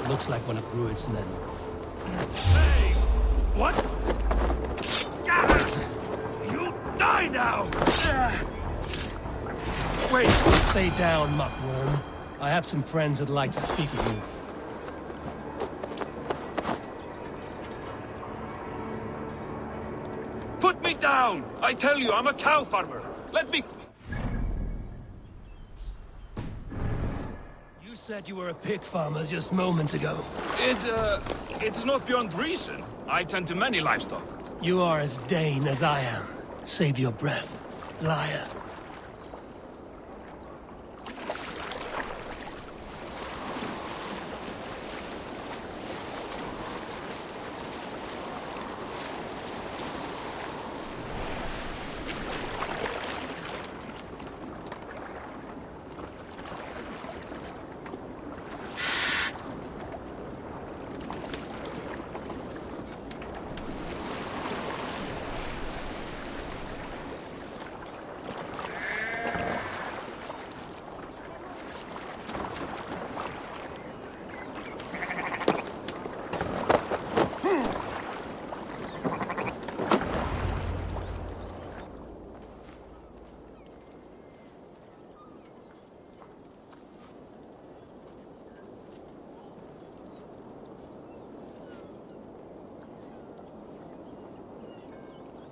Looks like one of Gruit's men. Hey! What? You die now! Wait! Stay down, muckworm. I have some friends that'd like to speak with you. Put me down! I tell you, I'm a cow farmer. Let me... You said you were a pig farmer just moments ago. It's not beyond reason. I tend to many livestock. You are as Dane as I am. Save your breath, liar.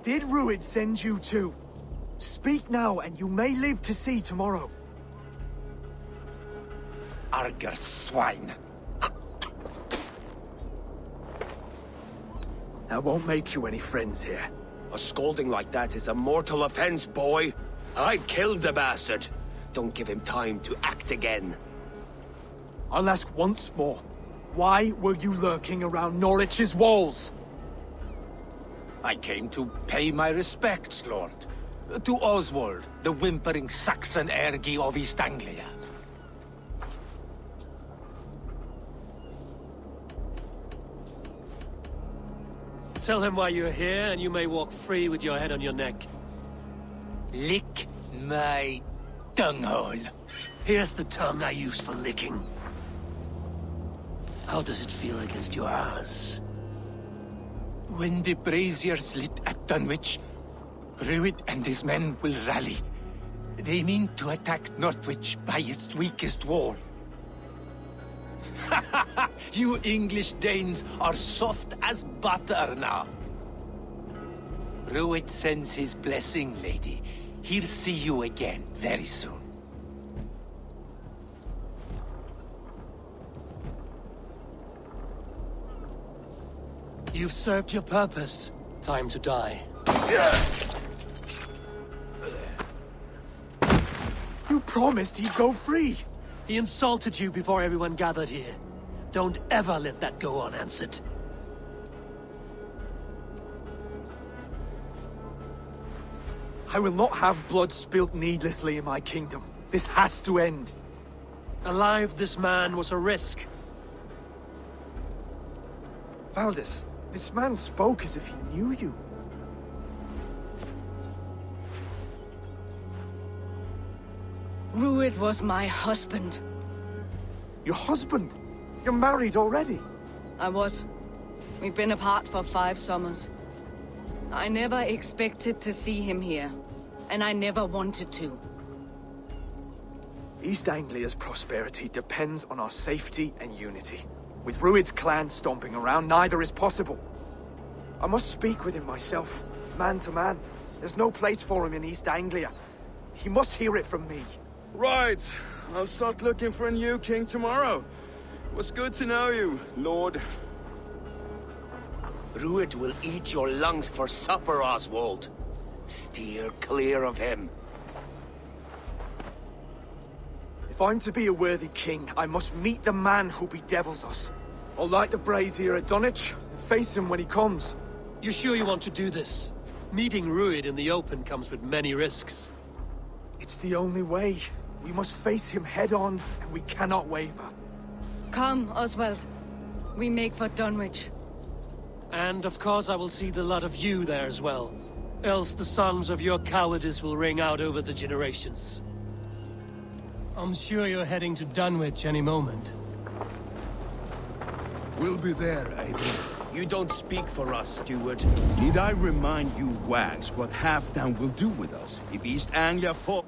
Did Ruid send you too? Speak now, and you may live to see tomorrow. Arger swine. That won't make you any friends here. A scolding like that is a mortal offense, boy. I killed the bastard. Don't give him time to act again. I'll ask once more. Why were you lurking around Norwich's walls? I came to pay my respects, Lord. To Oswald, the whimpering Saxon ergi of East Anglia. Tell him why you're here, and you may walk free with your head on your neck. Lick my dunghole. Here's the tongue I use for licking. How does it feel against your ass? When the braziers lit at Dunwich, Rued and his men will rally. They mean to attack Northwich by its weakest wall. You English Danes are soft as butter now. Rued sends his blessing, lady. He'll see you again very soon. You've served your purpose. Time to die. You promised he'd go free. He insulted you before everyone gathered here. Don't ever let that go unanswered. I will not have blood spilt needlessly in my kingdom. This has to end. Alive, this man was a risk. Valdis, this man spoke as if he knew you. Rued was my husband. Your husband? You're married already? I was. We've been apart for 5 summers. I never expected to see him here, and I never wanted to. East Anglia's prosperity depends on our safety and unity. With Rued's clan stomping around, neither is possible. I must speak with him myself, man to man. There's no place for him in East Anglia. He must hear it from me. Right. I'll start looking for a new king tomorrow. It was good to know you, Lord. Rued will eat your lungs for supper, Oswald. Steer clear of him. If I'm to be a worthy king, I must meet the man who bedevils us. I'll light the brazier at Dunwich and face him when he comes. You sure you want to do this? Meeting Rued in the open comes with many risks. It's the only way. We must face him head-on, and we cannot waver. Come, Oswald. We make for Dunwich. And of course I will see the lot of you there as well. Else the songs of your cowardice will ring out over the generations. I'm sure you're heading to Dunwich any moment. We'll be there, Abel. You don't speak for us, steward. Need I remind you, wags, what Halfdown will do with us if East Anglia fall?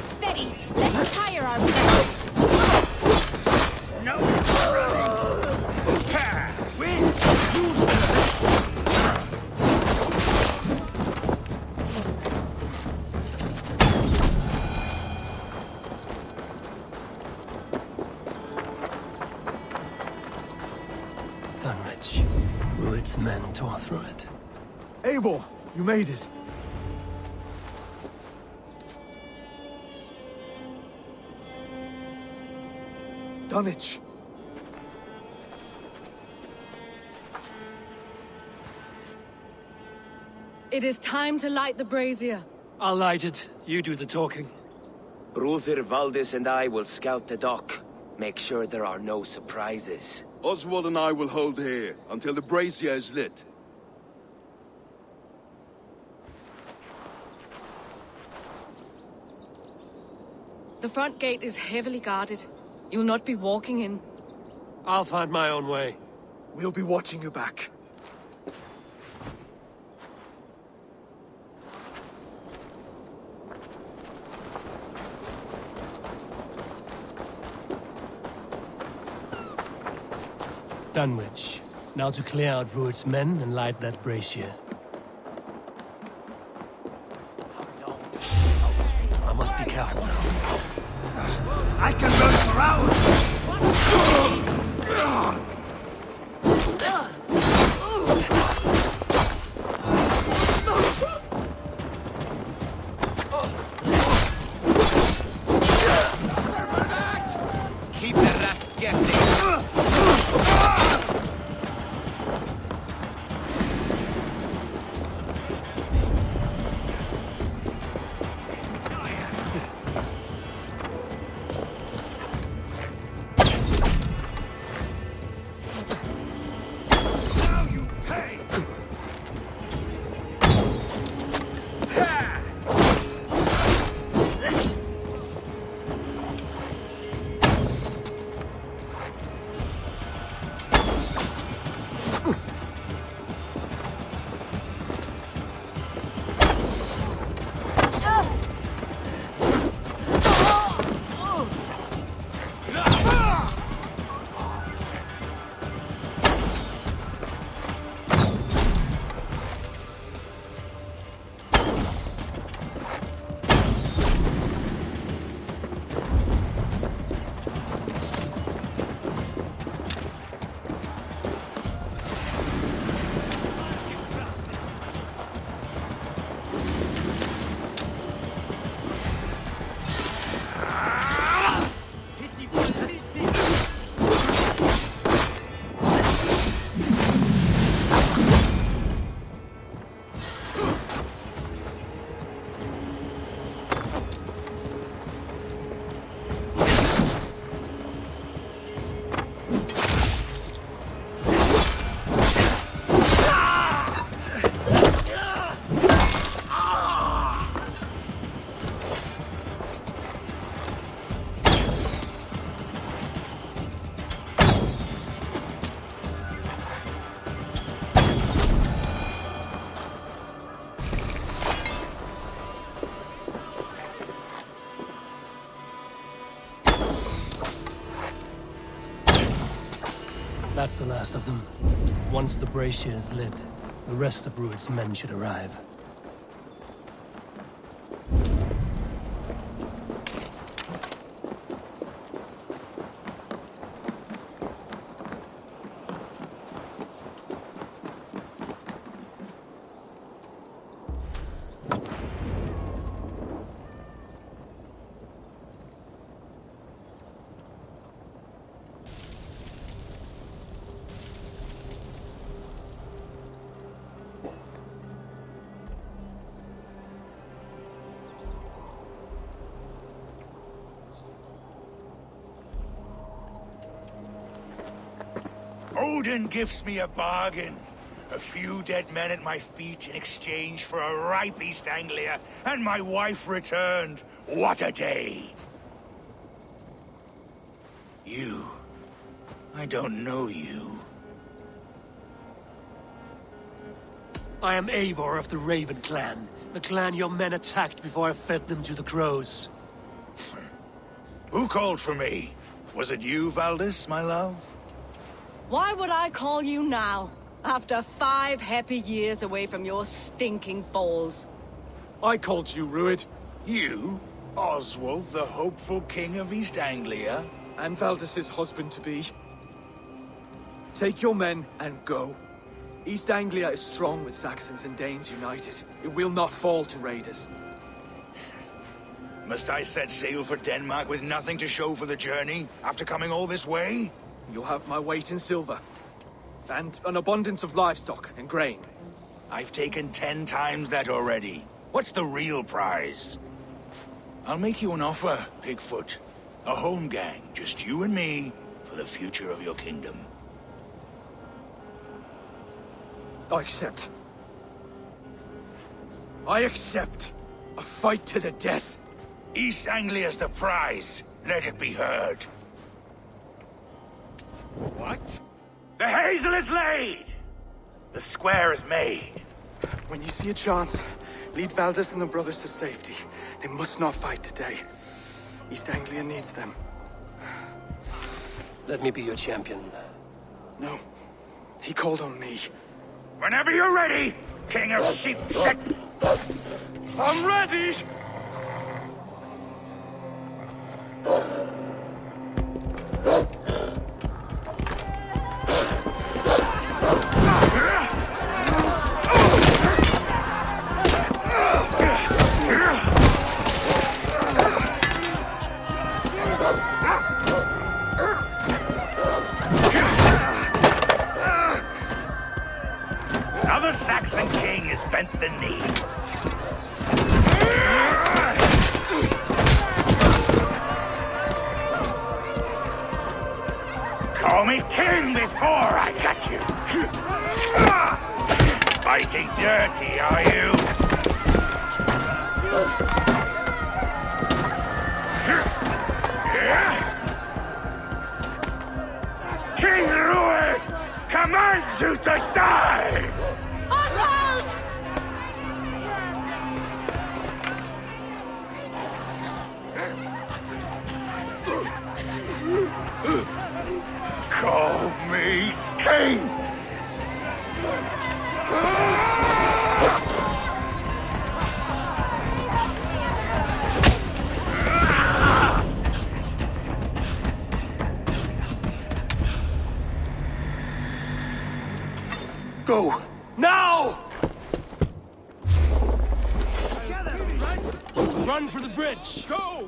Steady! Let's tire our plans. No! Winds! Use Dunwich. Rued's men tore through it. Eivor, you made it. Dunwich. It is time to light the brazier. I'll light it. You do the talking. Bruther Valdis and I will scout the dock. Make sure there are no surprises. Oswald and I will hold here until the brazier is lit. The front gate is heavily guarded. You'll not be walking in. I'll find my own way. We'll be watching you back. Dunwich. Now to clear out Rued's men and light that brazier. I must be careful now. I can run around! Keep the rat guessing. That's the last of them. Once the brazier is lit, the rest of Rued's men should arrive. Odin gives me a bargain. A few dead men at my feet in exchange for a ripe East Anglia, and my wife returned. What a day! You... I don't know you. I am Eivor of the Raven clan. The clan your men attacked before I fed them to the crows. Who called for me? Was it you, Valdis, my love? Why would I call you now, after 5 happy years away from your stinking balls? I called you, Ruid. You? Oswald, the hopeful king of East Anglia? And Valdis's husband-to-be. Take your men and go. East Anglia is strong with Saxons and Danes united. It will not fall to raiders. Must I set sail for Denmark with nothing to show for the journey, after coming all this way? You'll have my weight in silver. And an abundance of livestock and grain. I've taken 10 times that already. What's the real prize? I'll make you an offer, Pigfoot. A home gang, just you and me, for the future of your kingdom. I accept. I accept. A fight to the death. East Anglia's the prize. Let it be heard. What? The hazel is laid! The square is made. When you see a chance, lead Valdis and the brothers to safety. They must not fight today. East Anglia needs them. Let me be your champion. No. He called on me. Whenever you're ready, King of Sheep. I'm ready! Another Saxon king has bent the knee. Call me king before I got you. Fighting dirty, are you? King Ruid commands you to die! Oswald! Call me king! Go! Now! Run for the bridge! Go!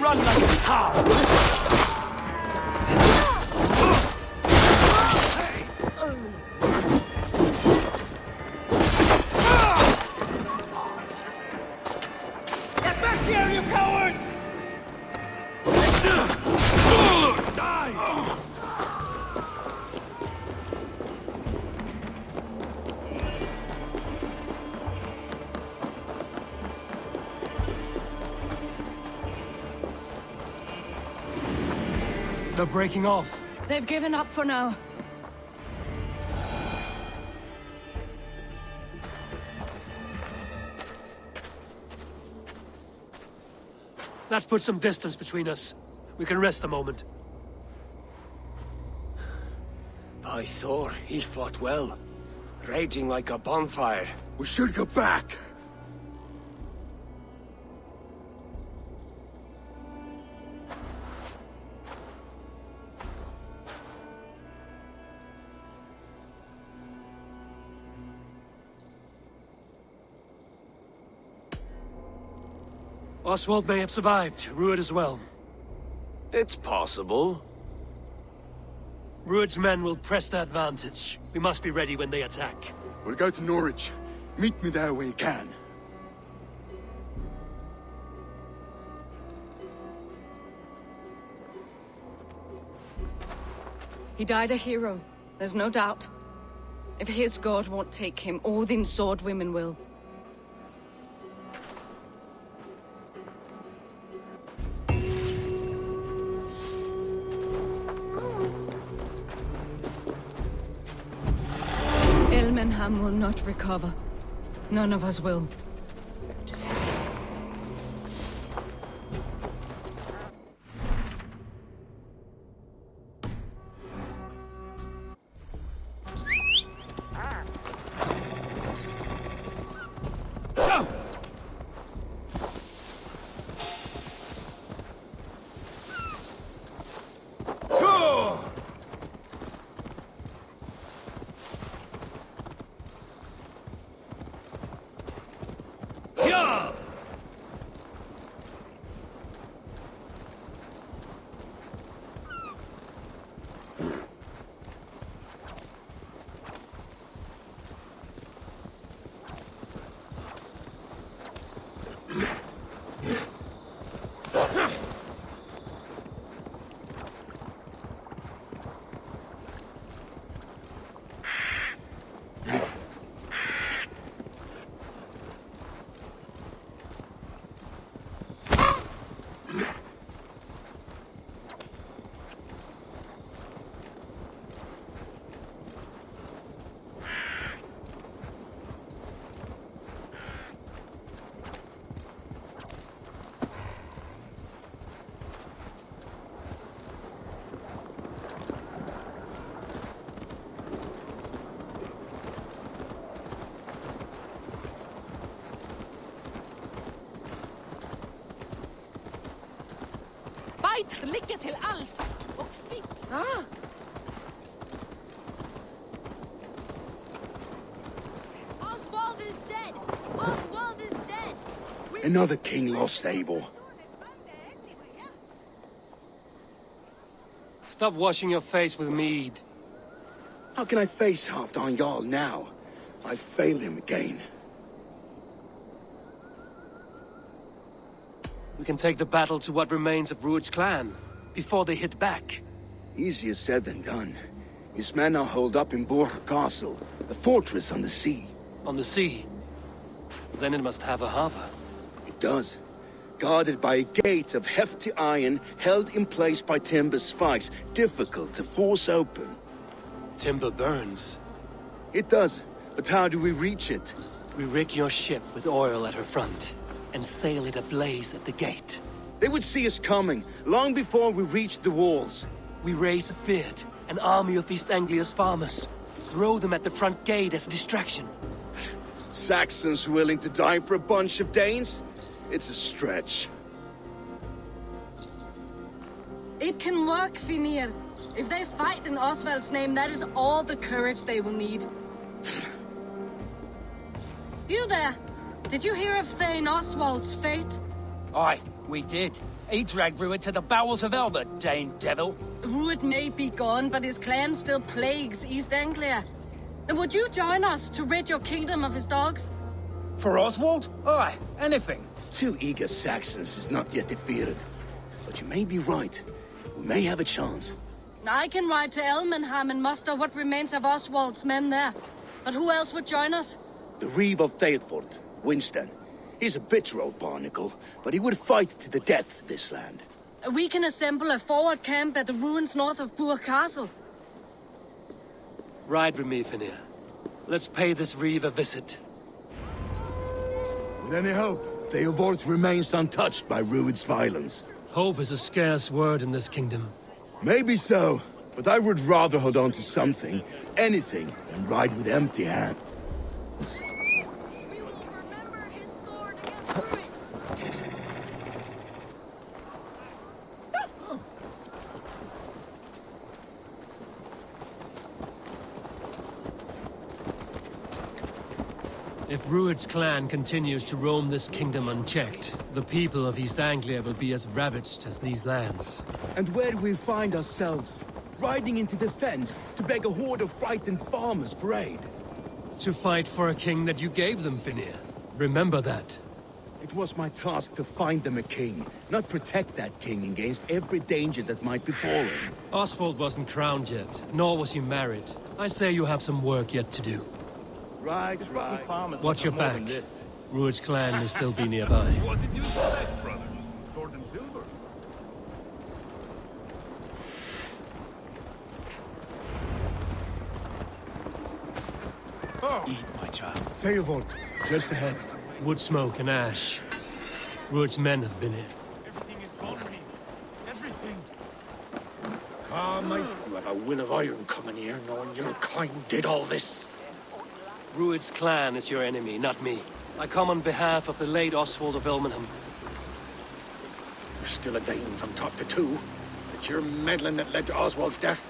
Run like a cow! They're breaking off. They've given up for now. That puts some distance between us. We can rest a moment. By Thor, he fought well. Raging like a bonfire. We should go back. Oswald may have survived, Rued as well. It's possible. Rued's men will press the advantage. We must be ready when they attack. We'll go to Norwich. Meet me there when you can. He died a hero, there's no doubt. If his god won't take him, Odin's sword women will. Elmenham will not recover. None of us will. Lycka till alls! Och fick... Oswald is dead! Oswald is dead! Another king lost, Abel. Stop washing your face with mead. How can I face Halfdan Jarl now? I've failed him again. We can take the battle to what remains of Rued's clan, before they hit back. Easier said than done. His men are holed up in Borg Castle, a fortress on the sea. On the sea? Then it must have a harbor. It does. Guarded by a gate of hefty iron, held in place by timber spikes, difficult to force open. Timber burns. It does, but how do we reach it? We rig your ship with oil at her front, and sail it ablaze at the gate. They would see us coming, long before we reached the walls. We raise a beard, an army of East Anglia's farmers. Throw them at the front gate as a distraction. Saxons willing to die for a bunch of Danes? It's a stretch. It can work, Finir. If they fight in Oswald's name, that is all the courage they will need. You there! Did you hear of Thane Oswald's fate? Aye, we did. He dragged Rued to the bowels of Elba, Dane devil. Rued may be gone, but his clan still plagues East Anglia. And would you join us to rid your kingdom of his dogs? For Oswald? Aye, anything. 2 eager Saxons is not yet defeated. But you may be right. We may have a chance. I can ride to Elmenham and muster what remains of Oswald's men there. But who else would join us? The Reeve of Thetford, Winston. He's a bitter old barnacle, but he would fight to the death for this land. We can assemble a forward camp at the ruins north of Burr Castle. Ride with me, Finir. Let's pay this Reeve a visit. With any hope, Theodort remains untouched by Rued's violence. Hope is a scarce word in this kingdom. Maybe so, but I would rather hold on to something, anything, than ride with empty hands. We will remember his sword against Ruins! If Rued's clan continues to roam this kingdom unchecked, the people of East Anglia will be as ravaged as these lands. And where do we find ourselves? Riding into defense to beg a horde of frightened farmers for aid? To fight for a king that you gave them, Finir. Remember that. It was my task to find them a king, not protect that king against every danger that might befall him. Oswald wasn't crowned yet, nor was he married. I say you have some work yet to do. Right. Watch your back. Rued's clan may still be nearby. What did you select, brother? Sword and silver? Eat, my child. Theobald, just ahead. Wood smoke and ash. Rued's men have been here. Everything is gone, Reeve. Everything. Come, mate. You have a will of iron coming here, knowing your kind did all this. Rued's clan is your enemy, not me. I come on behalf of the late Oswald of Ilmenham. You're still a Dane from top to two. It's your meddling that led to Oswald's death,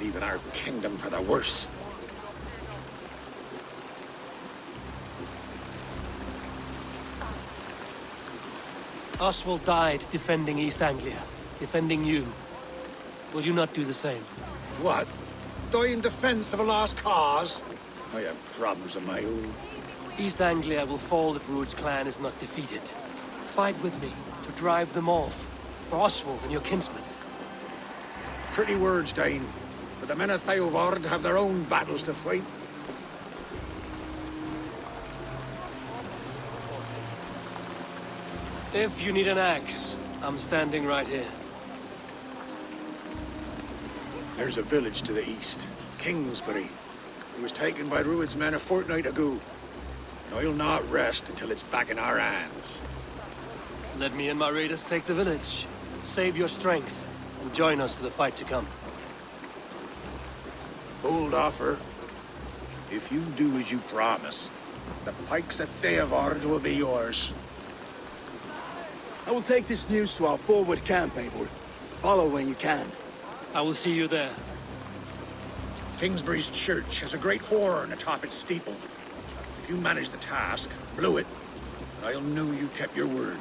leaving our kingdom for the worse. Oswald died defending East Anglia, defending you. Will you not do the same? What? Die in defense of a lost cause? I have problems of my own. East Anglia will fall if Rued's clan is not defeated. Fight with me to drive them off, for Oswald and your kinsmen. Pretty words, Dane. But the men of Theovard have their own battles to fight. If you need an axe, I'm standing right here. There's a village to the east, Kingsbury. It was taken by Rued's men a fortnight ago. And I'll not rest until it's back in our hands. Let me and my raiders take the village. Save your strength, and join us for the fight to come. Bold offer. If you do as you promise, the pikes of Theovard will be yours. I will take this news to our forward camp, Eivor. Follow when you can. I will see you there. Kingsbury's church has a great horn atop its steeple. If you manage the task, blow it, I'll know you kept your word.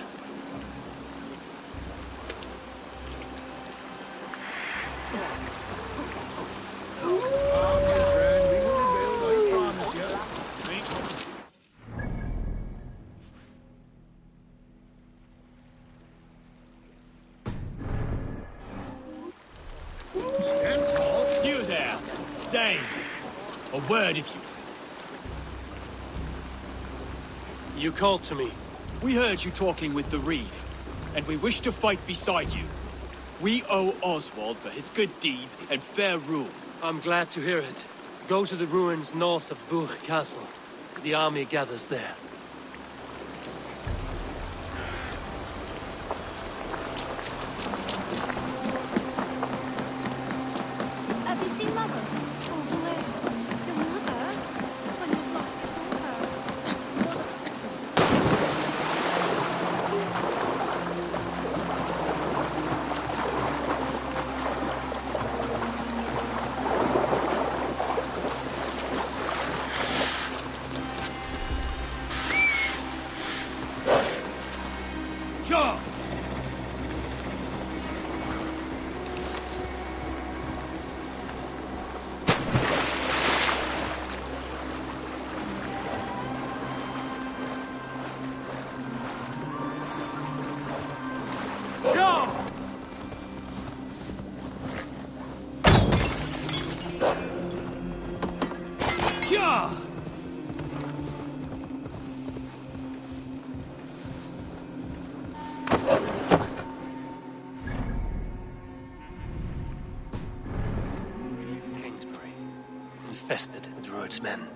You there, Dane. A word if you... You called to me. We heard you talking with the Reeve, and we wish to fight beside you. We owe Oswald for his good deeds and fair rule. I'm glad to hear it. Go to the ruins north of Buch Castle. The army gathers there. Have you seen Mother? Oh, blessed. Your mother? When he was lost, you saw her. Sure! Yeah! Kingsbury, infested with Rued's men.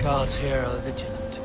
Guards here are vigilant.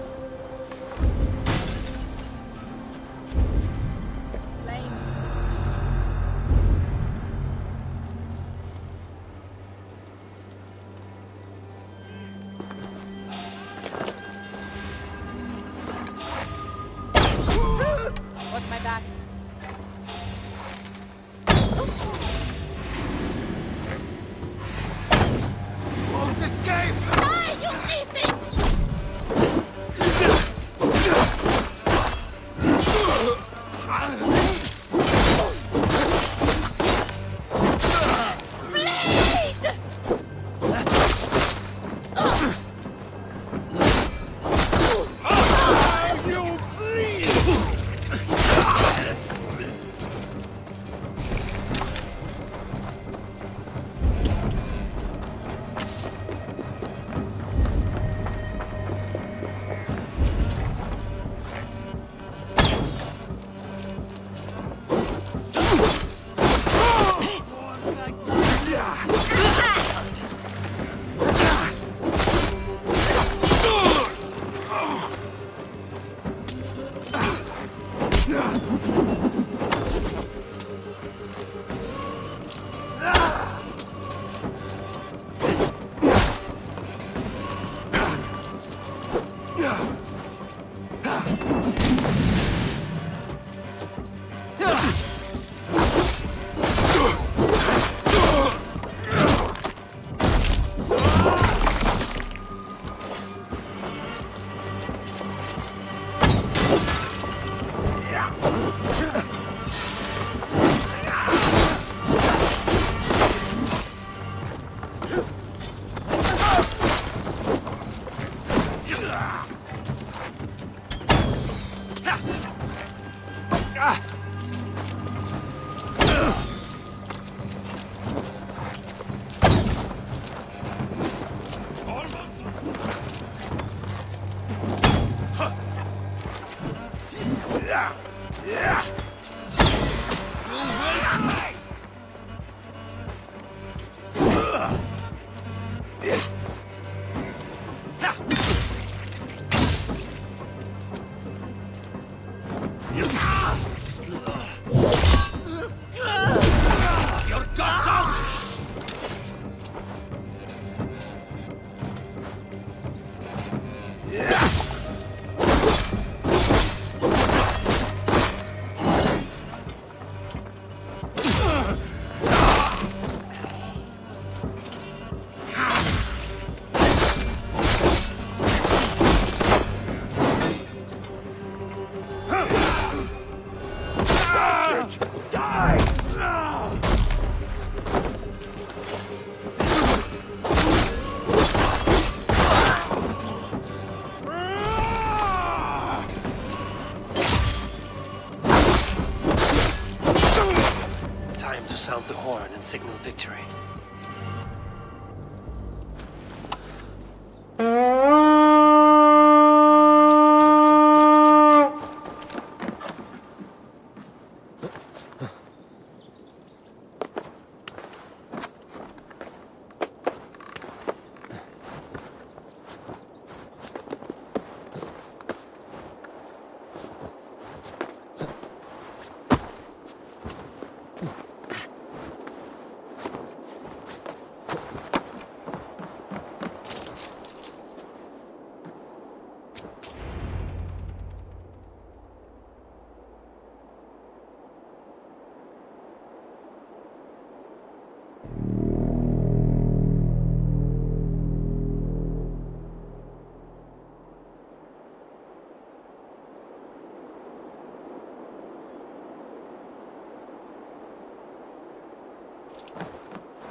sound the horn and signal victory.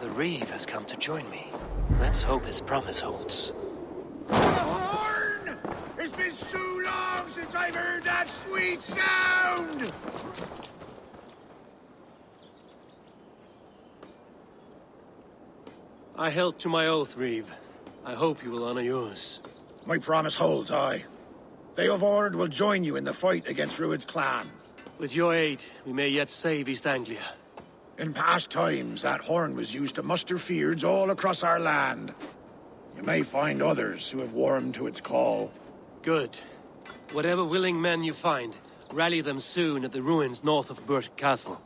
The Reeve has come to join me. Let's hope his promise holds. The horn! It's been so long since I've heard that sweet sound! I held to my oath, Reeve. I hope you will honor yours. My promise holds, aye. Theodord will join you in the fight against Rued's clan. With your aid, we may yet save East Anglia. In past times, that horn was used to muster fyrds all across our land. You may find others who have warmed to its call. Good. Whatever willing men you find, rally them soon at the ruins north of Burt Castle.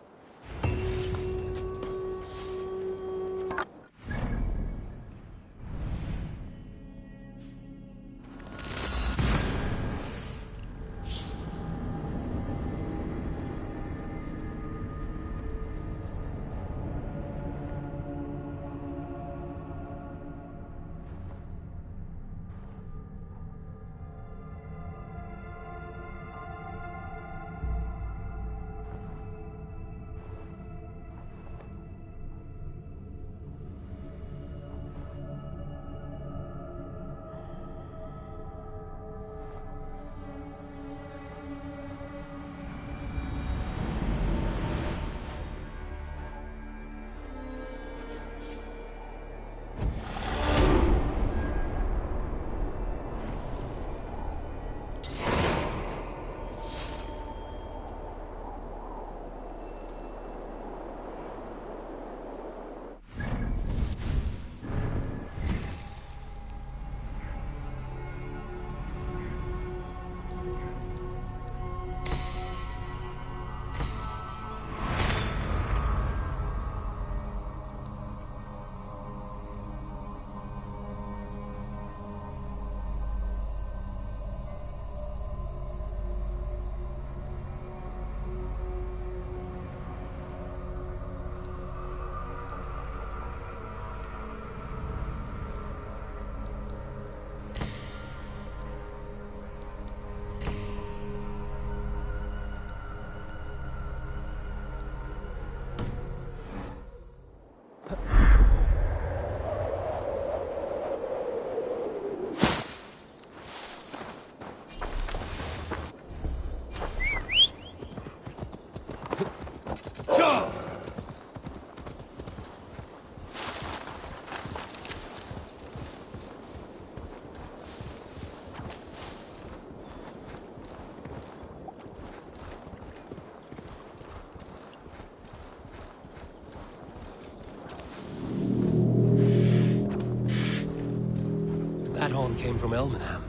That horn came from Elmenham.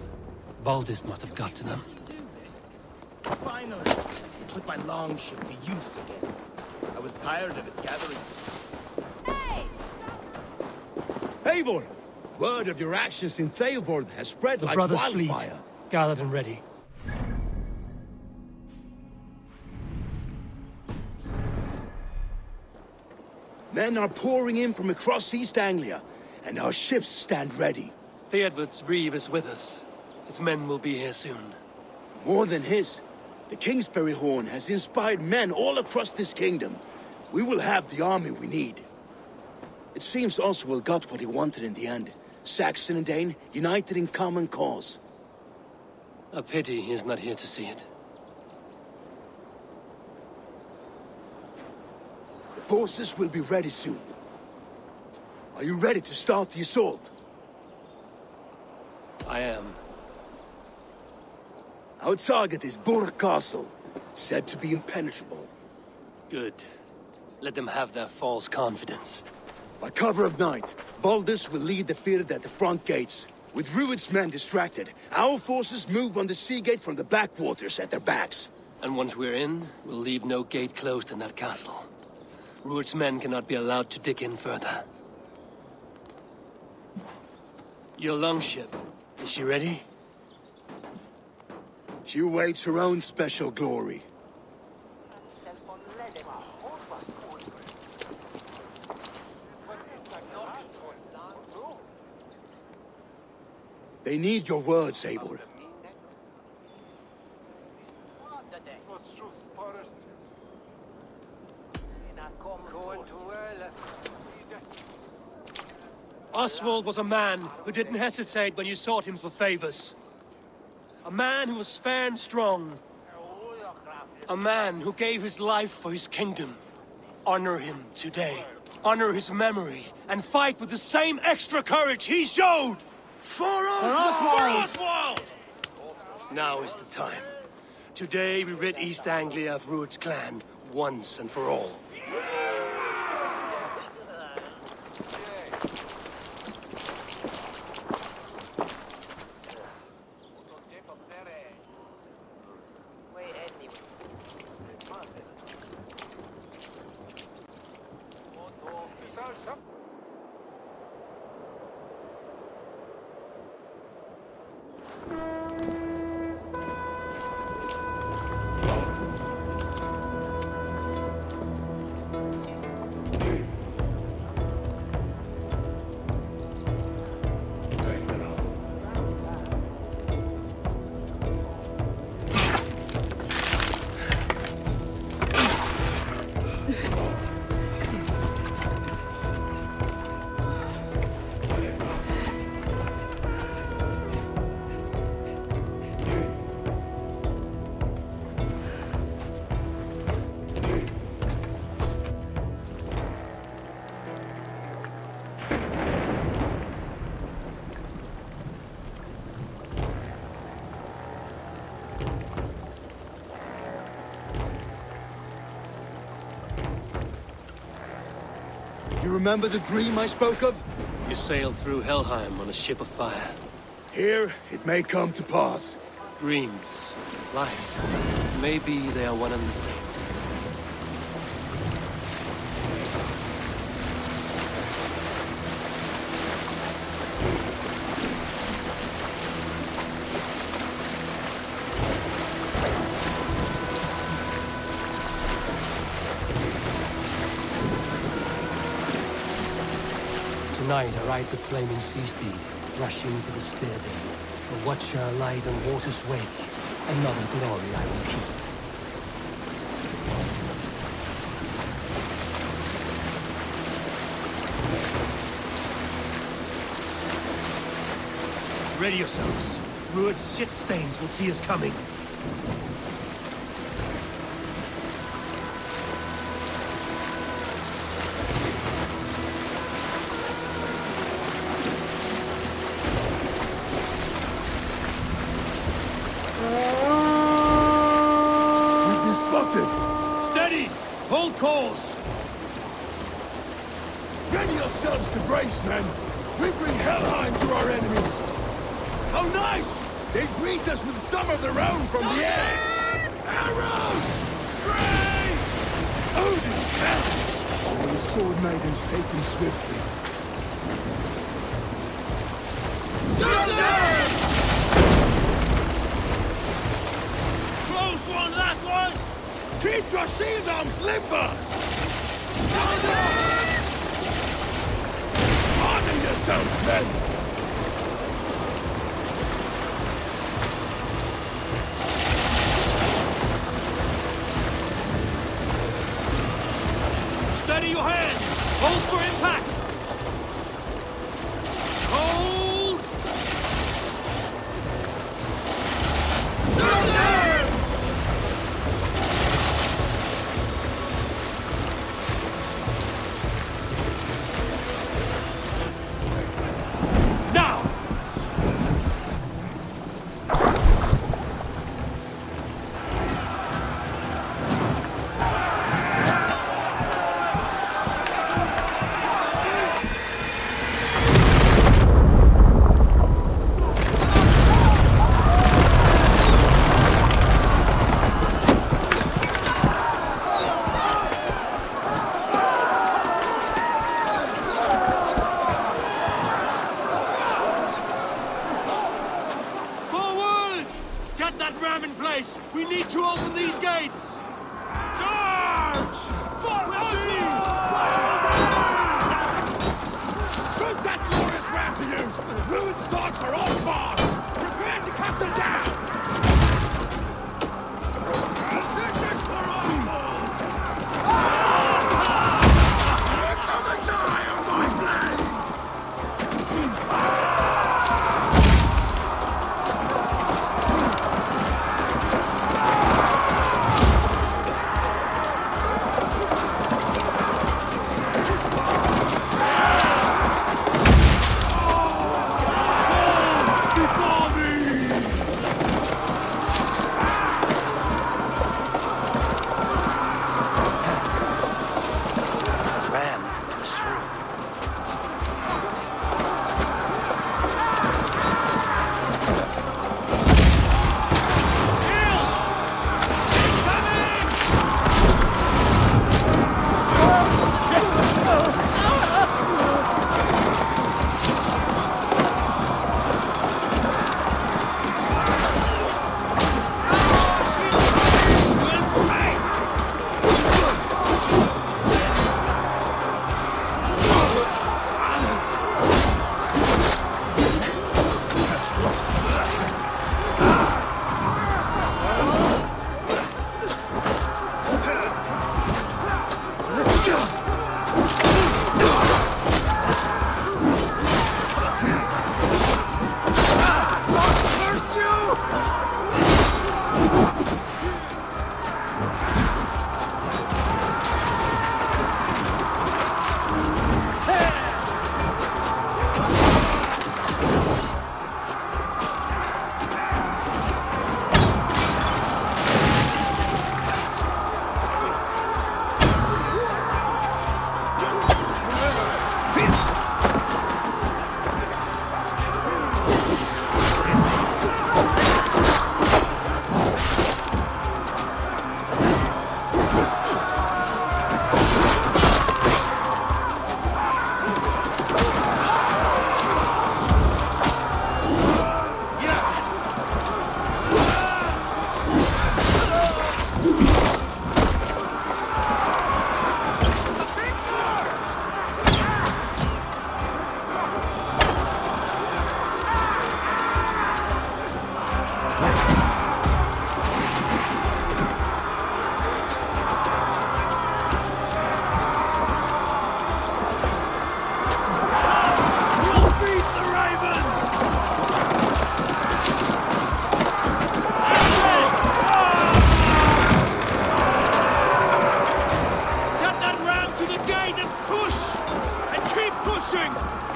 Baldist must have got to them. Finally, put my longship to use again. I was tired of it gathering. Eivor! Word of your actions in Theodord has spread The like brothers' wildfire. fleet, gathered and ready. Men are pouring in from across East Anglia, and our ships stand ready. Theodward's Reeve is with us. His men will be here soon. More than his, the Kingsbury Horn has inspired men all across this kingdom. We will have the army we need. It seems Oswald got what he wanted in the end. Saxon and Dane united in common cause. A pity he is not here to see it. The forces will be ready soon. Are you ready to start the assault? I am. Our target is Burg Castle, said to be impenetrable. Good. Let them have their false confidence. By cover of night, Baldus will lead the field at the front gates. With Rued's men distracted, our forces move on the sea gate from the backwaters at their backs. And once we're in, we'll leave no gate closed in that castle. Rued's men cannot be allowed to dig in further. Your longship, is she ready? She awaits her own special glory. They need your words, Eivor. Oswald was a man who didn't hesitate when you sought him for favors. A man who was fair and strong. A man who gave his life for his kingdom. Honor him today. Honor his memory. And fight with the same extra courage he showed! For Oswald! For Oswald! Now is the time. Today we rid East Anglia of Rued's clan, once and for all. You remember the dream I spoke of? You sailed through Helheim on a ship of fire. Here, it may come to pass. Dreams, life, maybe they are one and the same. Tonight I ride the flaming sea steed, rushing for the spear den. A watcher light on water's wake, another glory I will keep. Ready yourselves. Rued's shit stains will see us coming. Steady! Hold course! Ready yourselves to brace, men! We bring Helheim to our enemies! How nice! They greet us with some of their own from the air! Arrows! Brace! Odin's hell! All the sword maidens take them swiftly. Close one, that was! Keep your shield arms limber! Honor yourselves, men! Steady your hands! Hold for impact! Hold! Stand! sides! Charge! For Oswald! Shoot that glorious ram to use! Ruined stocks are all barred! Prepare to cut them down! This is for Oswald! Come and die on my blades! Ram push through.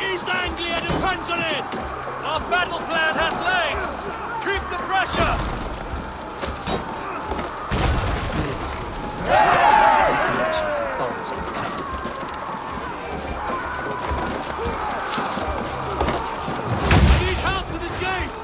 East Anglia depends on it! Our battle plan has legs! Keep the pressure! These merchants and farmers can fight. I need help with this gate!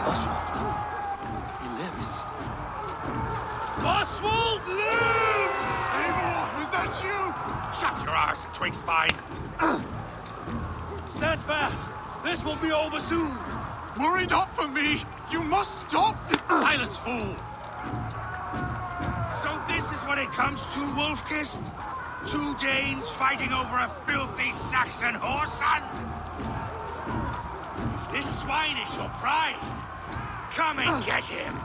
Oswald. He lives. Oswald lives! Eivor, was that you? Shut your arse, twig spine. Stand fast! This will be over soon! Worry not for me! You must stop! Silence, fool! So this is what it comes to, Wolfkist? 2 Danes fighting over a filthy Saxon whoreson? If this swine is your prize, come and get him!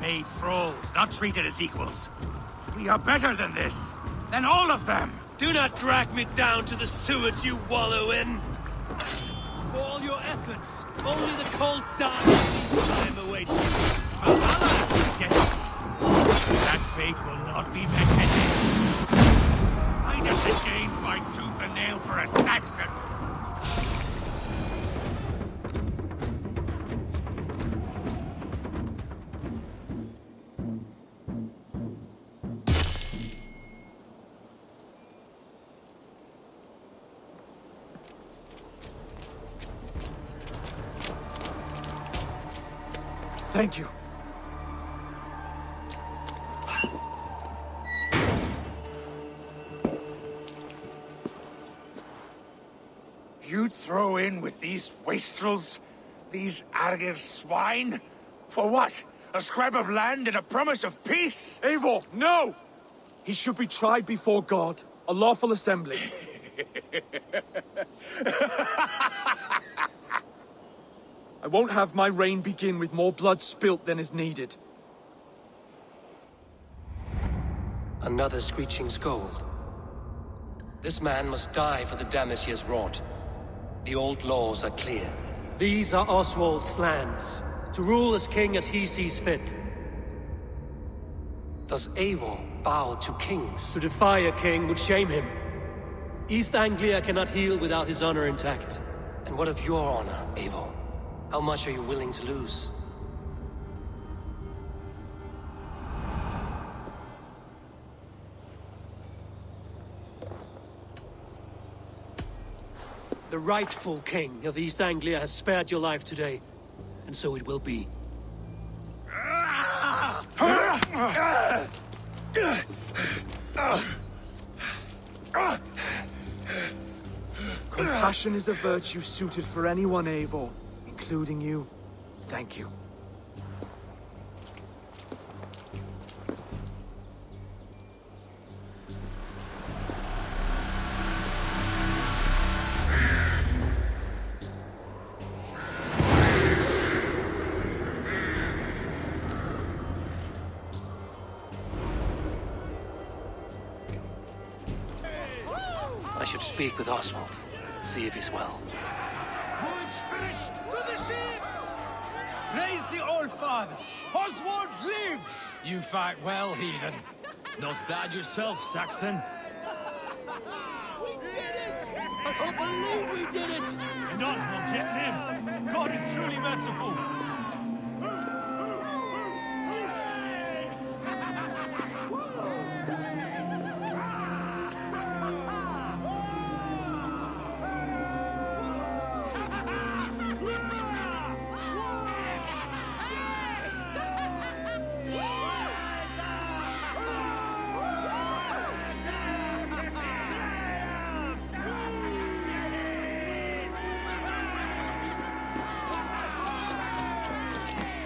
Made thralls, not treated as equals. We are better than this. Than all of them. Do not drag me down to the sewers you wallow in! For all your efforts, only the cold dark time awaits you. Valhalla! Get it. That fate will not be met again. Why does the Dane fight tooth and nail for a Saxon? Thank you. You'd throw in with these wastrels? These Argir swine? For what? A scrap of land and a promise of peace? Eivor, no! He should be tried before God, a lawful assembly. I won't have my reign begin with more blood spilt than is needed. Another screeching scold. This man must die for the damage he has wrought. The old laws are clear. These are Oswald's lands, to rule as king as he sees fit. Does Eivor bow to kings? To defy a king would shame him. East Anglia cannot heal without his honor intact. And what of your honor, Eivor? How much are you willing to lose? The rightful king of East Anglia has spared your life today, and so it will be. Compassion is a virtue suited for anyone, Eivor, including you. Thank you. I should speak with Oswald, see if he's well. Wood's finished! To the ships! Raise the Old Father! Oswald lives! You fight well, heathen. Not bad yourself, Saxon. We did it! I can't believe we did it! And Oswald yet lives. God is truly merciful.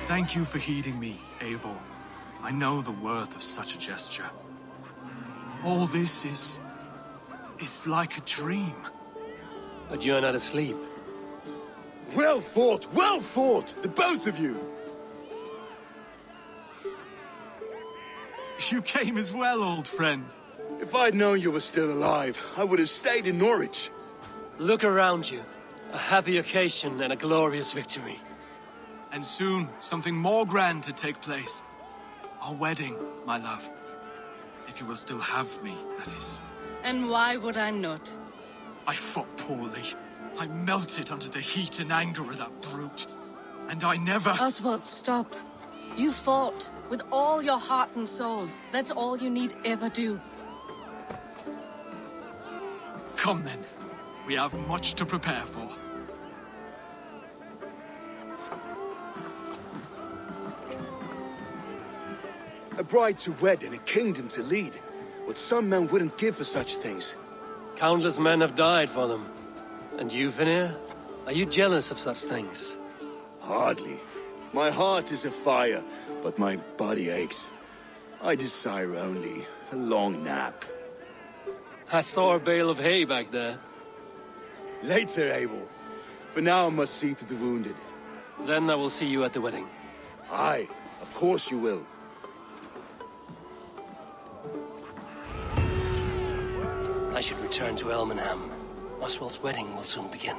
Thank you for heeding me, Eivor. I know the worth of such a gesture. All this is like a dream. But you're not asleep. Well fought, the both of you! You came as well, old friend. If I'd known you were still alive, I would have stayed in Norwich. Look around you. A happy occasion and a glorious victory. And soon, something more grand to take place. Our wedding, my love. If you will still have me, that is. And why would I not? I fought poorly. I melted under the heat and anger of that brute. And I never... Oswald, stop. You fought with all your heart and soul. That's all you need ever do. Come then. We have much to prepare for. A bride to wed and a kingdom to lead. What some men wouldn't give for such things. Countless men have died for them. And you, Vanir? Are you jealous of such things? Hardly. My heart is afire, but my body aches. I desire only a long nap. I saw a bale of hay back there. Later, Abel. For now I must see to the wounded. Then I will see you at the wedding. Aye, of course you will. I should return to Elmenham. Oswald's wedding will soon begin.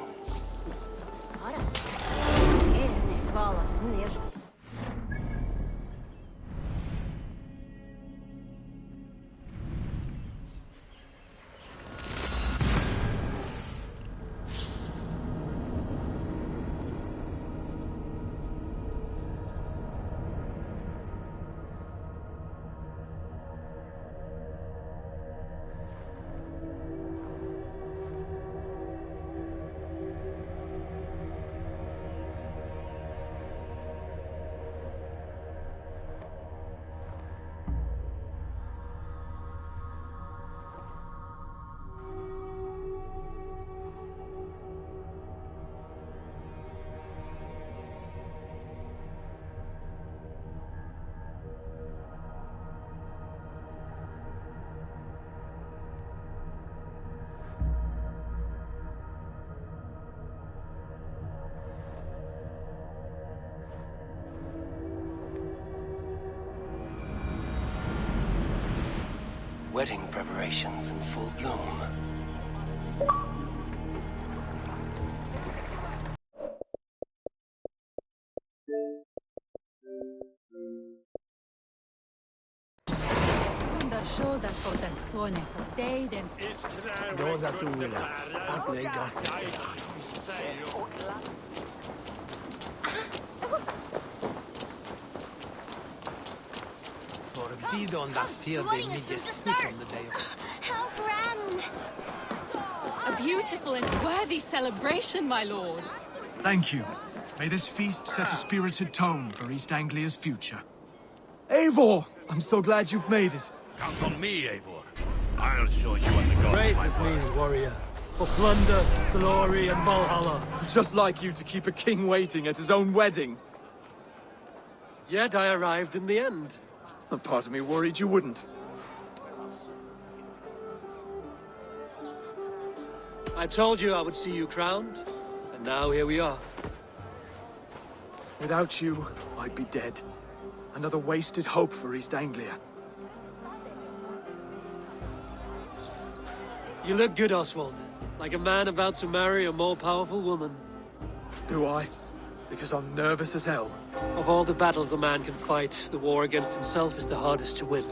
Wedding preparations in full bloom. How grand! A beautiful and worthy celebration, my lord. Thank you. May this feast set a spirited tone for East Anglia's future. Eivor! I'm so glad you've made it. Count on me, Eivor. I'll show you what the gods Great might with me, work. warrior. For plunder, glory, and Valhalla. Just like you to keep a king waiting at his own wedding. Yet I arrived in the end. A part of me worried you wouldn't. I told you I would see you crowned, and now here we are. Without you, I'd be dead. Another wasted hope for East Anglia. You look good, Oswald. Like a man about to marry a more powerful woman. Do I? Because I'm nervous as hell. Of all the battles a man can fight, the war against himself is the hardest to win.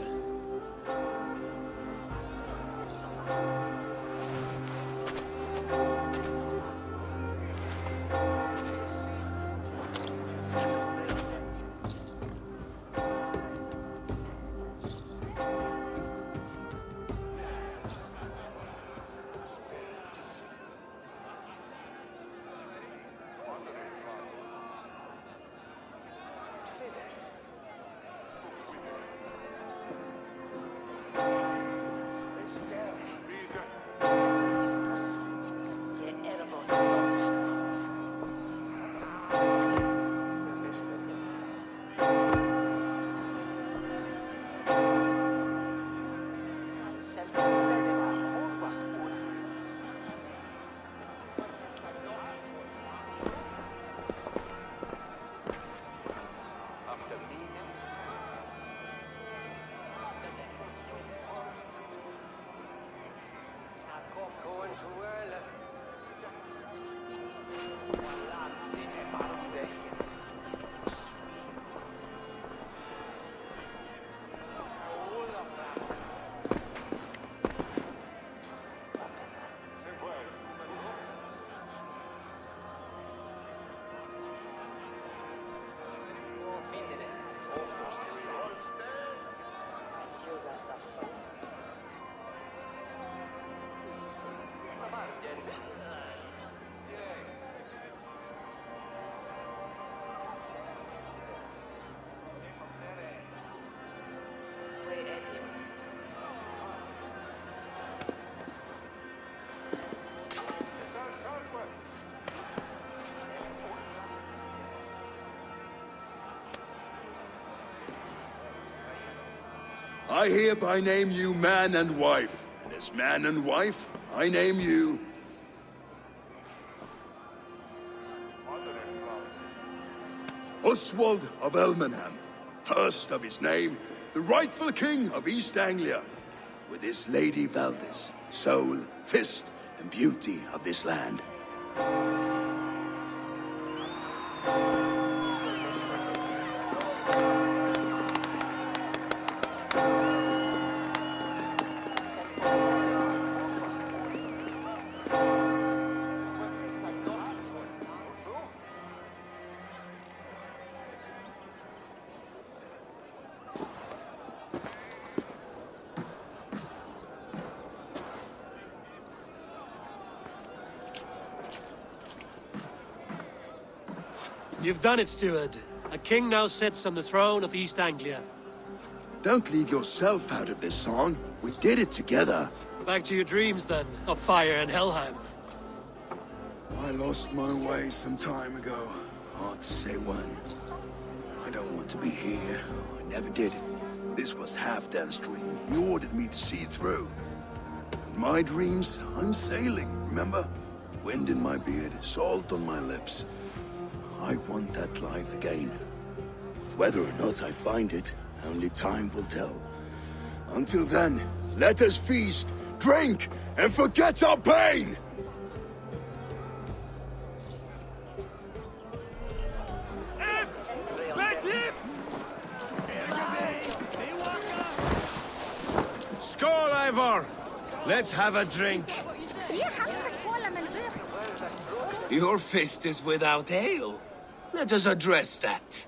I hereby name you man and wife, and as man and wife, I name you... Oswald of Elmenham, first of his name, the rightful king of East Anglia, with his lady Valdis, soul, fist, and beauty of this land. You've done it, steward. A king now sits on the throne of East Anglia. Don't leave yourself out of this song. We did it together. Back to your dreams, then, of fire and Helheim. I lost my way some time ago. Hard to say when. I don't want to be here. I never did. This was Halfdan's dream. He ordered me to see through. In my dreams, I'm sailing, remember? Wind in my beard, salt on my lips. I want that life again. Whether or not I find it, only time will tell. Until then, let us feast, drink, and forget our pain! Skål, Ivor! Let's have a drink. Your fist is without ale. Let us address that.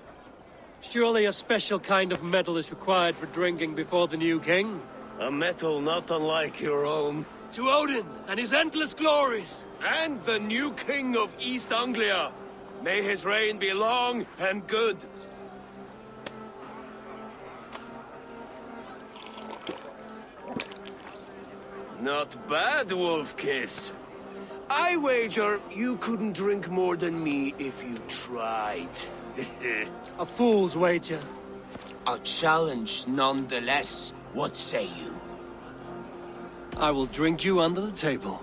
Surely a special kind of metal is required for drinking before the new king? A metal not unlike your own. To Odin and his endless glories! And the new king of East Anglia. May his reign be long and good. Not bad, Wolf-Kiss. I wager you couldn't drink more than me if you tried. A fool's wager. A challenge nonetheless. What say you? I will drink you under the table.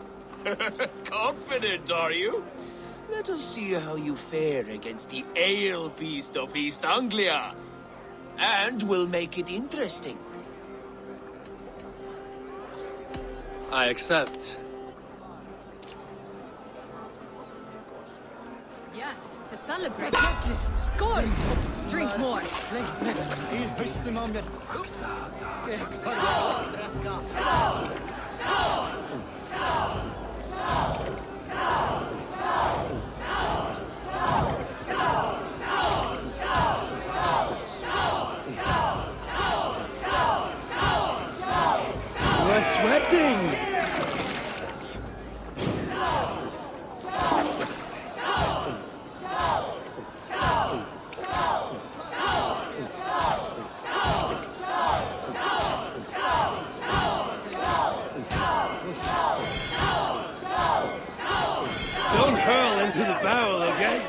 Confident, are you? Let us see how you fare against the ale beast of East Anglia. And we'll make it interesting. I accept. Yes, to celebrate. Score! Drink more. We're sweating! Don't hurl into the barrel, okay?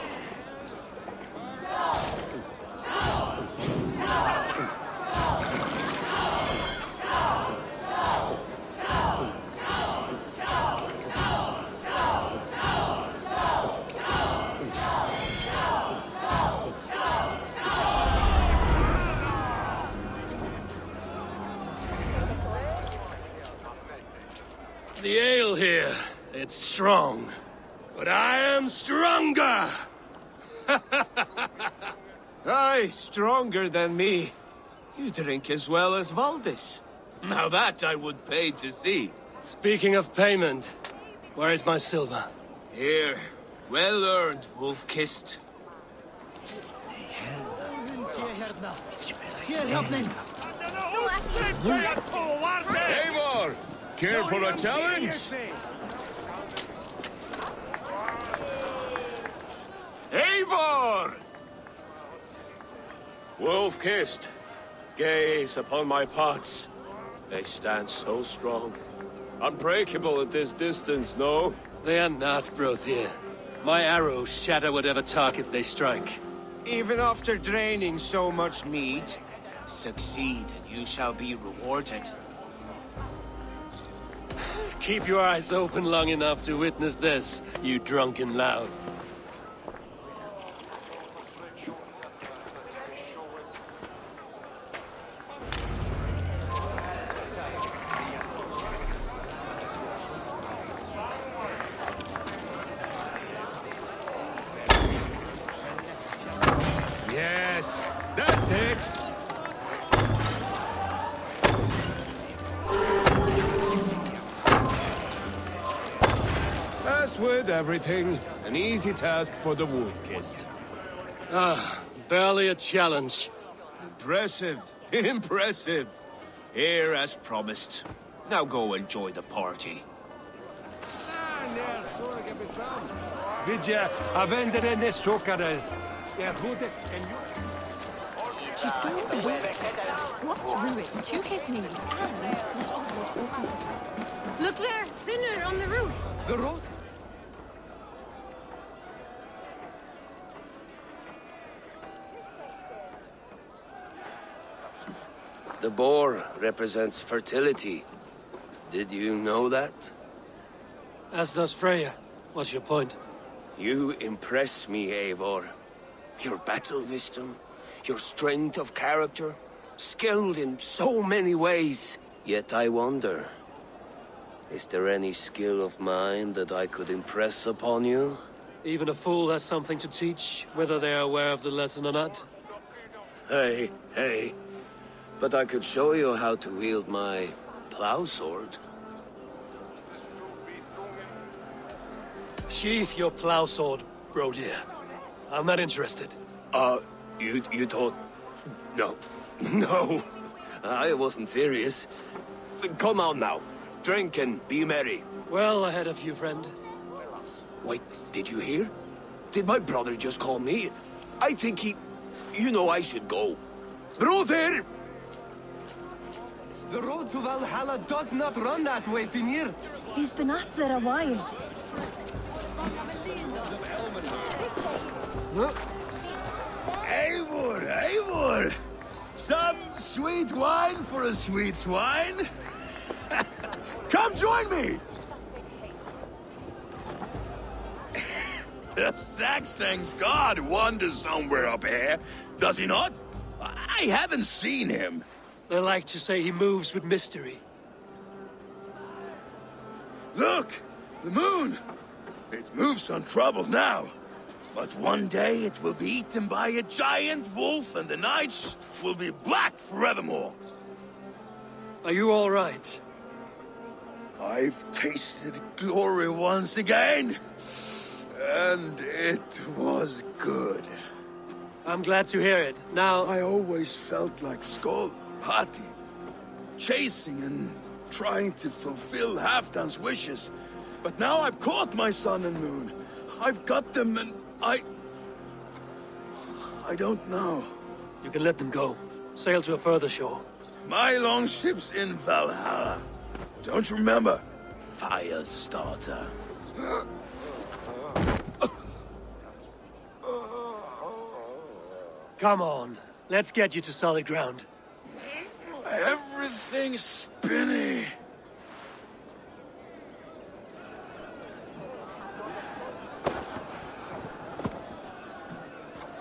The ale here, it's strong. But I am stronger! Aye, stronger than me. You drink as well as Valdis. Now that I would pay to see. Speaking of payment, where is my silver? Here, well earned, wolf-kissed. Eivor, care for a challenge? Eivor! Wolf-kissed, gaze upon my pots. They stand so strong. Unbreakable at this distance, no? They are not, Brothir. My arrows shatter whatever target they strike. Even after draining so much meat, succeed and you shall be rewarded. Keep your eyes open long enough to witness this, you drunken lout. Yes, that's it. As with everything, an easy task for the wolf-kissed. Ah, barely a challenge. Impressive, impressive. Here as promised. Now go enjoy the party. She stormed away. Blocked Ruin, took his knees, and let Oswald go out. Look there! Thinner on the roof! The road. The boar represents fertility. Did you know that? As does Freya. What's your point? You impress me, Eivor. Your battle wisdom, your strength of character, skilled in so many ways. Yet I wonder, is there any skill of mine that I could impress upon you? Even a fool has something to teach, whether they are aware of the lesson or not. Hey. But I could show you how to wield my plow sword. Sheath your plow sword, Brodir. I'm not interested. You thought... No. No. I wasn't serious. Come on now. Drink and be merry. Well ahead of you, friend. Wait, did you hear? Did my brother just call me? I think he... You know I should go. Brother! The road to Valhalla does not run that way, Finir. He's been up there a while. Eivor! Some sweet wine for a sweet swine? Come join me! The Saxon god wanders somewhere up here, does he not? I haven't seen him. They like to say he moves with mystery. Look! The moon! It moves untroubled now. But one day it will be eaten by a giant wolf and the nights will be black forevermore. Are you all right? I've tasted glory once again, and it was good. I'm glad to hear it. Now... I always felt like Skoll, Hati, chasing and trying to fulfill Halfdan's wishes. But now I've caught my sun and moon. I've got them and I don't know. You can let them go. Sail to a further shore. My longship's in Valhalla. Don't you remember? Fire starter. Come on. Let's get you to solid ground. Everything's spinny.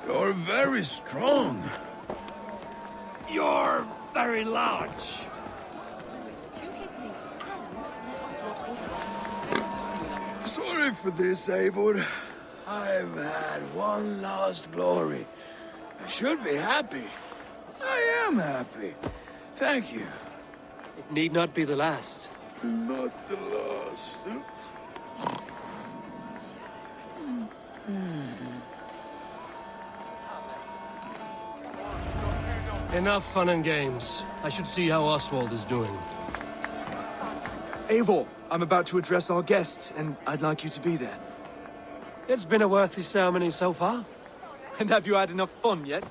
You're very strong. You're very large. Sorry for this, Eivor. I've had one last glory. I should be happy. I am happy. Thank you. It need not be the last. Not the last. Enough fun and games. I should see how Oswald is doing. Eivor, I'm about to address our guests, and I'd like you to be there. It's been a worthy ceremony so far. And have you had enough fun yet?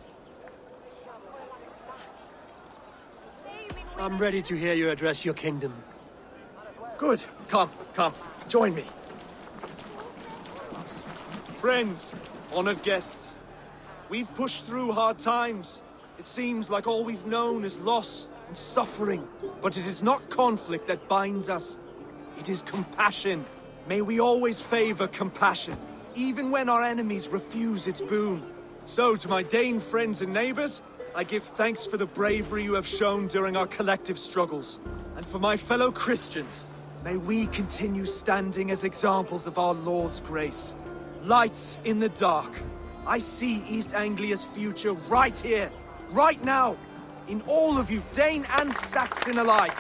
I'm ready to hear you address your kingdom. Good. Come, join me. Friends, honored guests, we've pushed through hard times. It seems like all we've known is loss and suffering. But it is not conflict that binds us. It is compassion. May we always favor compassion, even when our enemies refuse its boon. So, to my Dane friends and neighbors, I give thanks for the bravery you have shown during our collective struggles. And for my fellow Christians, may we continue standing as examples of our Lord's grace. Lights in the dark. I see East Anglia's future right here, right now, in all of you, Dane and Saxon alike.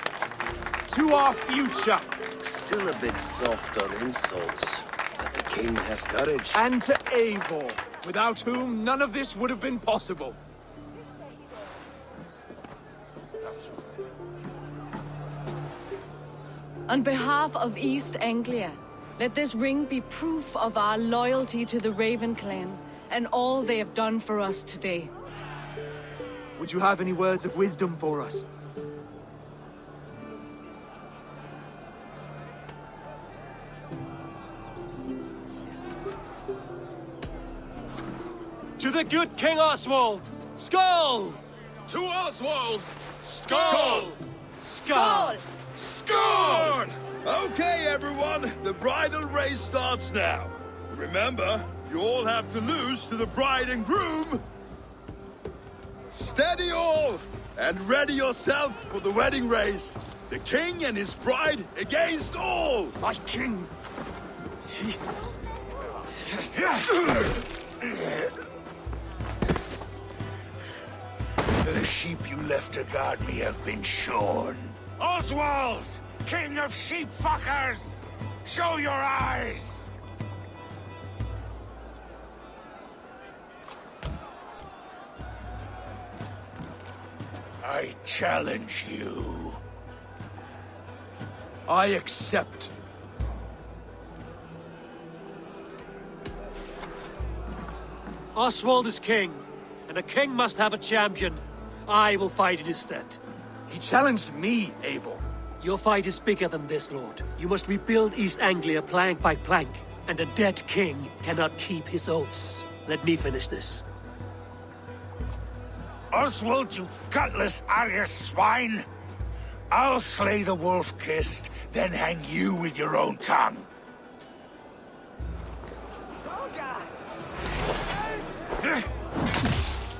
To our future. Still a bit soft on insults, but the king has courage. And to Eivor, without whom none of this would have been possible. On behalf of East Anglia, let this ring be proof of our loyalty to the Raven clan and all they have done for us today. Would you have any words of wisdom for us? To the good King Oswald! Skull! To Oswald! Skull! Skull! Score! Okay, everyone, the bridal race starts now. Remember, you all have to lose to the bride and groom. Steady all, and ready yourself for the wedding race. The king and his bride against all. My king! The sheep you left to guard me have been shorn. Oswald! King of sheep fuckers! Show your eyes! I challenge you. I accept. Oswald is king, and a king must have a champion. I will fight in his stead. He challenged me, Eivor. Your fight is bigger than this, Lord. You must rebuild East Anglia plank by plank, and a dead king cannot keep his oaths. Let me finish this. Oswald, you gutless Arya swine! I'll slay the wolf-kissed, then hang you with your own tongue.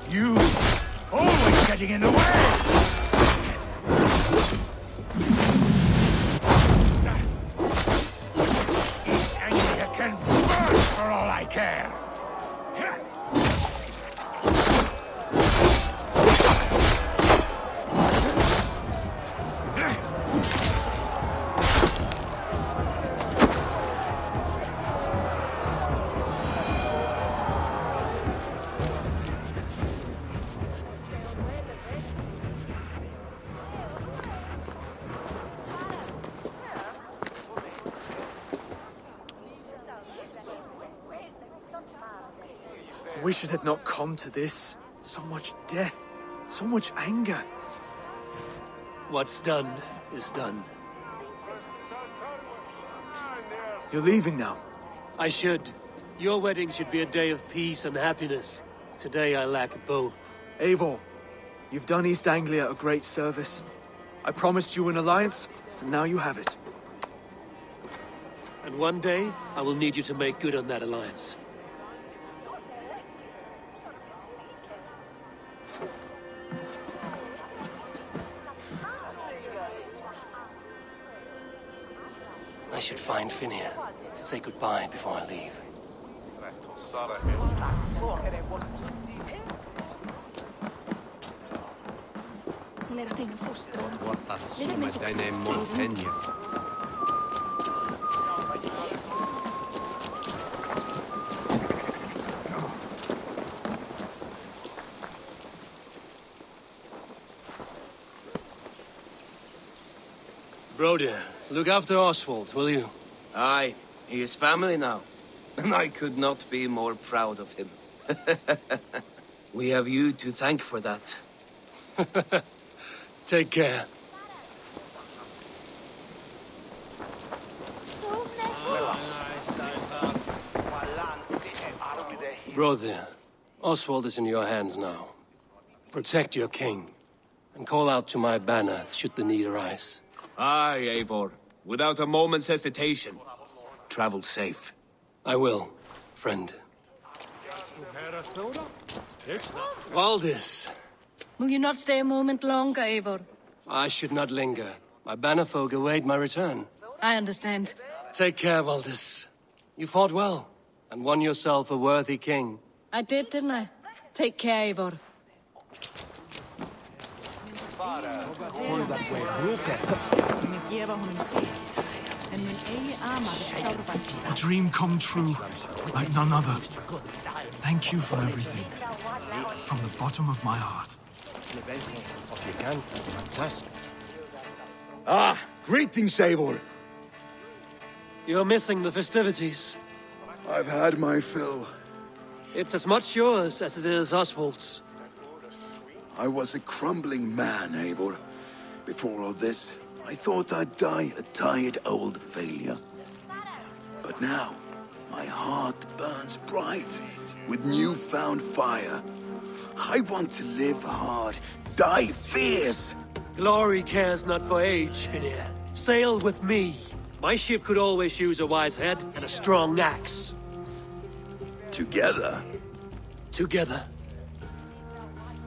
You always getting in the way! East Anglia can burn for all I care! wish it had not come to this. So much death, so much anger. What's done is done. You're leaving now. I should. Your wedding should be a day of peace and happiness. Today I lack both. Eivor, you've done East Anglia a great service. I promised you an alliance, and now you have it. And one day, I will need you to make good on that alliance. I should find Finir. Say goodbye before I leave. Hon är att in fostrad. Lever med så syster. Broder, look after Oswald, will you? Aye, he is family now. And I could not be more proud of him. We have you to thank for that. Take care. Brother, Oswald is in your hands now. Protect your king, and call out to my banner should the need arise. Aye, Eivor. Without a moment's hesitation. Travel safe. I will, friend. Valdis. Will you not stay a moment longer, Eivor? I should not linger. My banner folk await my return. I understand. Take care, Valdis. You fought well, and won yourself a worthy king. I did, didn't I? Take care, Eivor. A dream come true, like none other. Thank you for everything. From the bottom of my heart. Ah, greetings, Eivor. You're missing the festivities. I've had my fill. It's as much yours as it is Oswald's. I was a crumbling man, Eivor. Before all this, I thought I'd die a tired old failure. But now, my heart burns bright with newfound fire. I want to live hard, die fierce. Glory cares not for age, Finir. Sail with me. My ship could always use a wise head and a strong axe. Together? Together.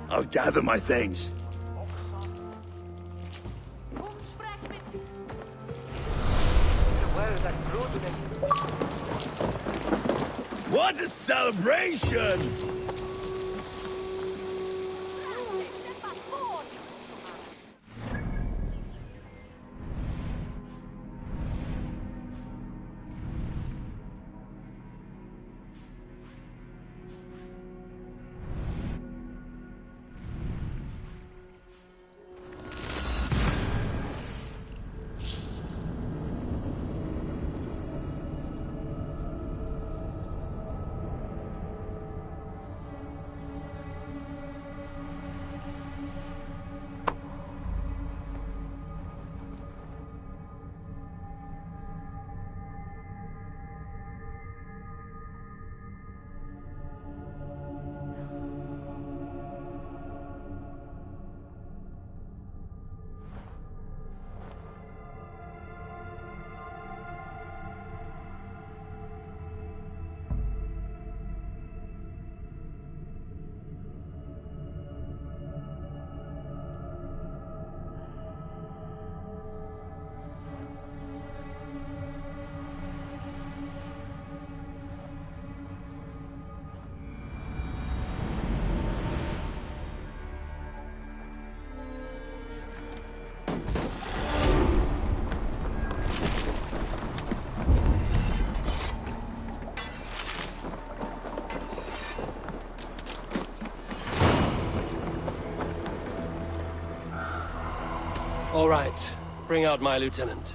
I'll gather my things. What a celebration! All right. Bring out my lieutenant.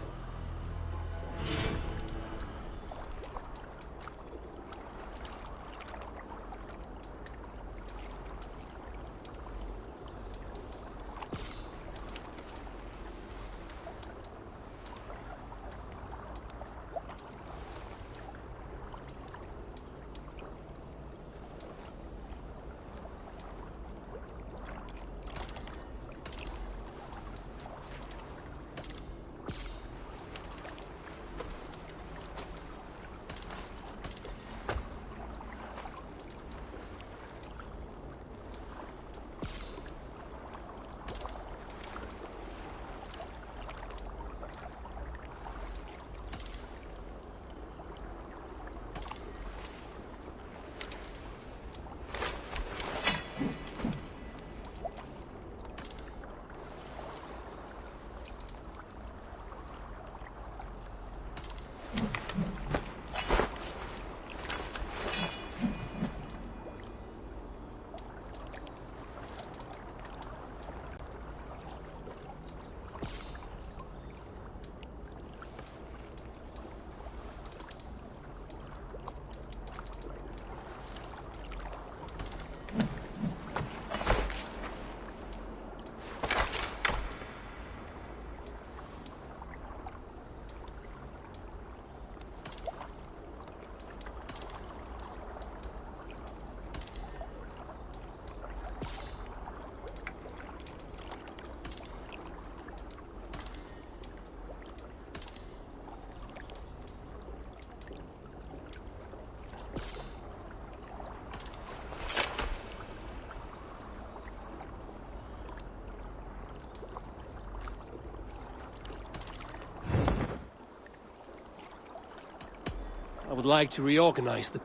would like to reorganize the...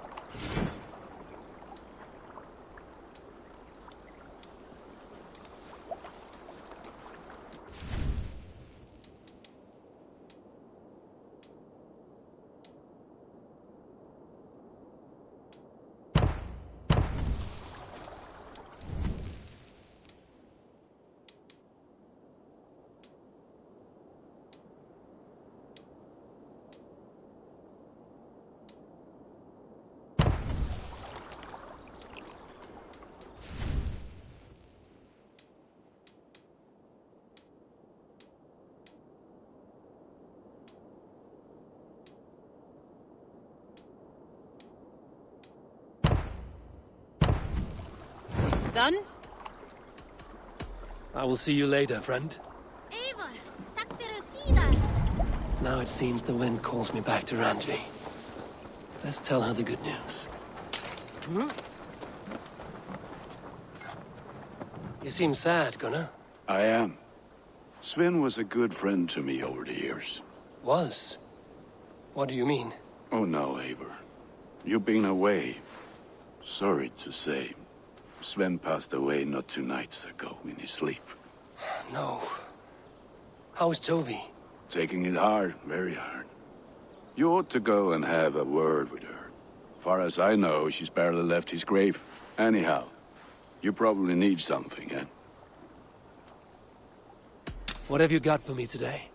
Done? I will see you later, friend. Eivor, tack för att se. Now it seems the wind calls me back to Randvi. Let's tell her the good news. You seem sad, Gunnar. I am. Sven was a good friend to me over the years. Was? What do you mean? Oh no, Eivor. You've been away. Sorry to say. Sven passed away not 2 nights ago in his sleep. No. How's Tovi? Taking it hard, very hard. You ought to go and have a word with her. Far as I know, she's barely left his grave. Anyhow, you probably need something, eh? What have you got for me today?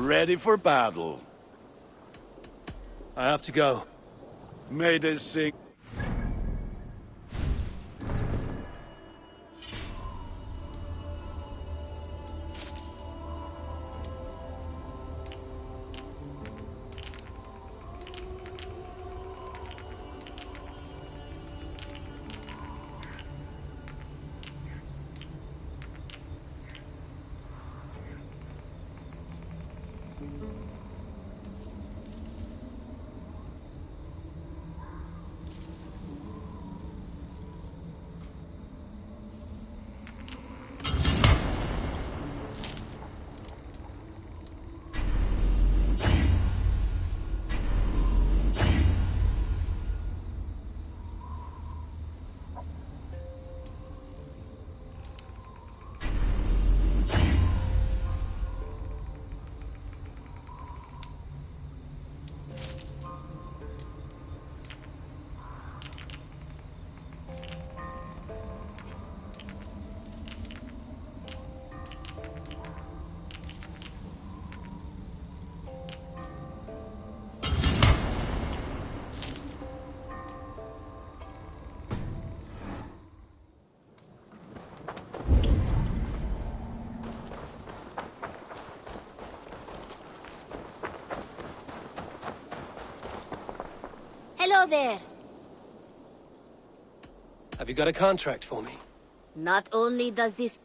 Ready for battle. I have to go. May they sing. Hello there. Have you got a contract for me? Not only does this...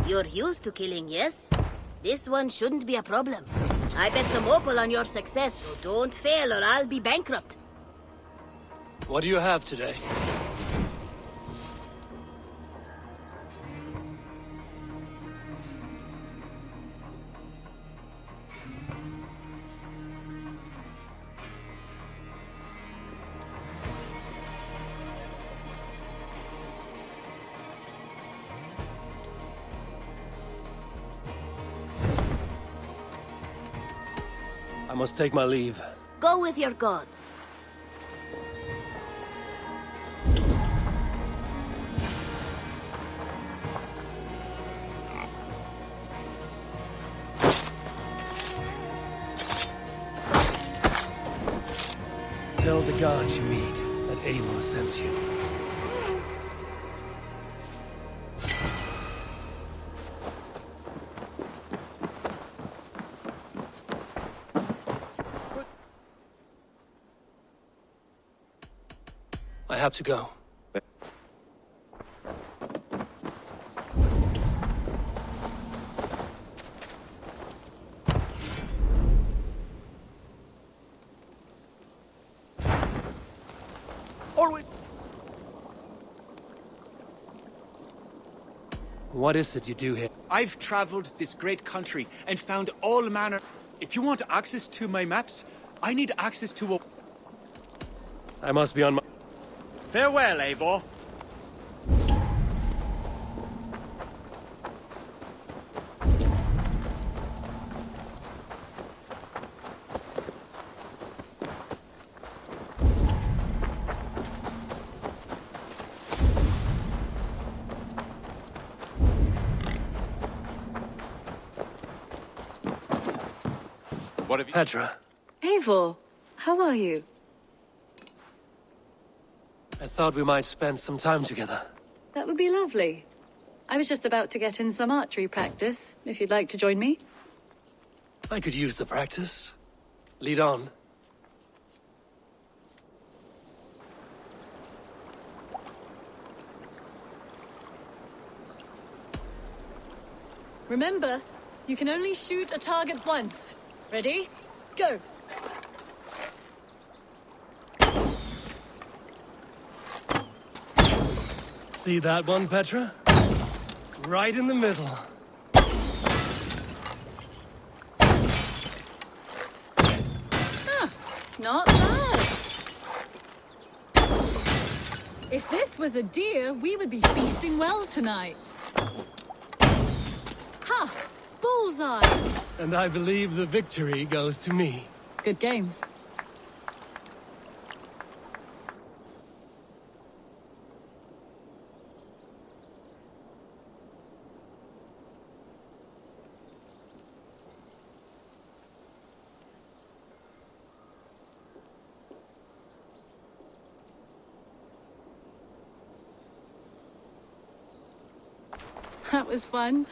You're used to killing, yes? This one shouldn't be a problem. I bet some opal on your success, so don't fail or I'll be bankrupt. What do you have today? must take my leave. Go with your gods. Tell the guards you meet that Eivor sends you. I have to go. What is it you do here? I've traveled this great country and found all manner... If you want access to my maps, I need access to a... I must be on my... Farewell, Eivor. What have you... Petra, Eivor, how are you? I thought we might spend some time together. That would be lovely. I was just about to get in some archery practice, if you'd like to join me. I could use the practice. Lead on. Remember, you can only shoot a target once. Ready? Go! See that one, Petra? Right in the middle. Huh, not bad. If this was a deer, we would be feasting well tonight. Ha! Bullseye! And I believe the victory goes to me. Good game. That was fun.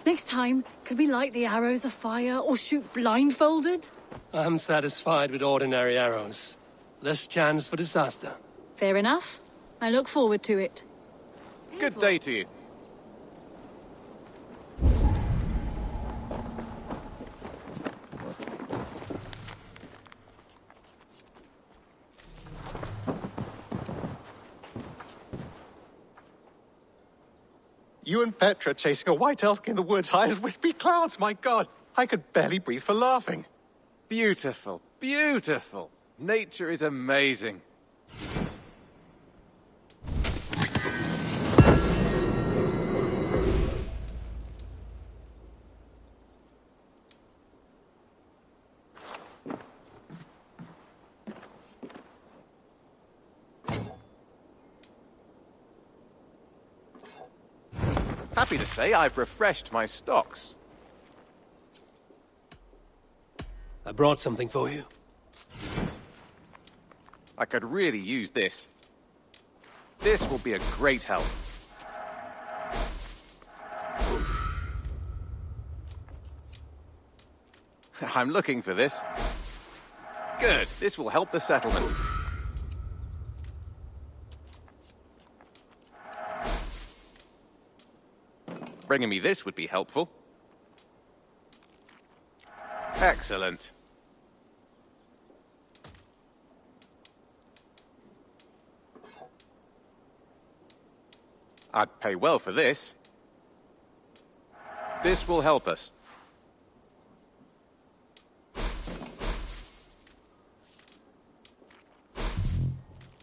Next time, could we light the arrows afire or shoot blindfolded? I'm satisfied with ordinary arrows. Less chance for disaster. Fair enough. I look forward to it. Good day to you. You and Petra chasing a white elk in the woods high as wispy clouds, my god! I could barely breathe for laughing. Beautiful, beautiful. Nature is amazing. Happy to say I've refreshed my stocks. I brought something for you. I could really use this. This will be a great help. I'm looking for this. Good, this will help the settlement. Bringing me this would be helpful. Excellent. I'd pay well for this. This will help us.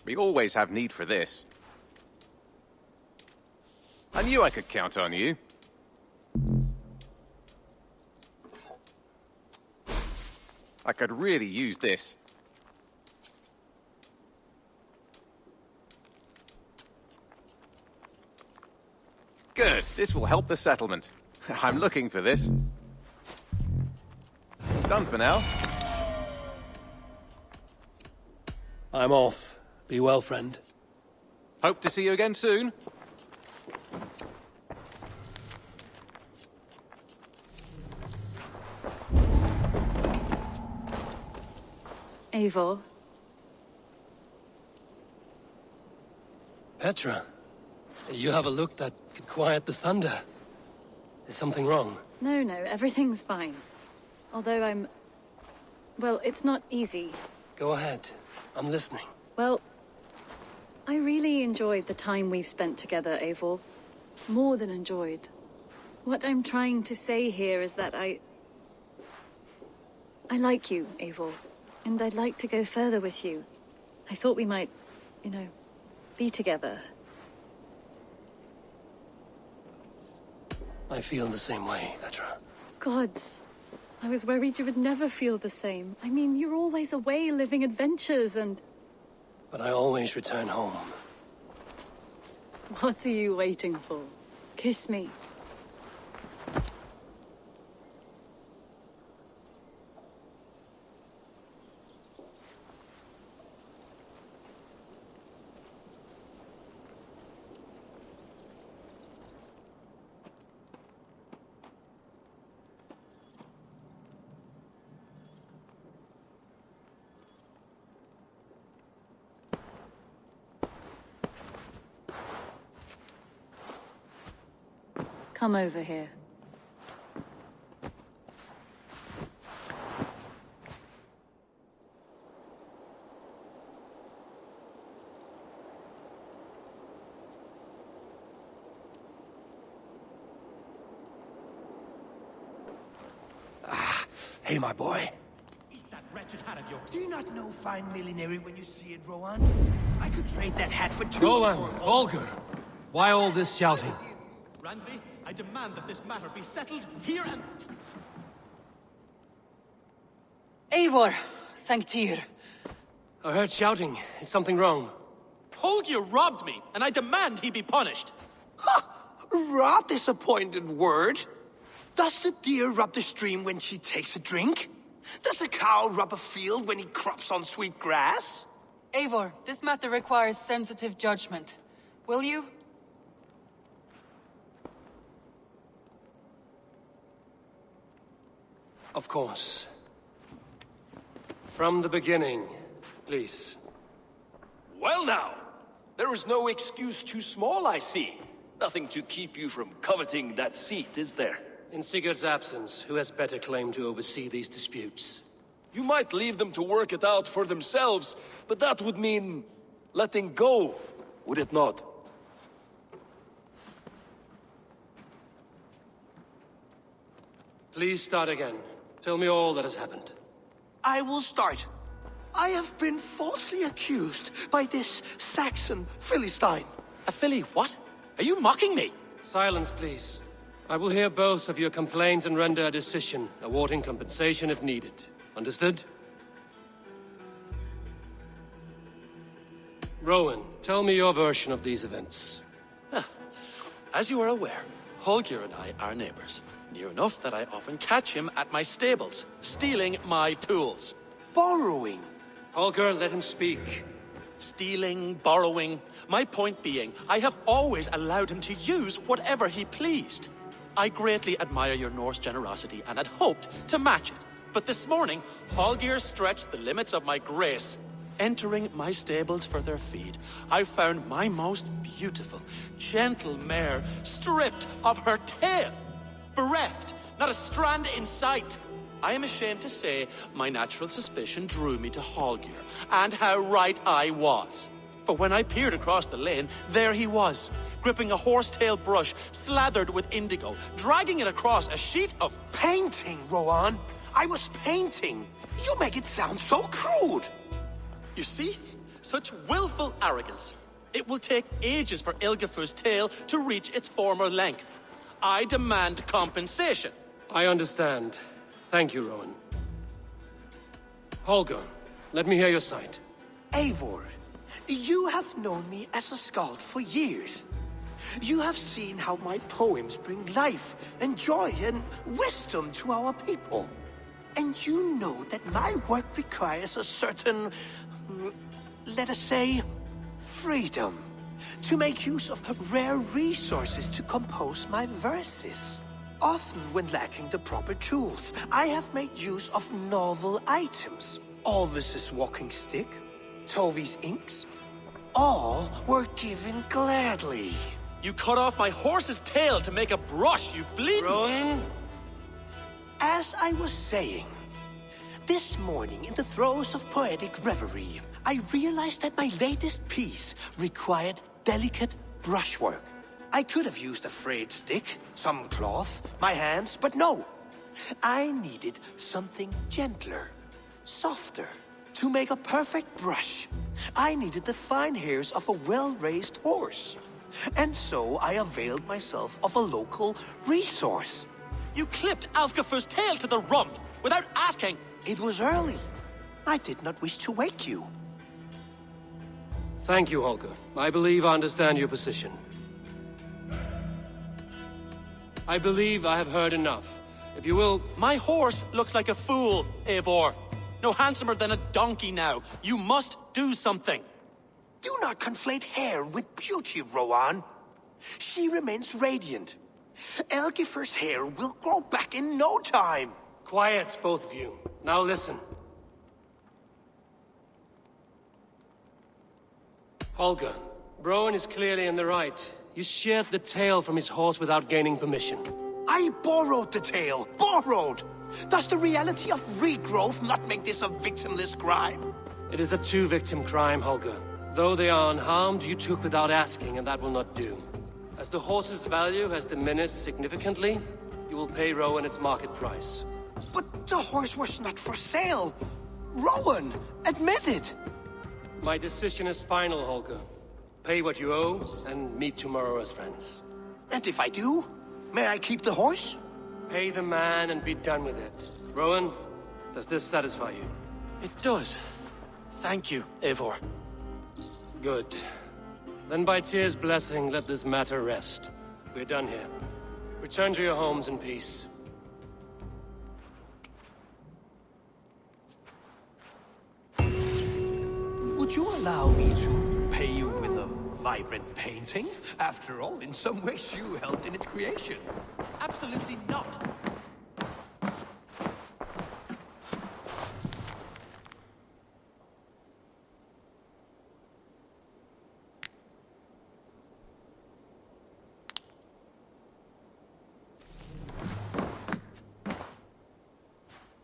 We always have need for this. I knew I could count on you. I could really use this. Good. This will help the settlement. I'm looking for this. Done for now. I'm off. Be well, friend. Hope to see you again soon. Eivor. Petra, you have a look that could quiet the thunder. Is something wrong? No, everything's fine. Although well, it's not easy. Go ahead. I'm listening. Well, I really enjoyed the time we've spent together, Eivor. More than enjoyed. What I'm trying to say here is that I like you, Eivor. And I'd like to go further with you. I thought we might, be together. I feel the same way, Petra. Gods. I was worried you would never feel the same. I mean, you're always away living adventures and... But I always return home. What are you waiting for? Kiss me. Come over here. Hey, my boy. Eat that wretched hat of yours. Do you not know fine millinery when you see it, Rohan? I could trade that hat for 2 Rohan, more Holger, why all this shouting? Randvi, I demand that this matter be settled here and... Eivor, thank Tyr. I heard shouting. Is something wrong? Holger robbed me, and I demand he be punished. Raw disappointed word. Does the deer rub the stream when she takes a drink? Does a cow rub a field when he crops on sweet grass? Eivor, this matter requires sensitive judgment. Will you? Of course. From the beginning, please. Well now, there is no excuse too small, I see. Nothing to keep you from coveting that seat, is there? In Sigurd's absence, who has better claim to oversee these disputes? You might leave them to work it out for themselves, but that would mean letting go, would it not? Please start again. Tell me all that has happened. I will start. I have been falsely accused by this Saxon Philistine. A Philly what? Are you mocking me? Silence, please. I will hear both of your complaints and render a decision, awarding compensation if needed. Understood? Rowan, tell me your version of these events. As you are aware, Holger and I are neighbors. Near enough that I often catch him at my stables, stealing my tools. Borrowing. Holger, let him speak. Stealing, borrowing. My point being, I have always allowed him to use whatever he pleased. I greatly admire your Norse generosity and had hoped to match it. But this morning, Holger stretched the limits of my grace. Entering my stables for their feed, I found my most beautiful, gentle mare stripped of her tail. Bereft, not a strand in sight. I am ashamed to say my natural suspicion drew me to Holger, and how right I was. For when I peered across the lane, there he was, gripping a horsetail brush slathered with indigo, dragging it across a sheet of... Painting, Rohan. I was painting. You make it sound so crude. You see? Such willful arrogance. It will take ages for Ilgefu's tail to reach its former length. I demand compensation. I understand. Thank you, Rowan. Holger, let me hear your side. Eivor, you have known me as a skald for years. You have seen how my poems bring life and joy and wisdom to our people. And you know that my work requires a certain, let us say, freedom. To make use of rare resources to compose my verses. Often when lacking the proper tools, I have made use of novel items. Alvis's walking stick, Tovi's inks, all were given gladly. You cut off my horse's tail to make a brush, you bleed. Rowan? As I was saying, this morning in the throes of poetic reverie, I realized that my latest piece required delicate brushwork. I could have used a frayed stick, some cloth, my hands, but no. I needed something gentler, softer. To make a perfect brush, I needed the fine hairs of a well-raised horse. And so I availed myself of a local resource. You clipped Alfgafur's tail to the rump without asking. It was early. I did not wish to wake you. Thank you, Holger. I believe I understand your position. I believe I have heard enough. If you will... My horse looks like a fool, Eivor. No handsomer than a donkey now. You must do something. Do not conflate hair with beauty, Rowan. She remains radiant. Elgifer's hair will grow back in no time. Quiet, both of you. Now listen. Holger, Browan is clearly in the right. You sheared the tail from his horse without gaining permission. I borrowed the tail. Borrowed! Does the reality of regrowth not make this a victimless crime? It is a two-victim crime, Holger. Though they are unharmed, you took without asking, and that will not do. As the horse's value has diminished significantly, you will pay Rowan its market price. But the horse was not for sale. Rowan, admit it. My decision is final, Holger. Pay what you owe, and meet tomorrow as friends. And if I do, may I keep the horse? Pay the man and be done with it. Rowan, does this satisfy you? It does. Thank you, Eivor. Good. Then by Tyr's blessing, let this matter rest. We're done here. Return to your homes in peace. Would you allow me to pay you with a vibrant painting? After all, in some ways you helped in its creation. Absolutely not.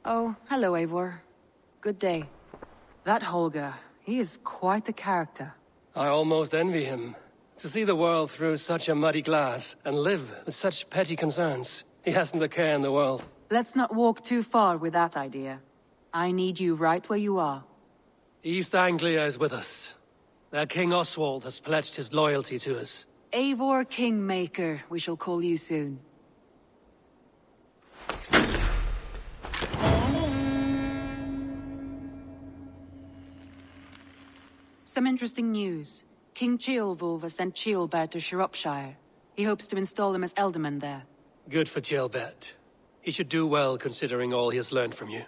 Oh, hello, Eivor. Good day. That Holger, he is quite a character. I almost envy him. To see the world through such a muddy glass, and live with such petty concerns. He hasn't a care in the world. Let's not walk too far with that idea. I need you right where you are. East Anglia is with us. Their King Oswald has pledged his loyalty to us. Eivor Kingmaker, we shall call you soon. Some interesting news. King Ceolwulf has sent Ceolbert to Shropshire. He hopes to install him as Elderman there. Good for Ceolbert. He should do well considering all he has learned from you.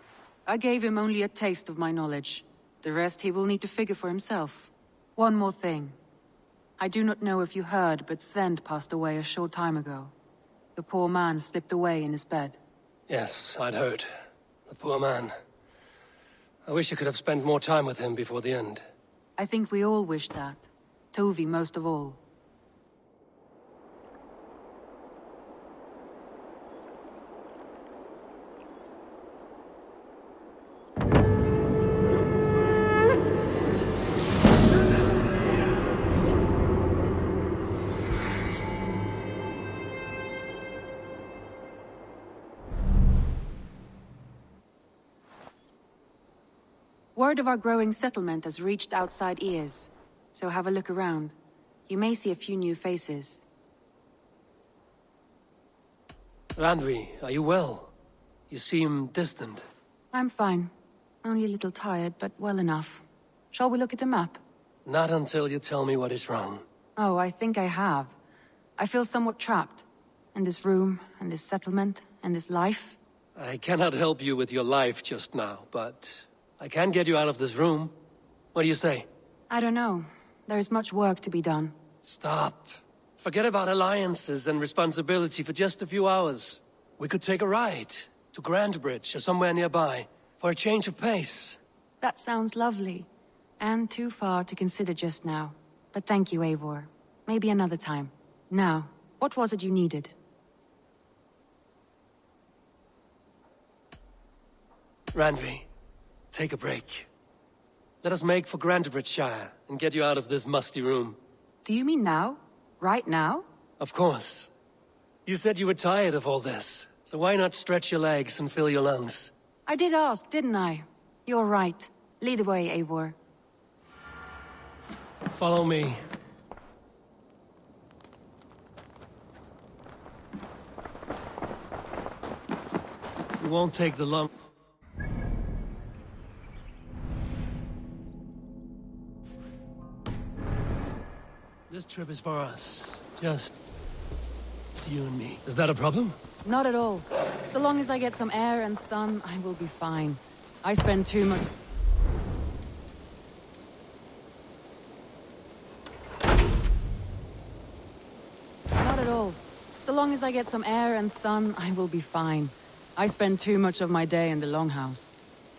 I gave him only a taste of my knowledge. The rest he will need to figure for himself. One more thing. I do not know if you heard, but Svend passed away a short time ago. The poor man slipped away in his bed. Yes, I'd heard. The poor man. I wish I could have spent more time with him before the end. I think we all wish that. Tovi most of all. Word of our growing settlement has reached outside ears, so have a look around. You may see a few new faces. Randvi, are you well? You seem distant. I'm fine. Only a little tired, but well enough. Shall we look at the map? Not until you tell me what is wrong. Oh, I think I have. I feel somewhat trapped. In this room, and this settlement, and this life. I cannot help you with your life just now, but I can get you out of this room. What do you say? I don't know. There is much work to be done. Stop. Forget about alliances and responsibility for just a few hours. We could take a ride to Grandbridge or somewhere nearby for a change of pace. That sounds lovely. And too far to consider just now. But thank you, Eivor. Maybe another time. Now, what was it you needed? Randvi, take a break. Let us make for Grandbridgeshire and get you out of this musty room. Do you mean now? Right now? Of course. You said you were tired of all this, so why not stretch your legs and fill your lungs? I did ask, didn't I? You're right. Lead the way, Eivor. Follow me. You won't take the long... This trip is for us. Just you and me. Is that a problem? Not at all. So long as I get some air and sun, I will be fine. I spend too much... Not at all. So long as I get some air and sun, I will be fine. I spend too much of my day in the Longhouse.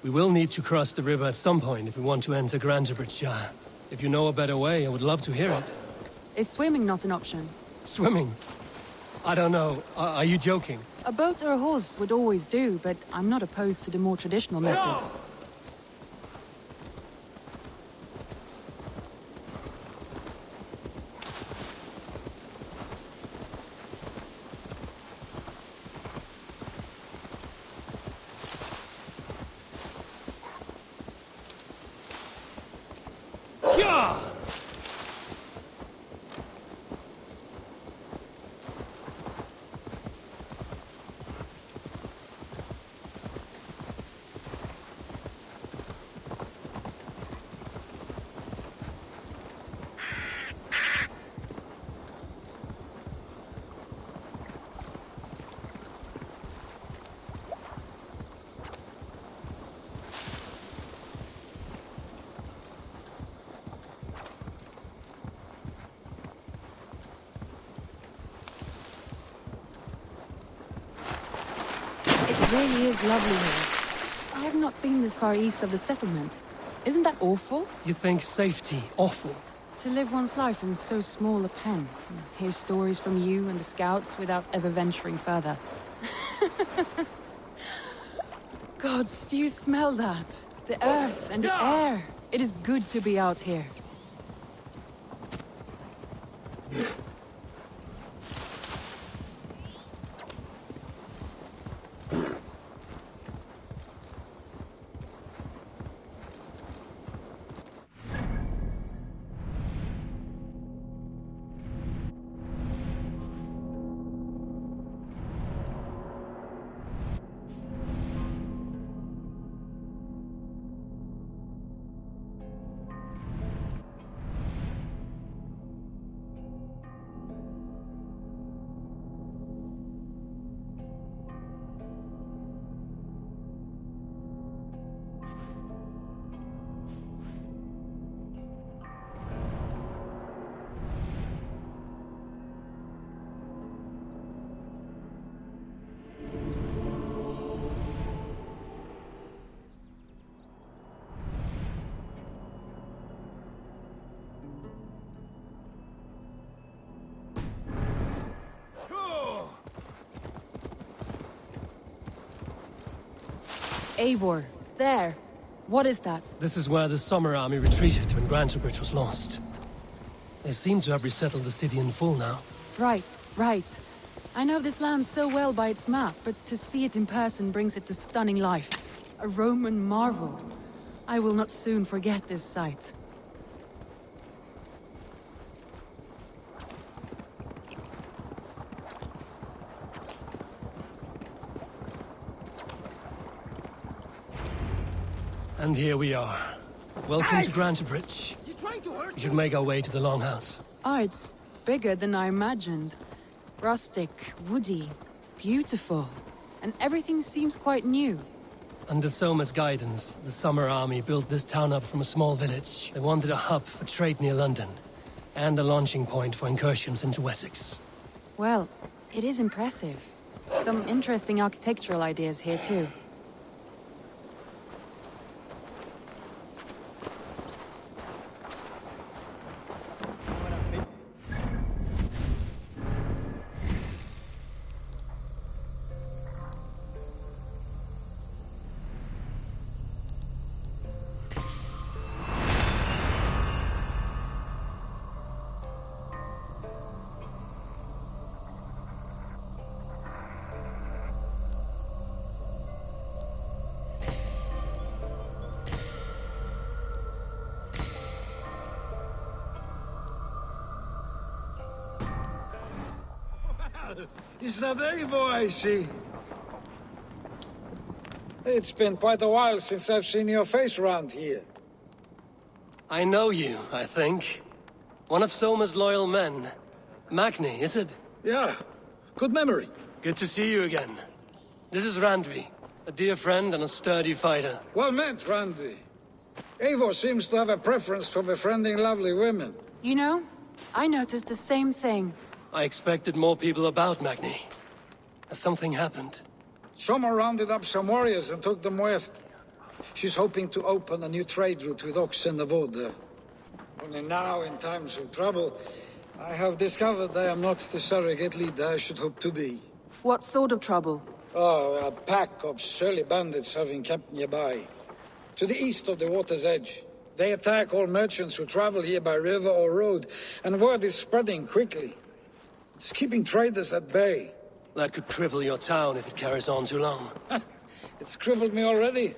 We will need to cross the river at some point if we want to enter Grandbridgeshire. If you know a better way, I would love to hear it. Is swimming not an option? Swimming? I don't know. Are you joking? A boat or a horse would always do, but I'm not opposed to the more traditional methods. Yeah! It really is lovely here. I have not been this far east of the settlement. Isn't that awful? You think safety awful? To live one's life in so small a pen. Hear stories from you and the scouts without ever venturing further. Gods, do you smell that? The earth and the air. It is good to be out here. Eivor, there. What is that? This is where the Summer Army retreated when Grantebridge was lost. They seem to have resettled the city in full now. Right, right. I know this land so well by its map, but to see it in person brings it to stunning life. A Roman marvel. I will not soon forget this sight. And here we are. Welcome to Grantebridge. We should make our way to the Longhouse. Oh, it's bigger than I imagined. Rustic, woody, beautiful. And everything seems quite new. Under Soma's guidance, the Summer Army built this town up from a small village. They wanted a hub for trade near London, and a launching point for incursions into Wessex. Well, it is impressive. Some interesting architectural ideas here too. Is that Eivor I see? It's been quite a while since I've seen your face around here. I know you, I think. One of Soma's loyal men. Magni, is it? Yeah, good memory. Good to see you again. This is Randvi, a dear friend and a sturdy fighter. Well met, Randvi. Eivor seems to have a preference for befriending lovely women. You know, I noticed the same thing. I expected more people about Magni. Has something happened? Soma rounded up some warriors and took them west. She's hoping to open a new trade route with Ox and the Wood there. Only now, in times of trouble, I have discovered I am not the surrogate leader I should hope to be. What sort of trouble? Oh, a pack of surly bandits have encamped nearby. To the east of the water's edge. They attack all merchants who travel here by river or road, and word is spreading quickly. It's keeping traders at bay. That could cripple your town if it carries on too long. It's crippled me already.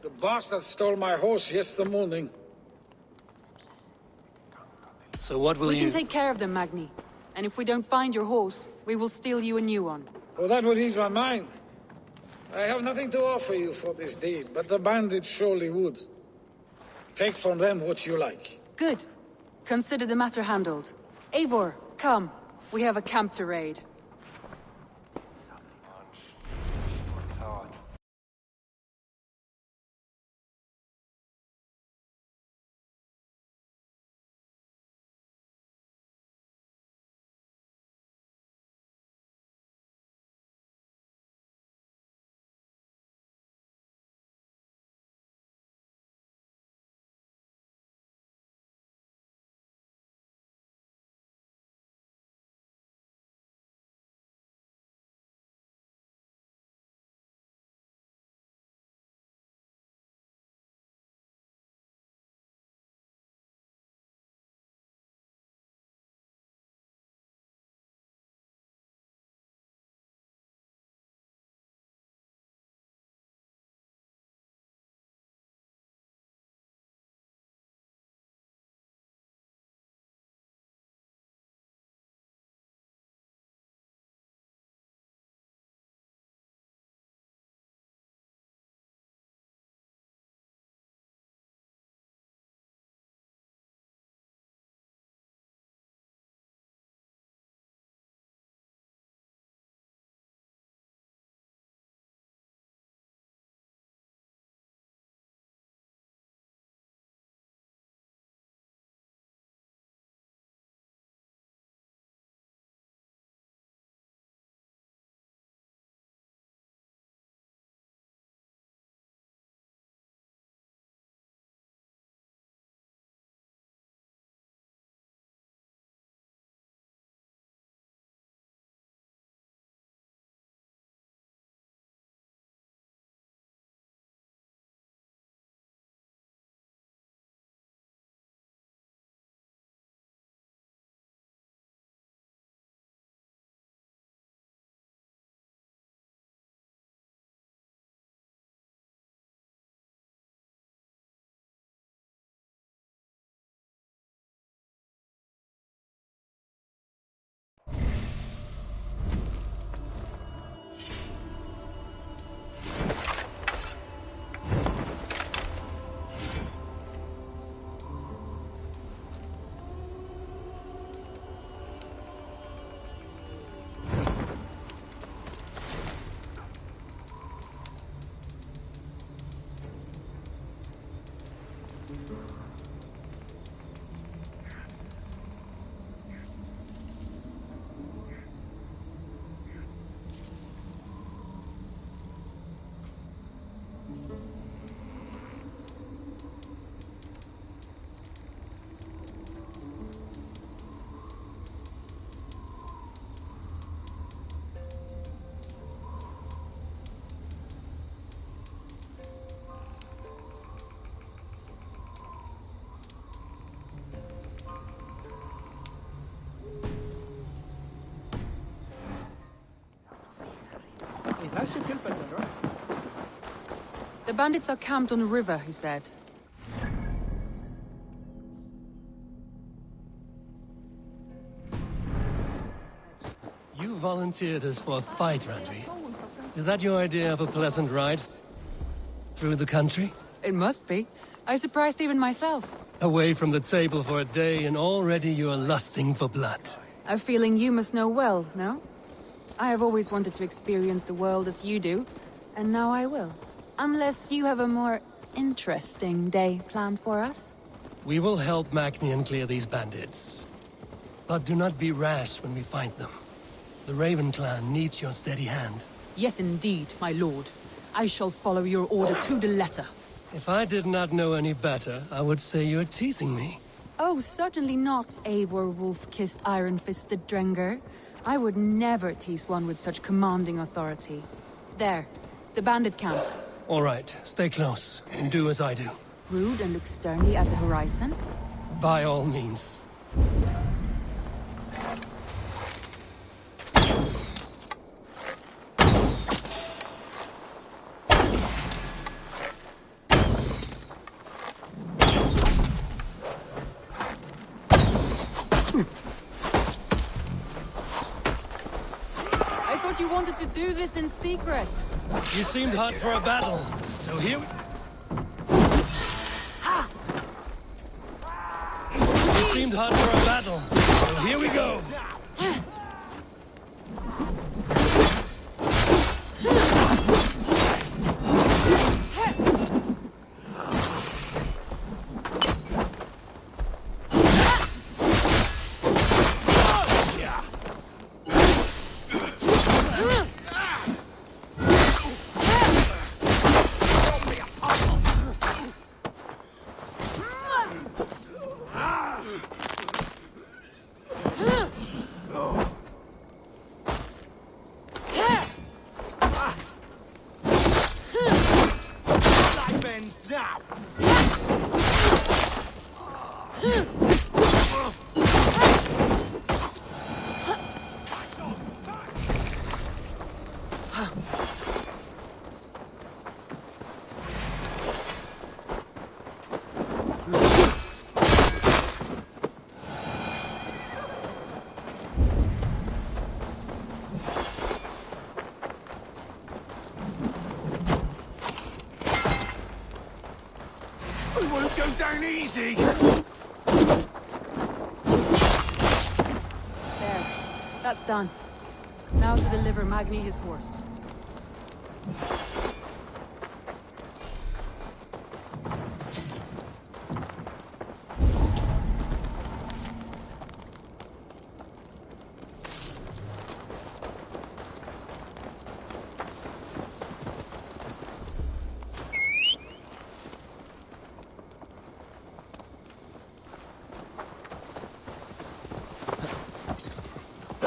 The bastard stole my horse yesterday morning. So what will We can take care of them, Magni. And if we don't find your horse, we will steal you a new one. Well, that would ease my mind. I have nothing to offer you for this deed, but the bandits surely would. Take from them what you like. Good. Consider the matter handled. Eivor, come. We have a camp to raid. The bandits are camped on the river, he said. You volunteered us for a fight, Randvi. Is that your idea of a pleasant ride? Through the country? It must be. I surprised even myself. Away from the table for a day and already you're lusting for blood. A feeling you must know well, no? I have always wanted to experience the world as you do, and now I will. Unless you have a more interesting day planned for us? We will help Magnian clear these bandits. But do not be rash when we find them. The Raven clan needs your steady hand. Yes, indeed, my lord. I shall follow your order to the letter. If I did not know any better, I would say you're teasing me. Oh, certainly not, Eivor wolf-kissed iron-fisted Drenger. I would never tease one with such commanding authority. There, the bandit camp. All right, stay close, and do as I do. Brood and look sternly at the horizon? By all means. You wanted to do this in secret. You seemed hot for a battle, so here we... You seemed hot for a battle, so here we go. Down easy! There. That's done. Now to deliver Magni his horse.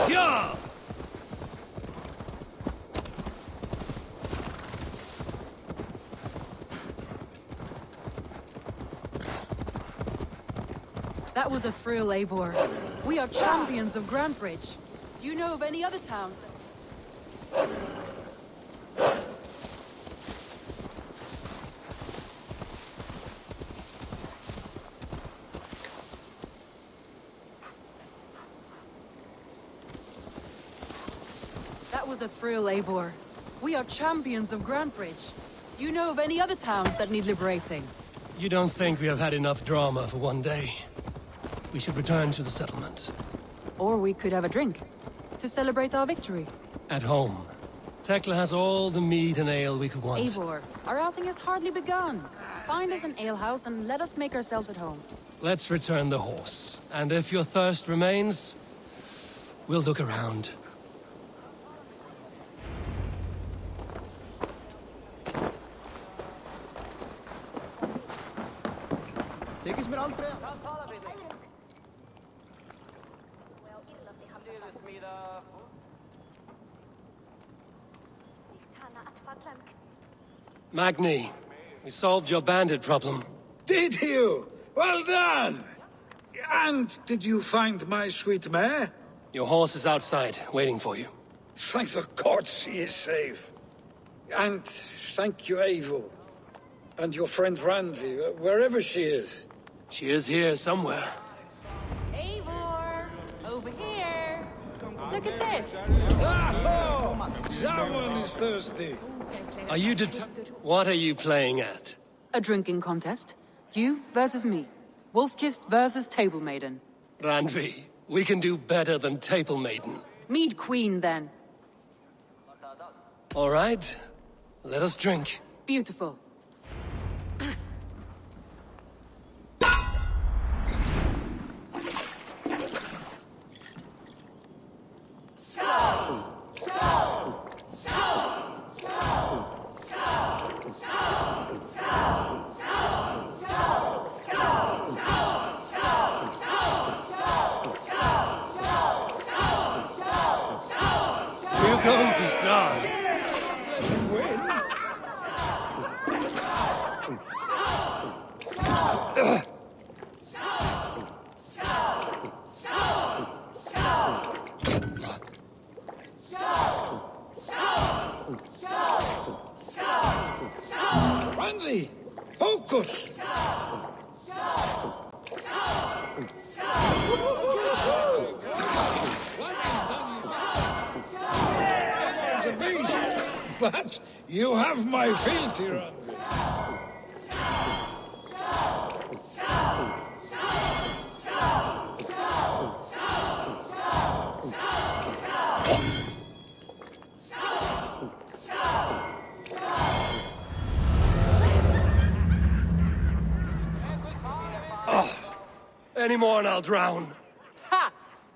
Yeah! That was a thrill, Eivor. We are champions of Grantebridge. Do you know of any other towns that... That was a thrill, Eivor. We are champions of Grantebridge. Do you know of any other towns that need liberating? You don't think we have had enough drama for one day? We should return to the settlement. Or we could have a drink, to celebrate our victory. At home. Tekla has all the mead and ale we could want. Eivor, our outing has hardly begun. Find us an alehouse and let us make ourselves at home. Let's return the horse. And if your thirst remains, we'll look around. Magni, we solved your bandit problem. Did you? Well done! And did you find my sweet mare? Your horse is outside, waiting for you. Thank the gods he is safe. And thank you, Eivor. And your friend Randvi, wherever she is. She is here somewhere. Eivor! Over here! Look at this! Oh, someone is thirsty. Are you What are you playing at? A drinking contest. You versus me. Wolf-kissed versus Table Maiden. Randvi, we can do better than Table Maiden. Mead Queen, then. All right. Let us drink. Beautiful. We're going to start. Randvi, focus! A beast, but you have my fealty, Randvi. Any more and I'll drown. Ha!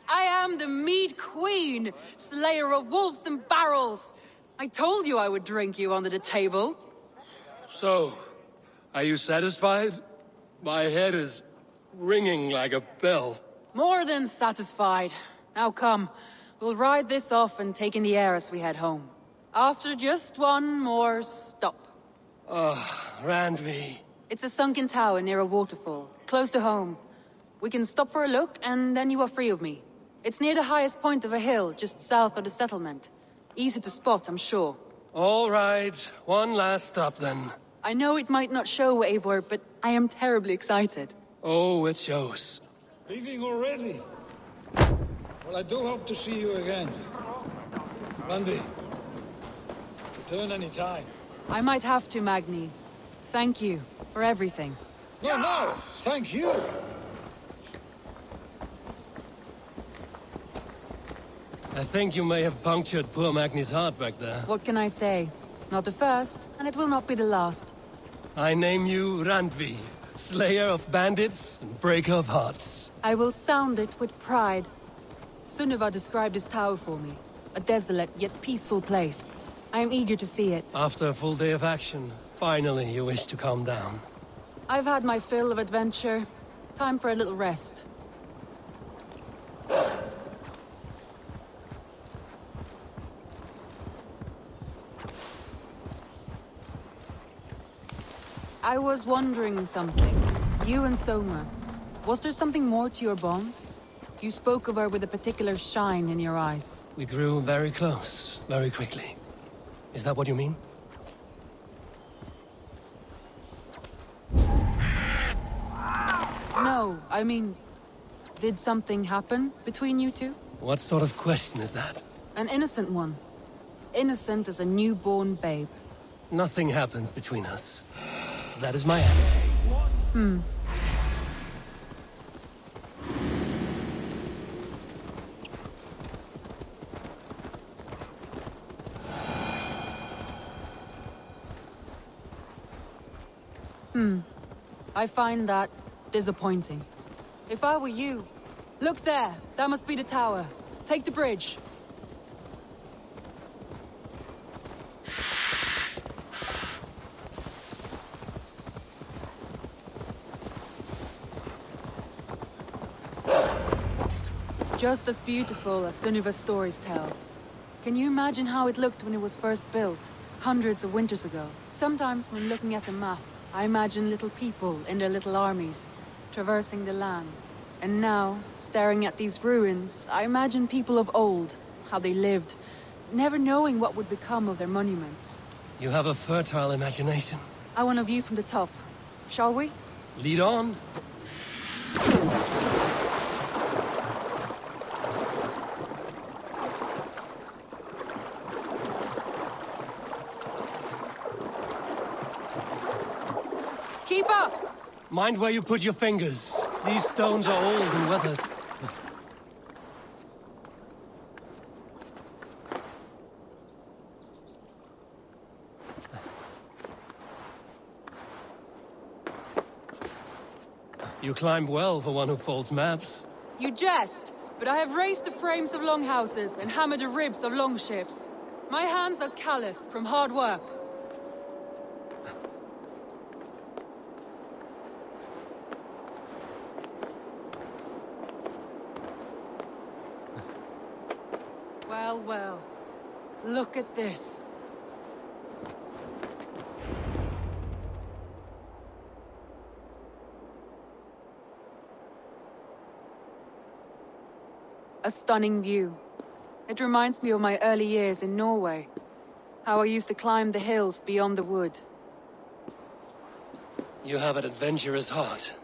I am the Mead Queen, slayer of wolves and barrels. I told you I would drink you under the table. So, are you satisfied? My head is ringing like a bell. More than satisfied. Now come, we'll ride this off and take in the air as we head home. After just one more stop. Randvi. It's a sunken tower near a waterfall, close to home. We can stop for a look, and then you are free of me. It's near the highest point of a hill, just south of the settlement. Easy to spot, I'm sure. All right, one last stop then. I know it might not show, Eivor, but I am terribly excited. Oh, it shows. Leaving already? Well, I do hope to see you again. Randvi, return any time. I might have to, Magni. Thank you for everything. No, thank you. I think you may have punctured poor Magni's heart back there. What can I say? Not the first, and it will not be the last. I name you Randvi, slayer of bandits and breaker of hearts. I will sound it with pride. Sunniva described this tower for me. A desolate yet peaceful place. I am eager to see it. After a full day of action, finally you wish to calm down. I've had my fill of adventure. Time for a little rest. I was wondering something. You and Soma. Was there something more to your bond? You spoke of her with a particular shine in your eyes. We grew very close, very quickly. Is that what you mean? No, I mean... Did something happen between you two? What sort of question is that? An innocent one. Innocent as a newborn babe. Nothing happened between us. That is my answer. I find that disappointing. If I were you... Look there! That must be the tower. Take the bridge. Just as beautiful as Sunniva's stories tell. Can you imagine how it looked when it was first built, hundreds of winters ago? Sometimes when looking at a map, I imagine little people in their little armies, traversing the land. And now, staring at these ruins, I imagine people of old, how they lived, never knowing what would become of their monuments. You have a fertile imagination. I want a view from the top. Shall we? Lead on. Keep up! Mind where you put your fingers. These stones are old and weathered. You climb well for one who folds maps. You jest, but I have raised the frames of longhouses and hammered the ribs of longships. My hands are calloused from hard work. Well, well. Look at this. A stunning view. It reminds me of my early years in Norway. How I used to climb the hills beyond the wood. You have an adventurous heart.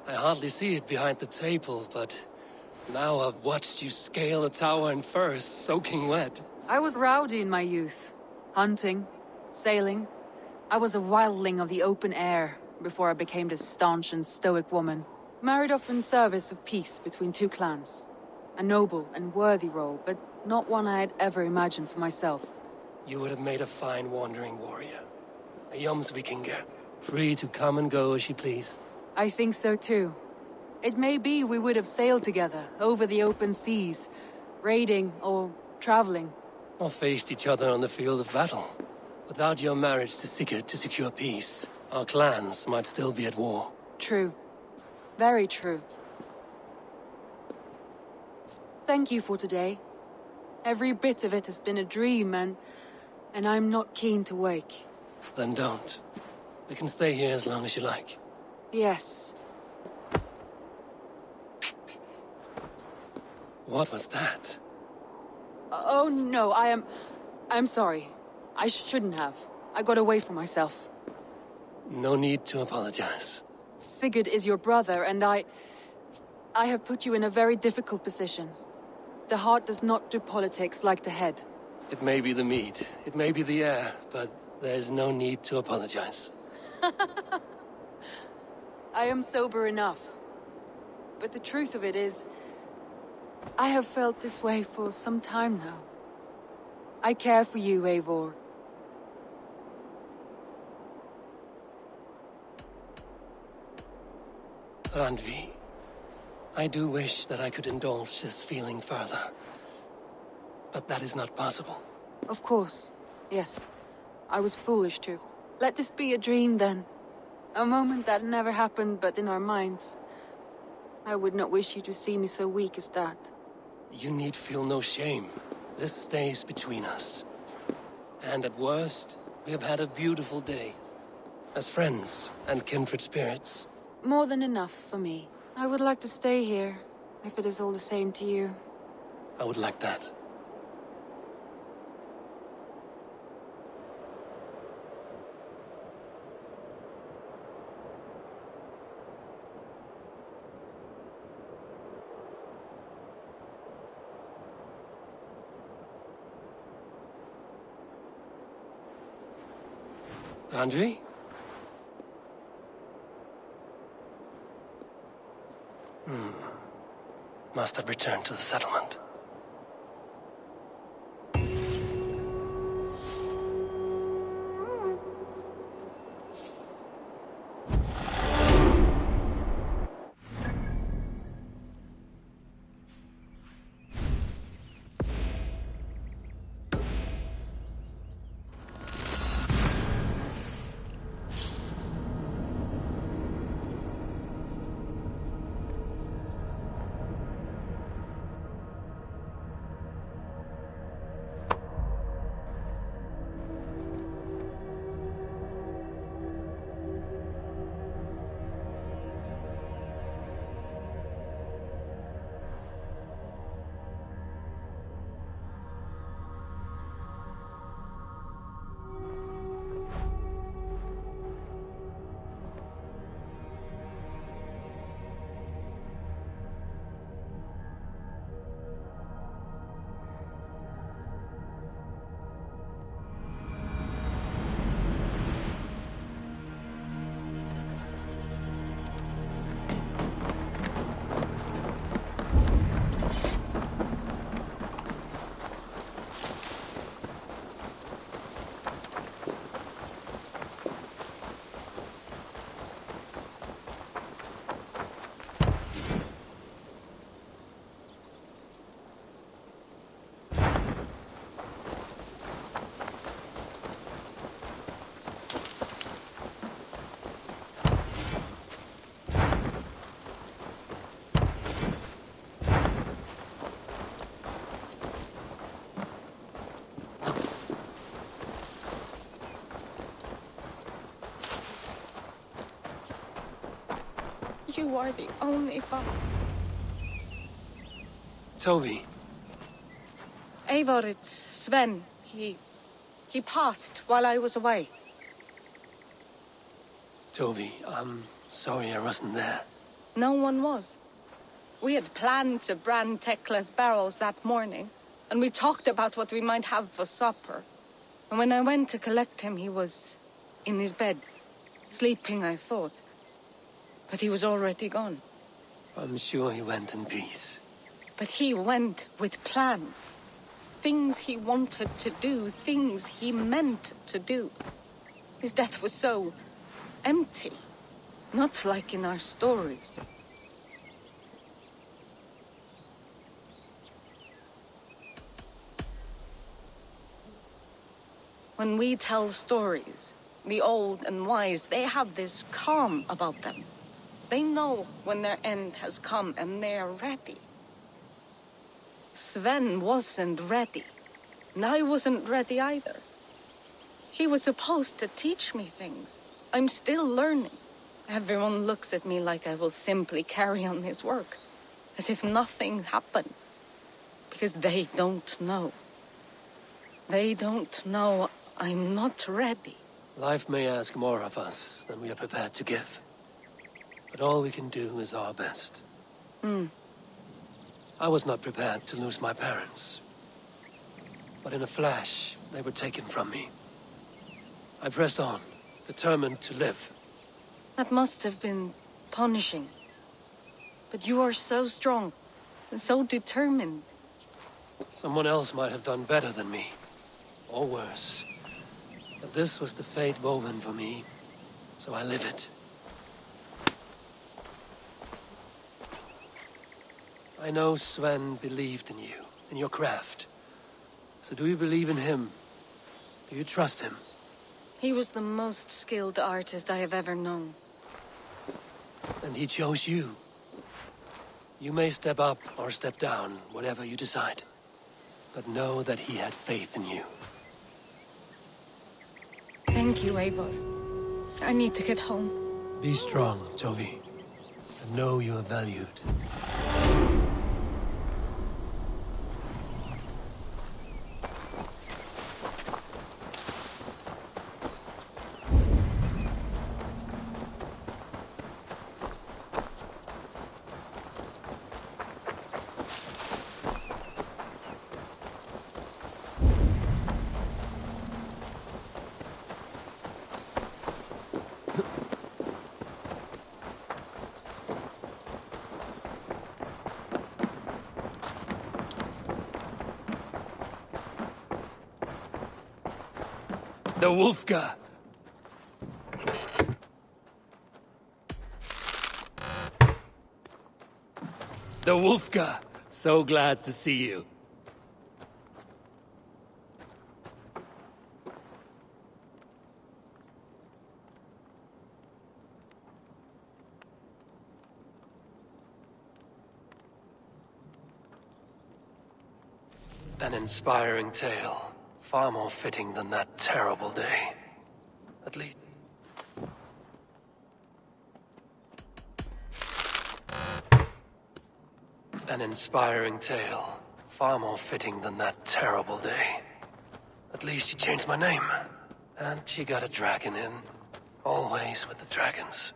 I hardly see it behind the table, but now I've watched you scale a tower in furs, soaking wet. I was rowdy in my youth. Hunting, sailing. I was a wildling of the open air before I became this staunch and stoic woman. Married off in service of peace between two clans. A noble and worthy role, but not one I had ever imagined for myself. You would have made a fine wandering warrior. A Jomsvikinger, free to come and go as she pleased. I think so too. It may be we would have sailed together, over the open seas, raiding or traveling. Or faced each other on the field of battle. Without your marriage to Sigurd to secure peace, our clans might still be at war. True. Very true. Thank you for today. Every bit of it has been a dream, and I'm not keen to wake. Then don't. We can stay here as long as you like. Yes. What was that? Oh no, I'm sorry. I shouldn't have. I got away from myself. No need to apologize. Sigurd is your brother, and I have put you in a very difficult position. The heart does not do politics like the head. It may be the meat, it may be the air, but there's no need to apologize. I am sober enough. But the truth of it is, I have felt this way for some time now. I care for you, Eivor. Randvi, I do wish that I could indulge this feeling further. But that is not possible. Of course. Yes. I was foolish to. Let this be a dream, then. A moment that never happened but in our minds. I would not wish you to see me so weak as that. You need feel no shame. This stays between us. And at worst, we have had a beautiful day. As friends and kindred spirits. More than enough for me. I would like to stay here, if it is all the same to you. I would like that. Randvi? Must have returned to the settlement. You are the only father. Tovi. Eivor, it's Sven. He passed while I was away. Tovi, I'm sorry I wasn't there. No one was. We had planned to brand Tekla's barrels that morning, and we talked about what we might have for supper. And when I went to collect him, he was in his bed. Sleeping, I thought. But he was already gone. I'm sure he went in peace. But he went with plans. Things he wanted to do, things he meant to do. His death was so empty. Not like in our stories. When we tell stories, the old and wise, they have this calm about them. They know when their end has come and they are ready. Sven wasn't ready. And I wasn't ready either. He was supposed to teach me things. I'm still learning. Everyone looks at me like I will simply carry on his work. As if nothing happened. Because they don't know. They don't know I'm not ready. Life may ask more of us than we are prepared to give. But all we can do is our best. I was not prepared to lose my parents. But in a flash, they were taken from me. I pressed on, determined to live. That must have been punishing. But you are so strong and so determined. Someone else might have done better than me. Or worse. But this was the fate woven for me, so I live it. I know Sven believed in you, in your craft. So do you believe in him? Do you trust him? He was the most skilled artist I have ever known. And he chose you. You may step up or step down, whatever you decide. But know that he had faith in you. Thank you, Eivor. I need to get home. Be strong, Tovi. And know you are valued. The Wolfga! The Wolfga! So glad to see you. An inspiring tale. Far more fitting than that terrible day. At least... An inspiring tale. Far more fitting than that terrible day. At least she changed my name. And she got a dragon in. Always with the dragons.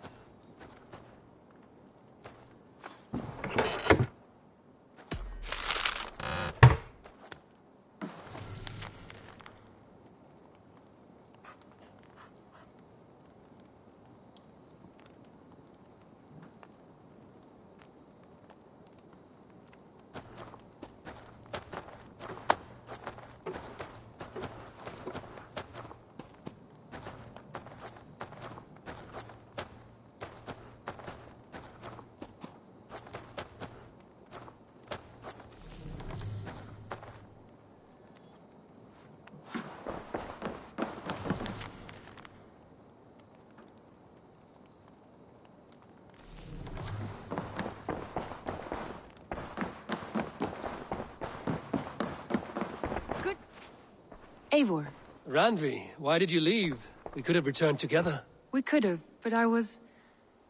Eivor. Randvi, why did you leave? We could have returned together. We could have, but I was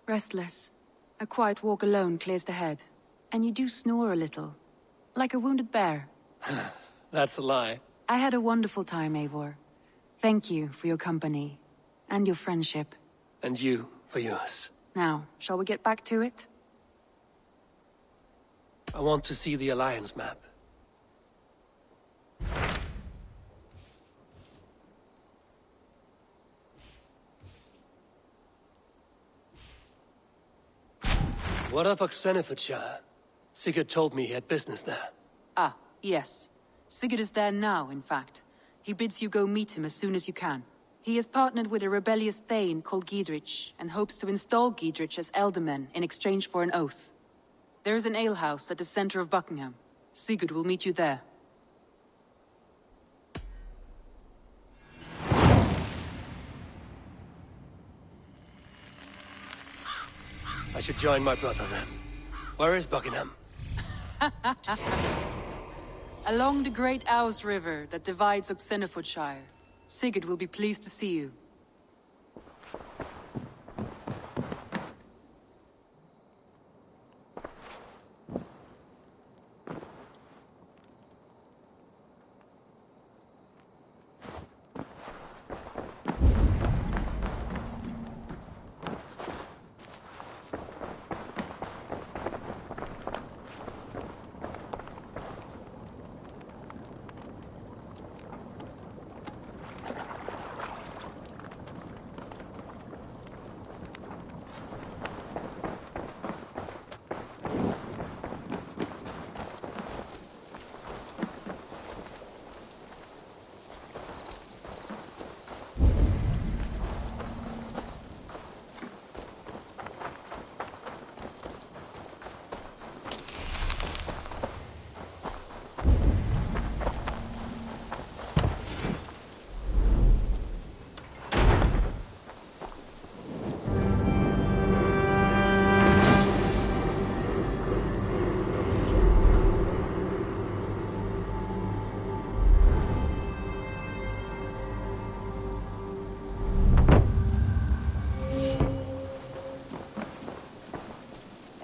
restless. A quiet walk alone clears the head. And you do snore a little. Like a wounded bear. That's a lie. I had a wonderful time, Eivor. Thank you for your company. And your friendship. And you for yours. Now, shall we get back to it? I want to see the Alliance map. What of Oxenfordshire? Sigurd told me he had business there. Ah, yes. Sigurd is there now, in fact. He bids you go meet him as soon as you can. He has partnered with a rebellious Thane called Giedrich, and hopes to install Giedrich as Elderman in exchange for an oath. There is an alehouse at the center of Buckingham. Sigurd will meet you there. I should join my brother then. Where is Buckingham? Along the great Ouse River that divides Oxenfordshire. Sigurd will be pleased to see you.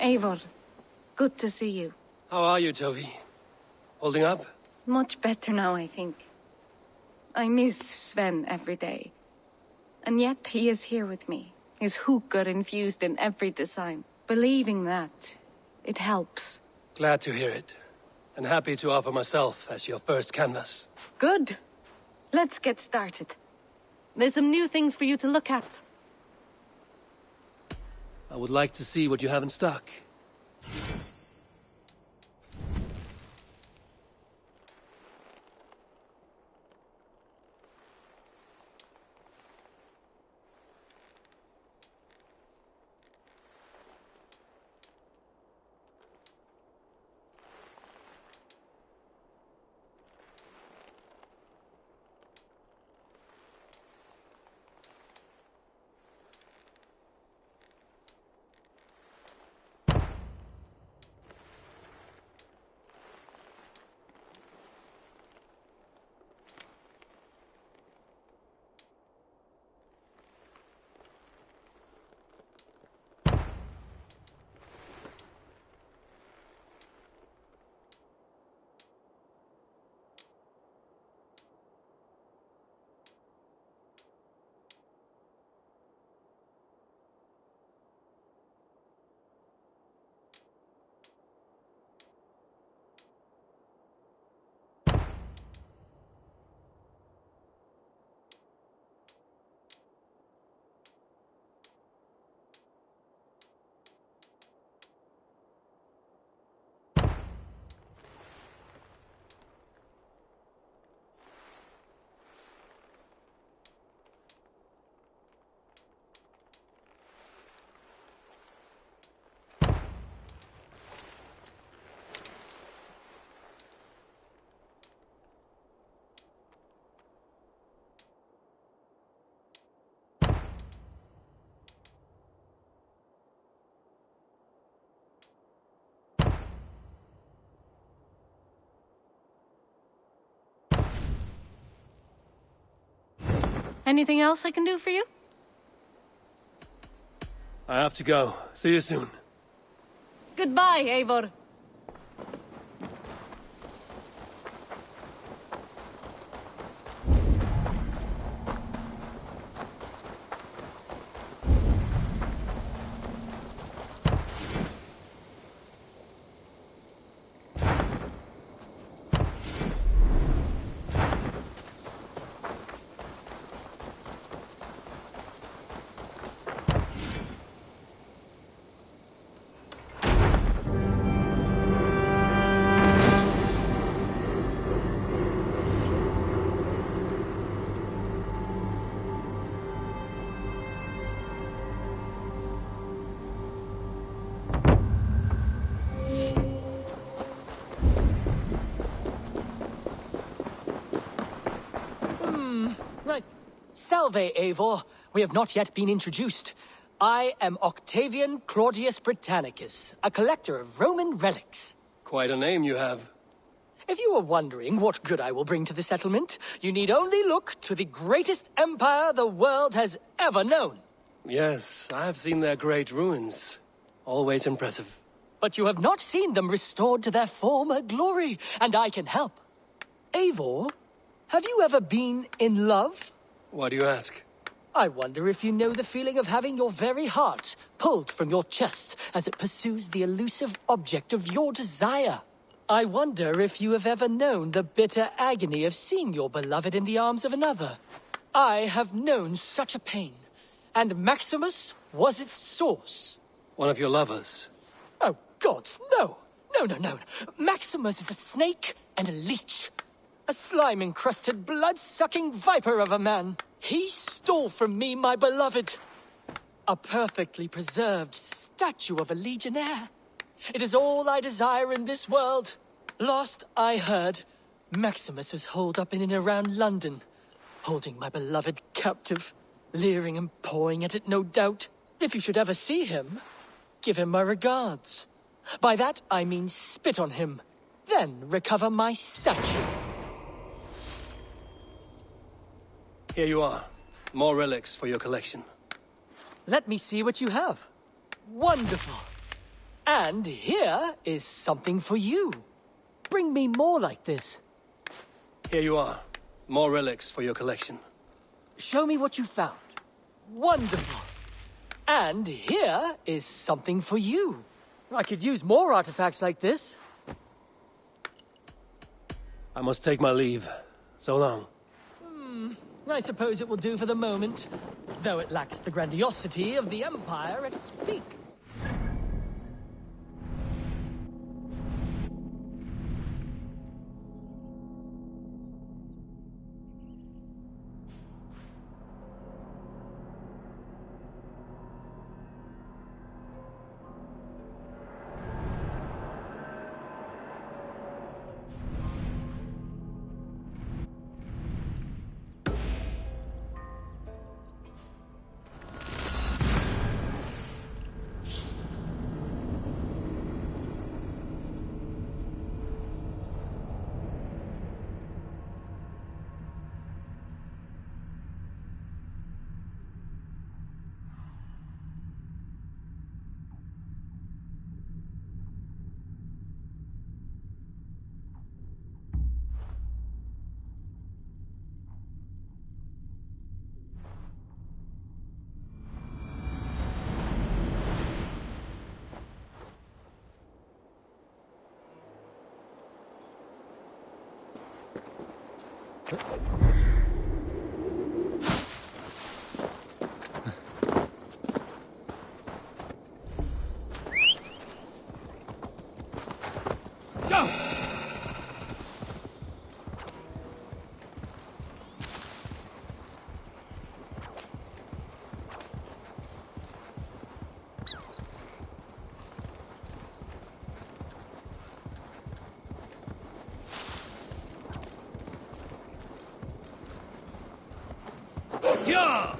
Eivor, good to see you. How are you, Tovi? Holding up? Much better now, I think. I miss Sven every day. And yet he is here with me. His hookah infused in every design. Believing that, it helps. Glad to hear it. And happy to offer myself as your first canvas. Good. Let's get started. There's some new things for you to look at. I would like to see what you have in stock. Anything else I can do for you? I have to go. See you soon. Goodbye, Eivor. Nice. Salve, Eivor. We have not yet been introduced. I am Octavian Claudius Britannicus, a collector of Roman relics. Quite a name you have. If you are wondering what good I will bring to the settlement, you need only look to the greatest empire the world has ever known. Yes, I have seen their great ruins. Always impressive. But you have not seen them restored to their former glory, and I can help. Eivor, have you ever been in love? Why do you ask? I wonder if you know the feeling of having your very heart pulled from your chest as it pursues the elusive object of your desire. I wonder if you have ever known the bitter agony of seeing your beloved in the arms of another. I have known such a pain, and Maximus was its source. One of your lovers? Oh, gods, no! No. Maximus is a snake and a leech. A slime-encrusted, blood-sucking viper of a man. He stole from me my beloved. A perfectly preserved statue of a legionnaire. It is all I desire in this world. Last I heard, Maximus was holed up in and around London, holding my beloved captive, leering and pawing at it, no doubt. If you should ever see him, give him my regards. By that I mean spit on him, then recover my statue. Here you are. More relics for your collection. Let me see what you have. Wonderful. And here is something for you. Bring me more like this. Here you are. More relics for your collection. Show me what you found. Wonderful. And here is something for you. I could use more artifacts like this. I must take my leave. So long. I suppose it will do for the moment, though it lacks the grandiosity of the Empire at its peak. Yeah!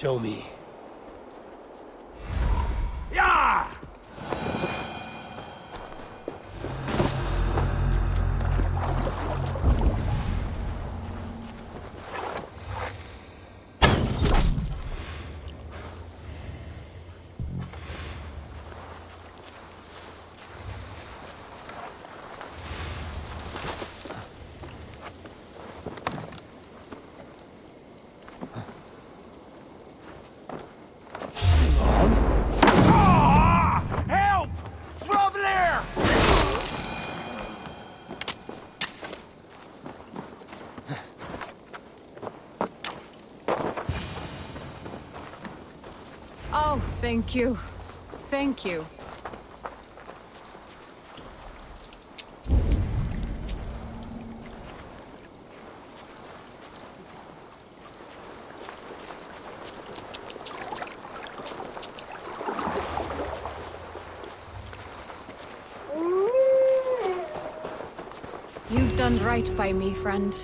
Show me. Yeah! Help! From there! Oh, thank you. Thank you. You've done right by me, friend.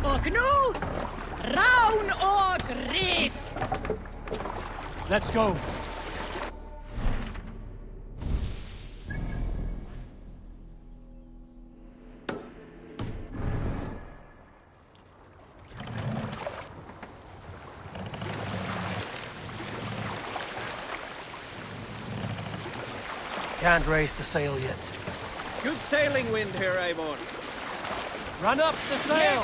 Och nu, Raun och Riff! Let's go. Can't raise the sail yet. Good sailing wind here, Eivor. Run up the sail!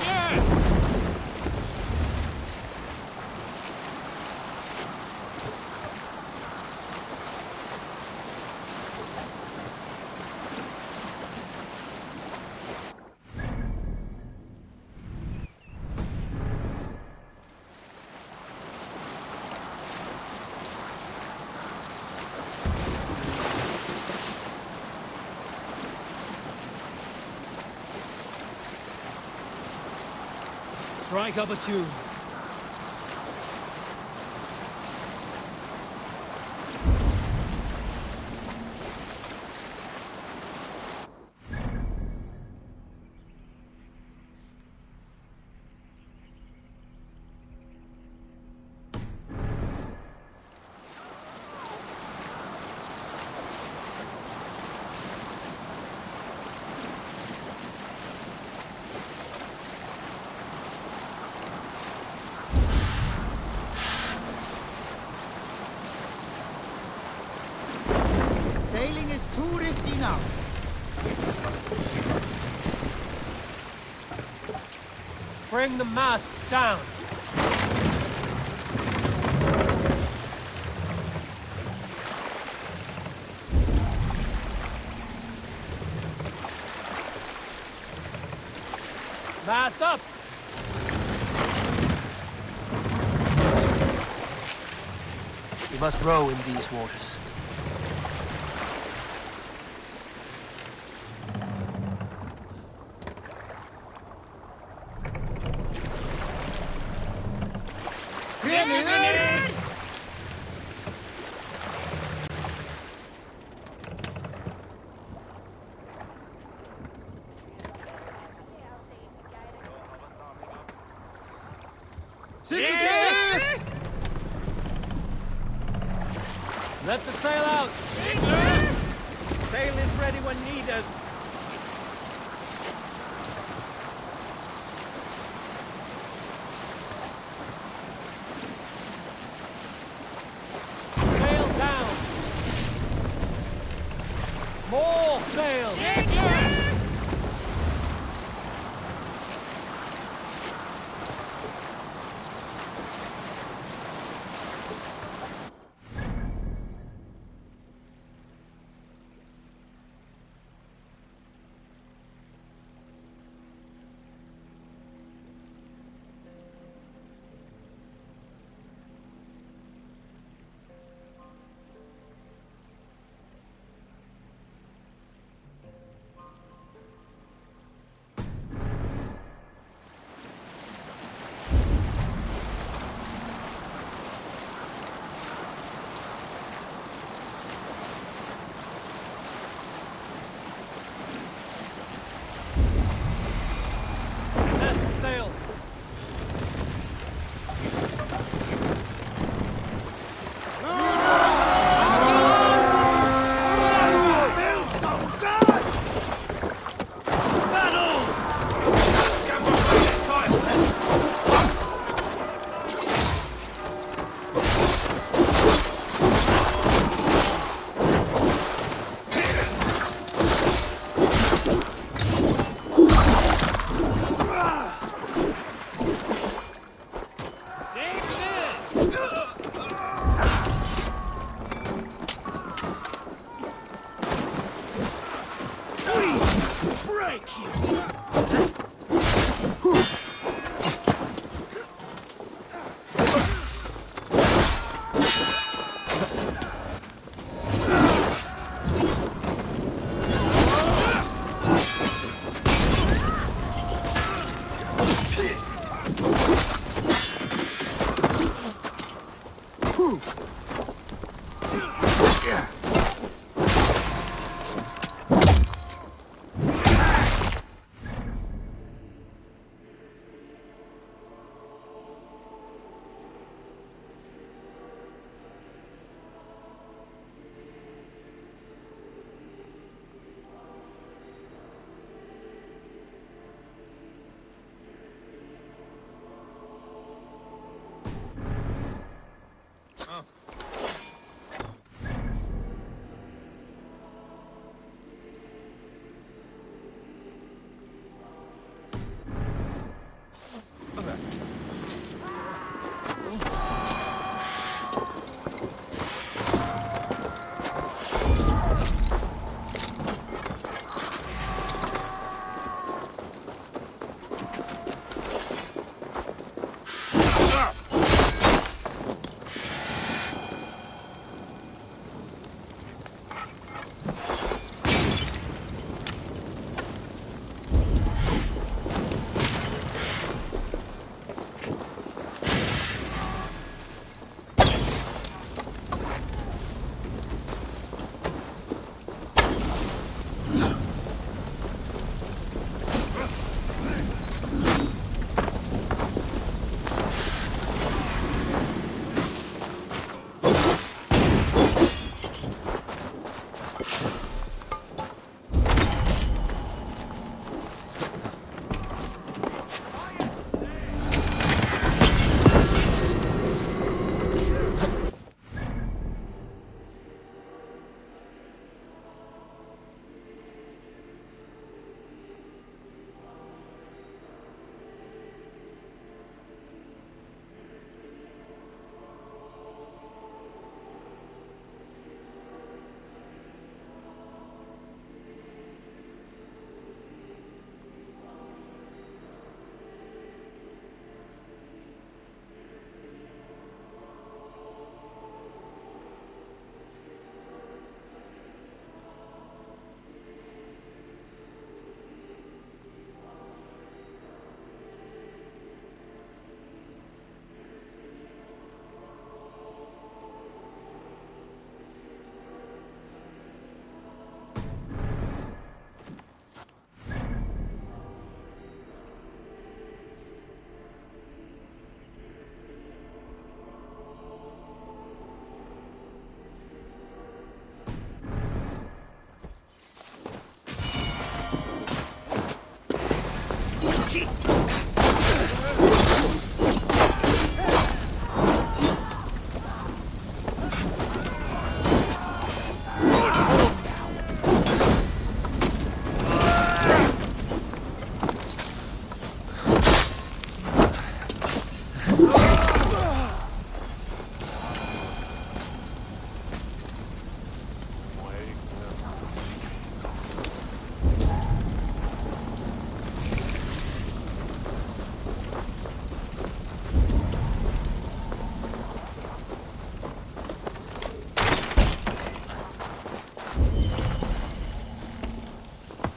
Strike up a tune. Sailing is too risky now. Bring the mast down. Mast up. We must row in these waters. Let the sail out! Sail is ready when needed. Sail down! More sail! Sail!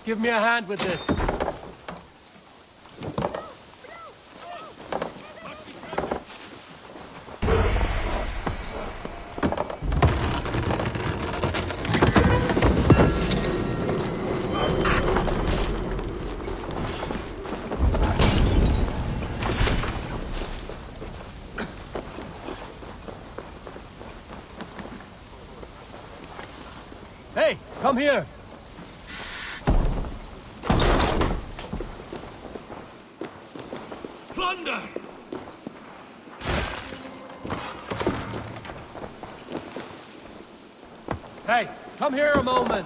Give me a hand with this. Hey, come here! Plunder! Hey, come here a moment!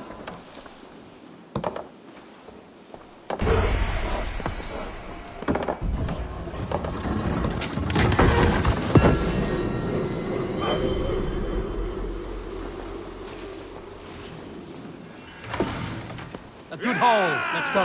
A good haul. Let's go.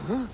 Huh?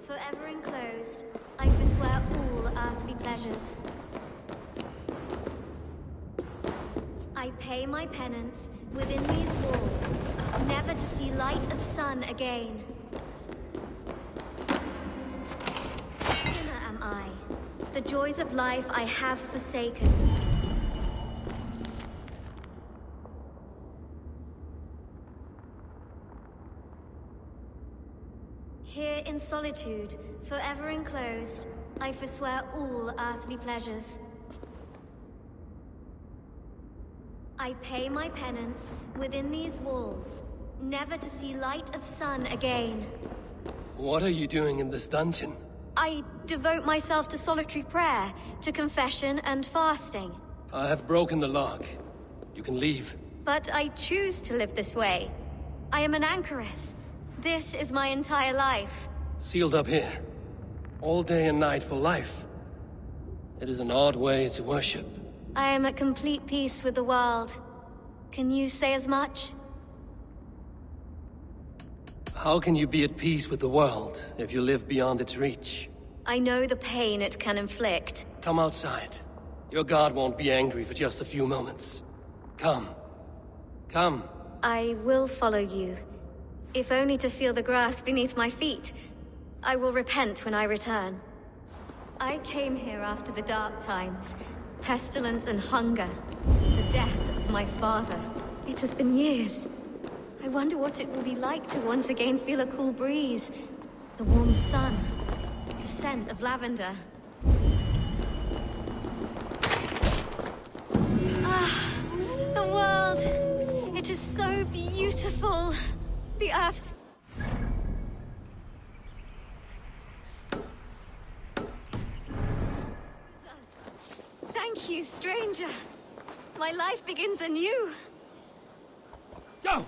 Forever enclosed, I forswear all earthly pleasures. I pay my penance within these walls, never to see light of sun again. The joys of life I have forsaken. Here in solitude, forever enclosed, I forswear all earthly pleasures. I pay my penance within these walls, never to see light of sun again. What are you doing in this dungeon? I devote myself to solitary prayer, to confession and fasting. I have broken the lock. You can leave. But I choose to live this way. I am an anchoress. This is my entire life. Sealed up here. All day and night for life. It is an odd way to worship. I am at complete peace with the world. Can you say as much? How can you be at peace with the world if you live beyond its reach? I know the pain it can inflict. Come outside. Your god won't be angry for just a few moments. Come. Come. I will follow you. If only to feel the grass beneath my feet. I will repent when I return. I came here after the dark times. Pestilence and hunger. The death of my father. It has been years. I wonder what it will be like to once again feel a cool breeze. The warm sun. The scent of lavender. Ah, the world. It is so beautiful. The earth's... Thank you, stranger. My life begins anew. Go!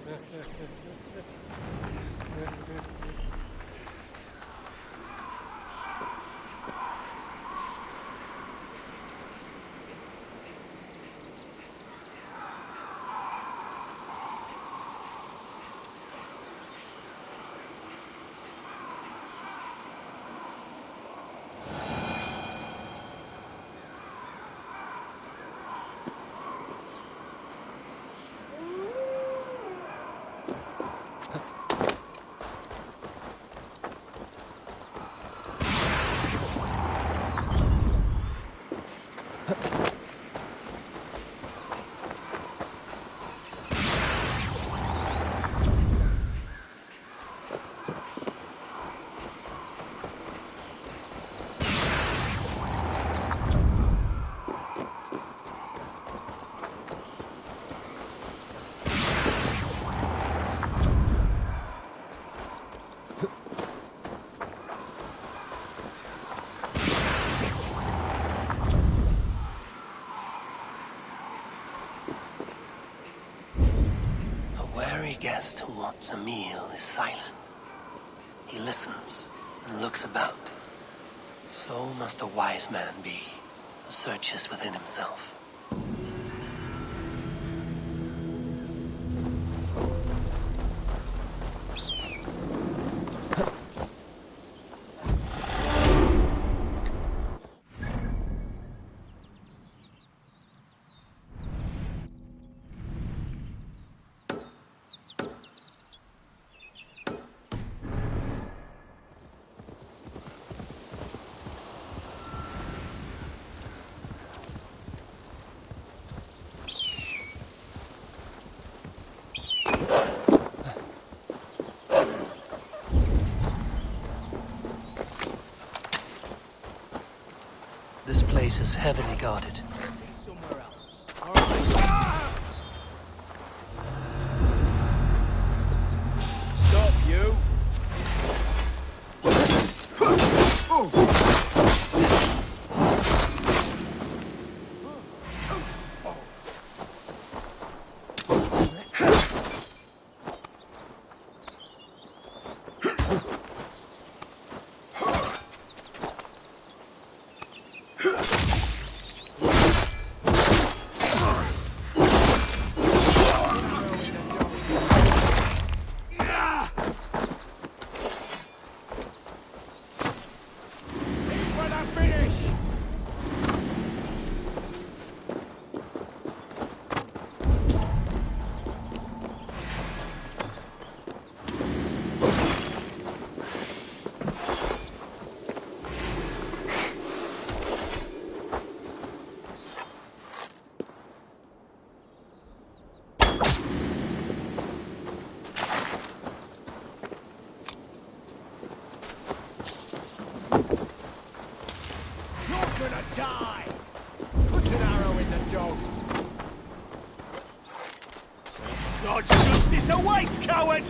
A wary guest who wants a meal is silent. He listens and looks about. So must a wise man be, who searches within himself. This place is heavily guarded. Stop, you! Die! Put an arrow in the dog! God's justice awaits, coward!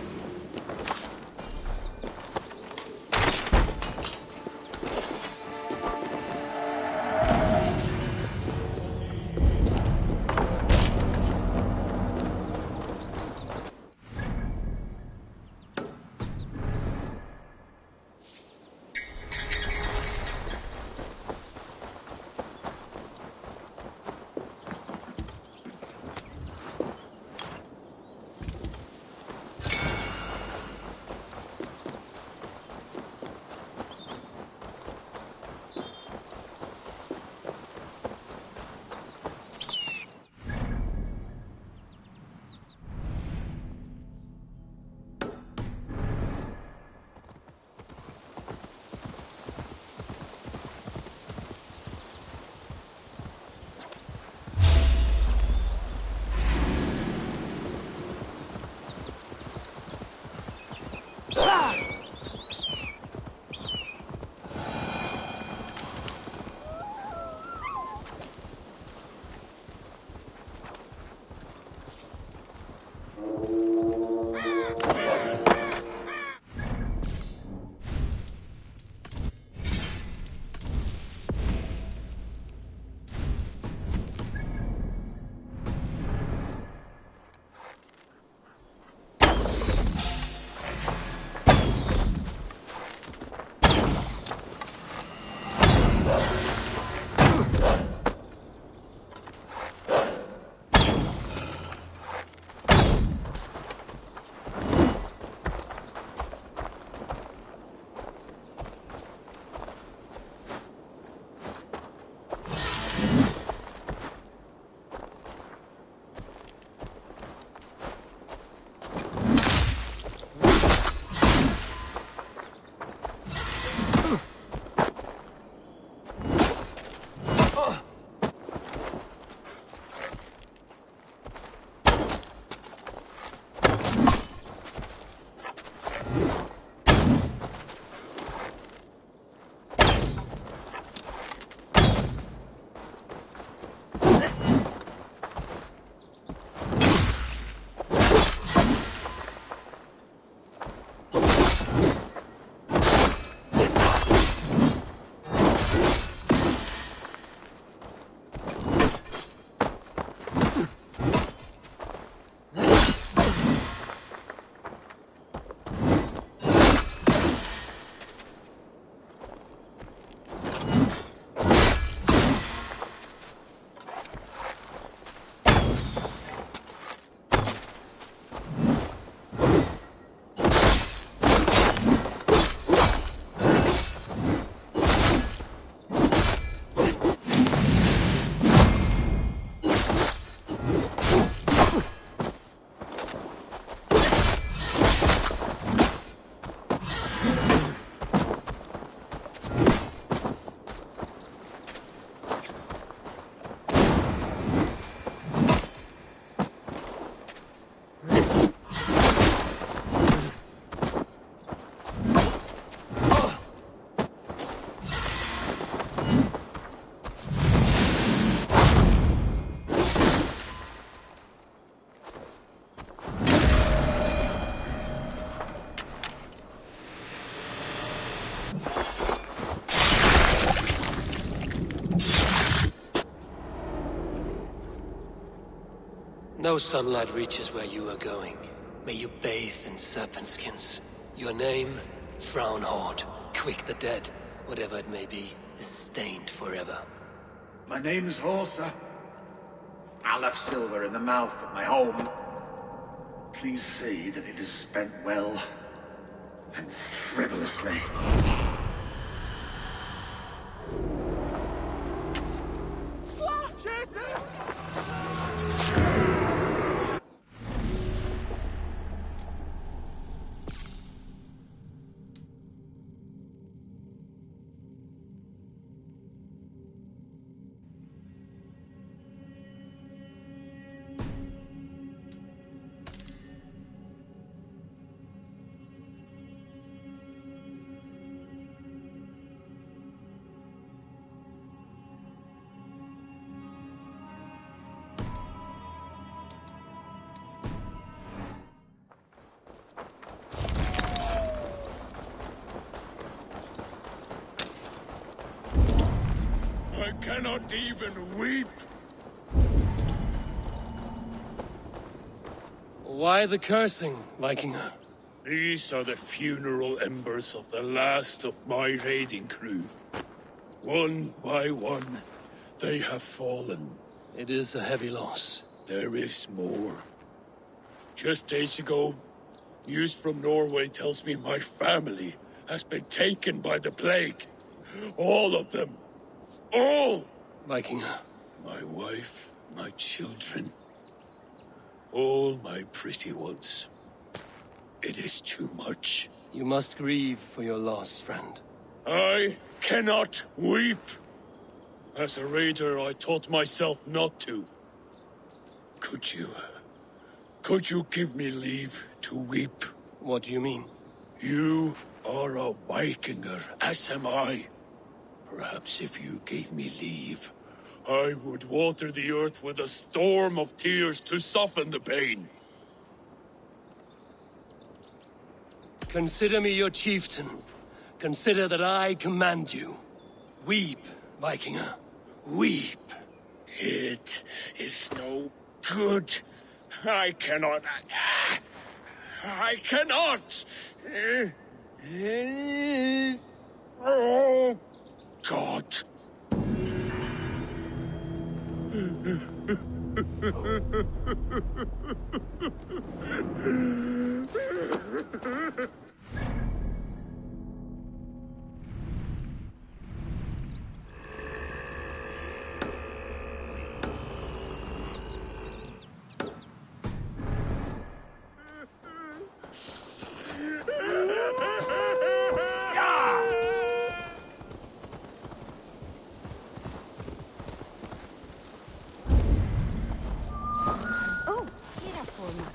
No sunlight reaches where you are going. May you bathe in serpent skins. Your name, Frownhorde, Quick the Dead, whatever it may be, is stained forever. My name is Horsa. I left silver in the mouth of my home. Please say that it is spent well and frivolously. I cannot even weep. Why the cursing, Vikinger? These are the funeral embers of the last of my raiding crew. One by one, they have fallen. It is a heavy loss. There is more. Just days ago, news from Norway tells me my family has been taken by the plague. All of them. All! Vikinger. My wife, my children. All my pretty ones. It is too much. You must grieve for your loss, friend. I cannot weep. As a raider, I taught myself not to. Could you give me leave to weep? What do you mean? You are a Vikinger, as am I. Perhaps if you gave me leave, I would water the earth with a storm of tears to soften the pain. Consider me your chieftain. Consider that I command you. Weep, Vikinger. Weep. It is no good. I cannot. I cannot. Oh, God. Oh, era forma.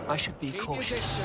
I should be cautious.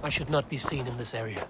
I should not be seen in this area.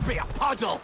Be a puddle!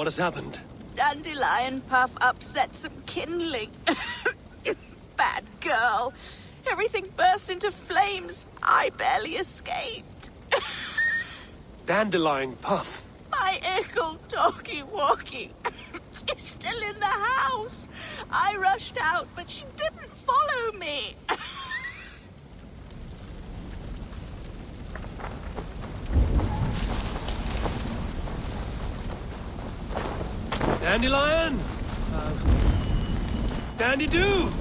What has happened? Dandelion Puff upset some kindling. Bad girl. Everything burst into flames. I barely escaped. Dandelion Puff. My ickle doggy walkie. She's still in the house. I rushed out, but she didn't follow me. Dandelion! Dandy-Doo!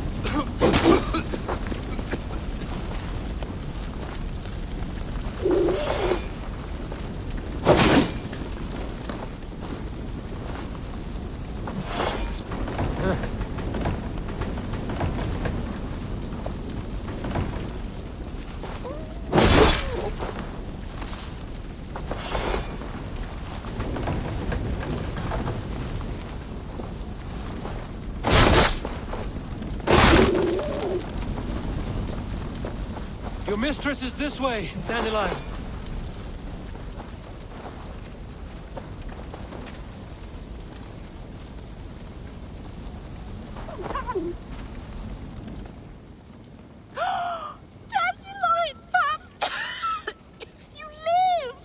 Your mistress is this way, Dandelion. Dandelion Puff! You live!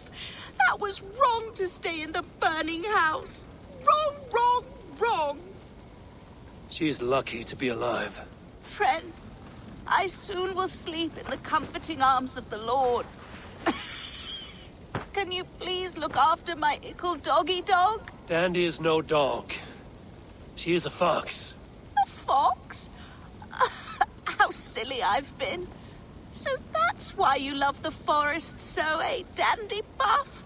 That was wrong to stay in the burning house. Wrong, wrong, wrong. She's lucky to be alive. Friend, I soon will sleep in the comforting arms of the Lord. Can you please look after my ickle doggy dog? Dandy is no dog. She is a fox. A fox? How silly I've been. So that's why you love the forest so, eh, Dandy Buff?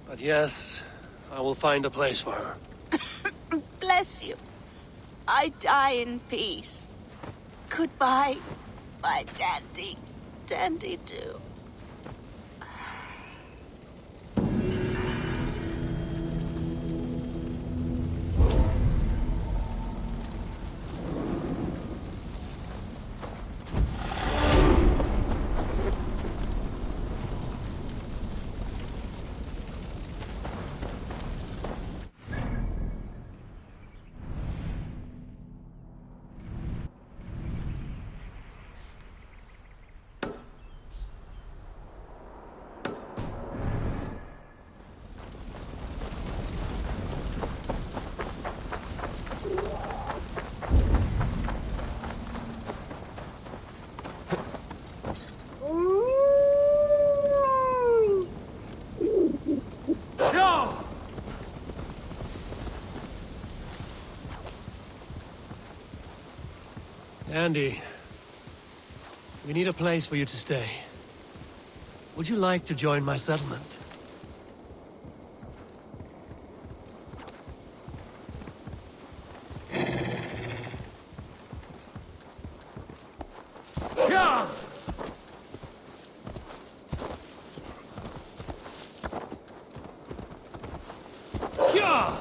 But yes, I will find a place for her. Bless you. I die in peace. Goodbye, my dandy, Dandy-Doo. Andy, we need a place for you to stay. Would you like to join my settlement? Yeah! Yeah!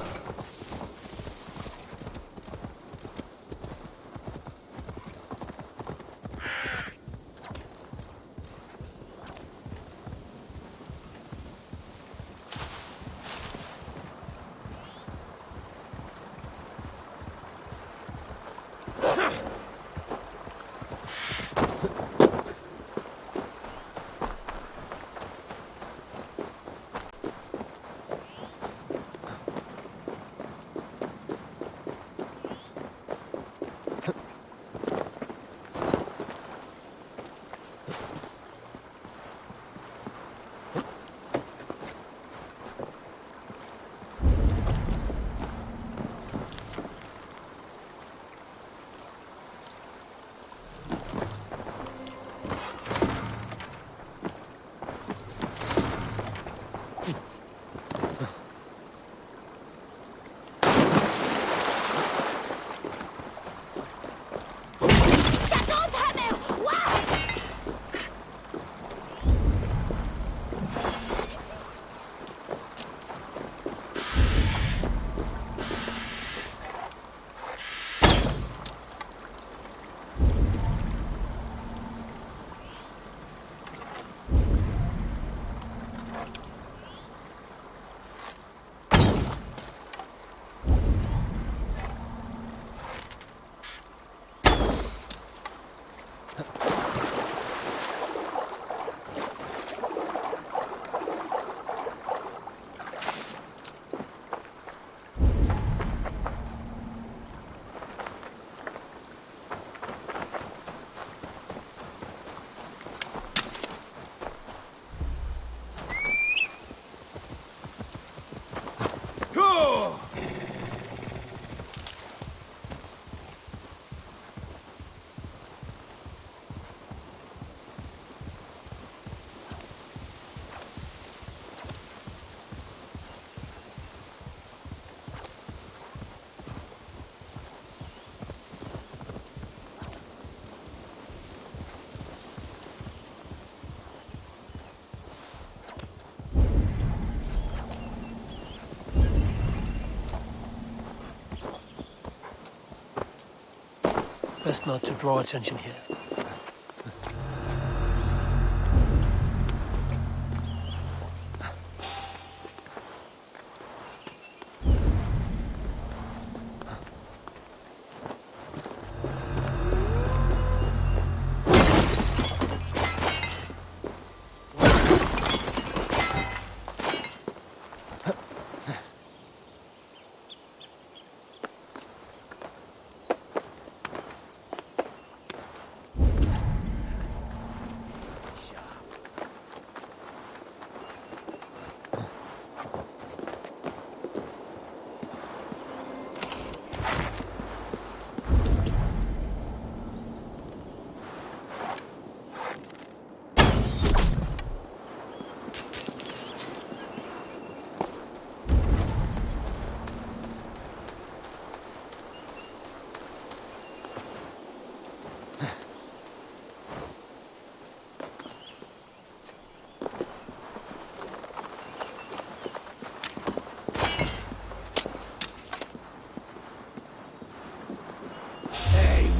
Best not to draw attention here.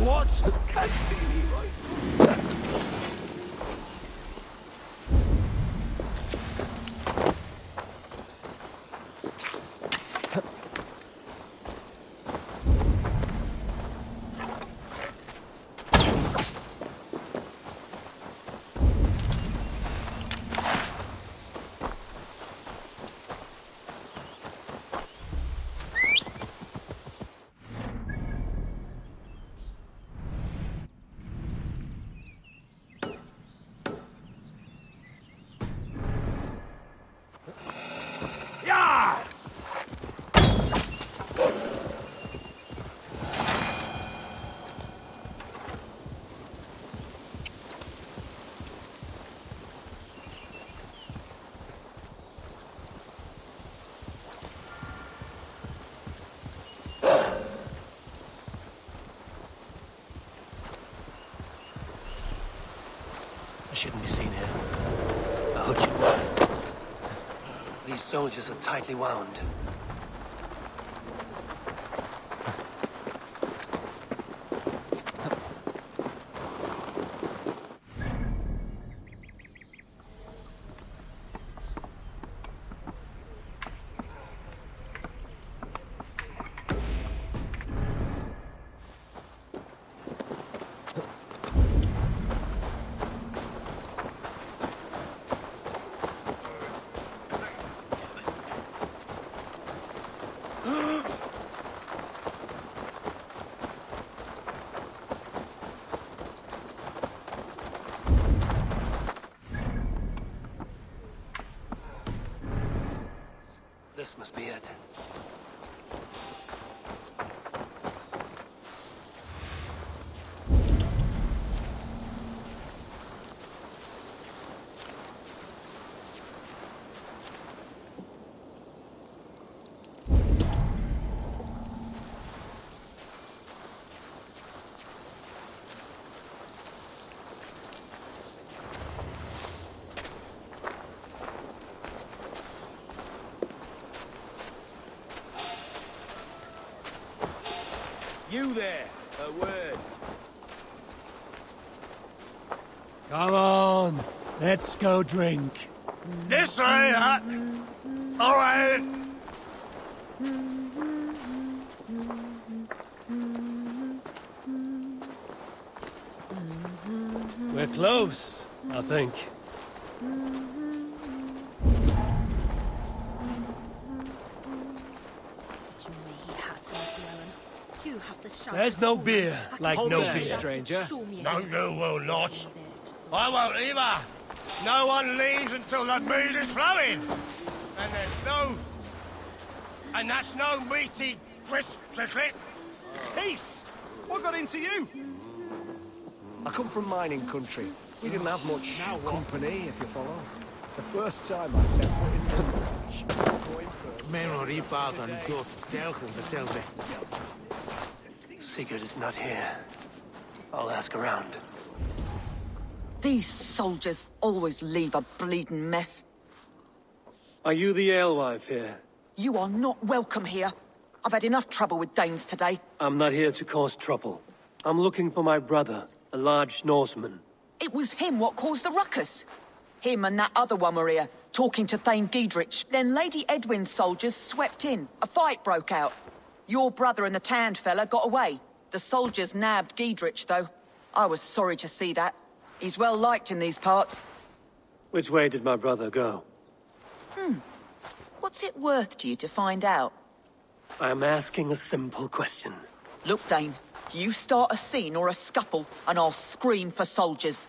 What? Can't see me, right? I shouldn't be seen here. A hutch. These soldiers are tightly wound. This must be it. You there, a word. Come on, let's go drink. This way, Huck. All right. We're close, I think. There's no beer like no beer. stranger. No, you will not. I won't either. No one leaves until the mead is flowing. And there's no... And that's no meaty crisp chiclet. Peace! What got into you? I come from mining country. We didn't have much company, if you follow. The first time I set foot in the village. Sigurd is not here. I'll ask around. These soldiers always leave a bleeding mess. Are you the alewife here? You are not welcome here. I've had enough trouble with Danes today. I'm not here to cause trouble. I'm looking for my brother, a large Norseman. It was him what caused the ruckus. Him and that other one were here, talking to Thane Giedrich. Then Lady Edwin's soldiers swept in. A fight broke out. Your brother and the tanned fella got away. The soldiers nabbed Giedrich, though. I was sorry to see that. He's well liked in these parts. Which way did my brother go? What's it worth to you to find out? I'm asking a simple question. Look, Dane, you start a scene or a scuffle, and I'll scream for soldiers.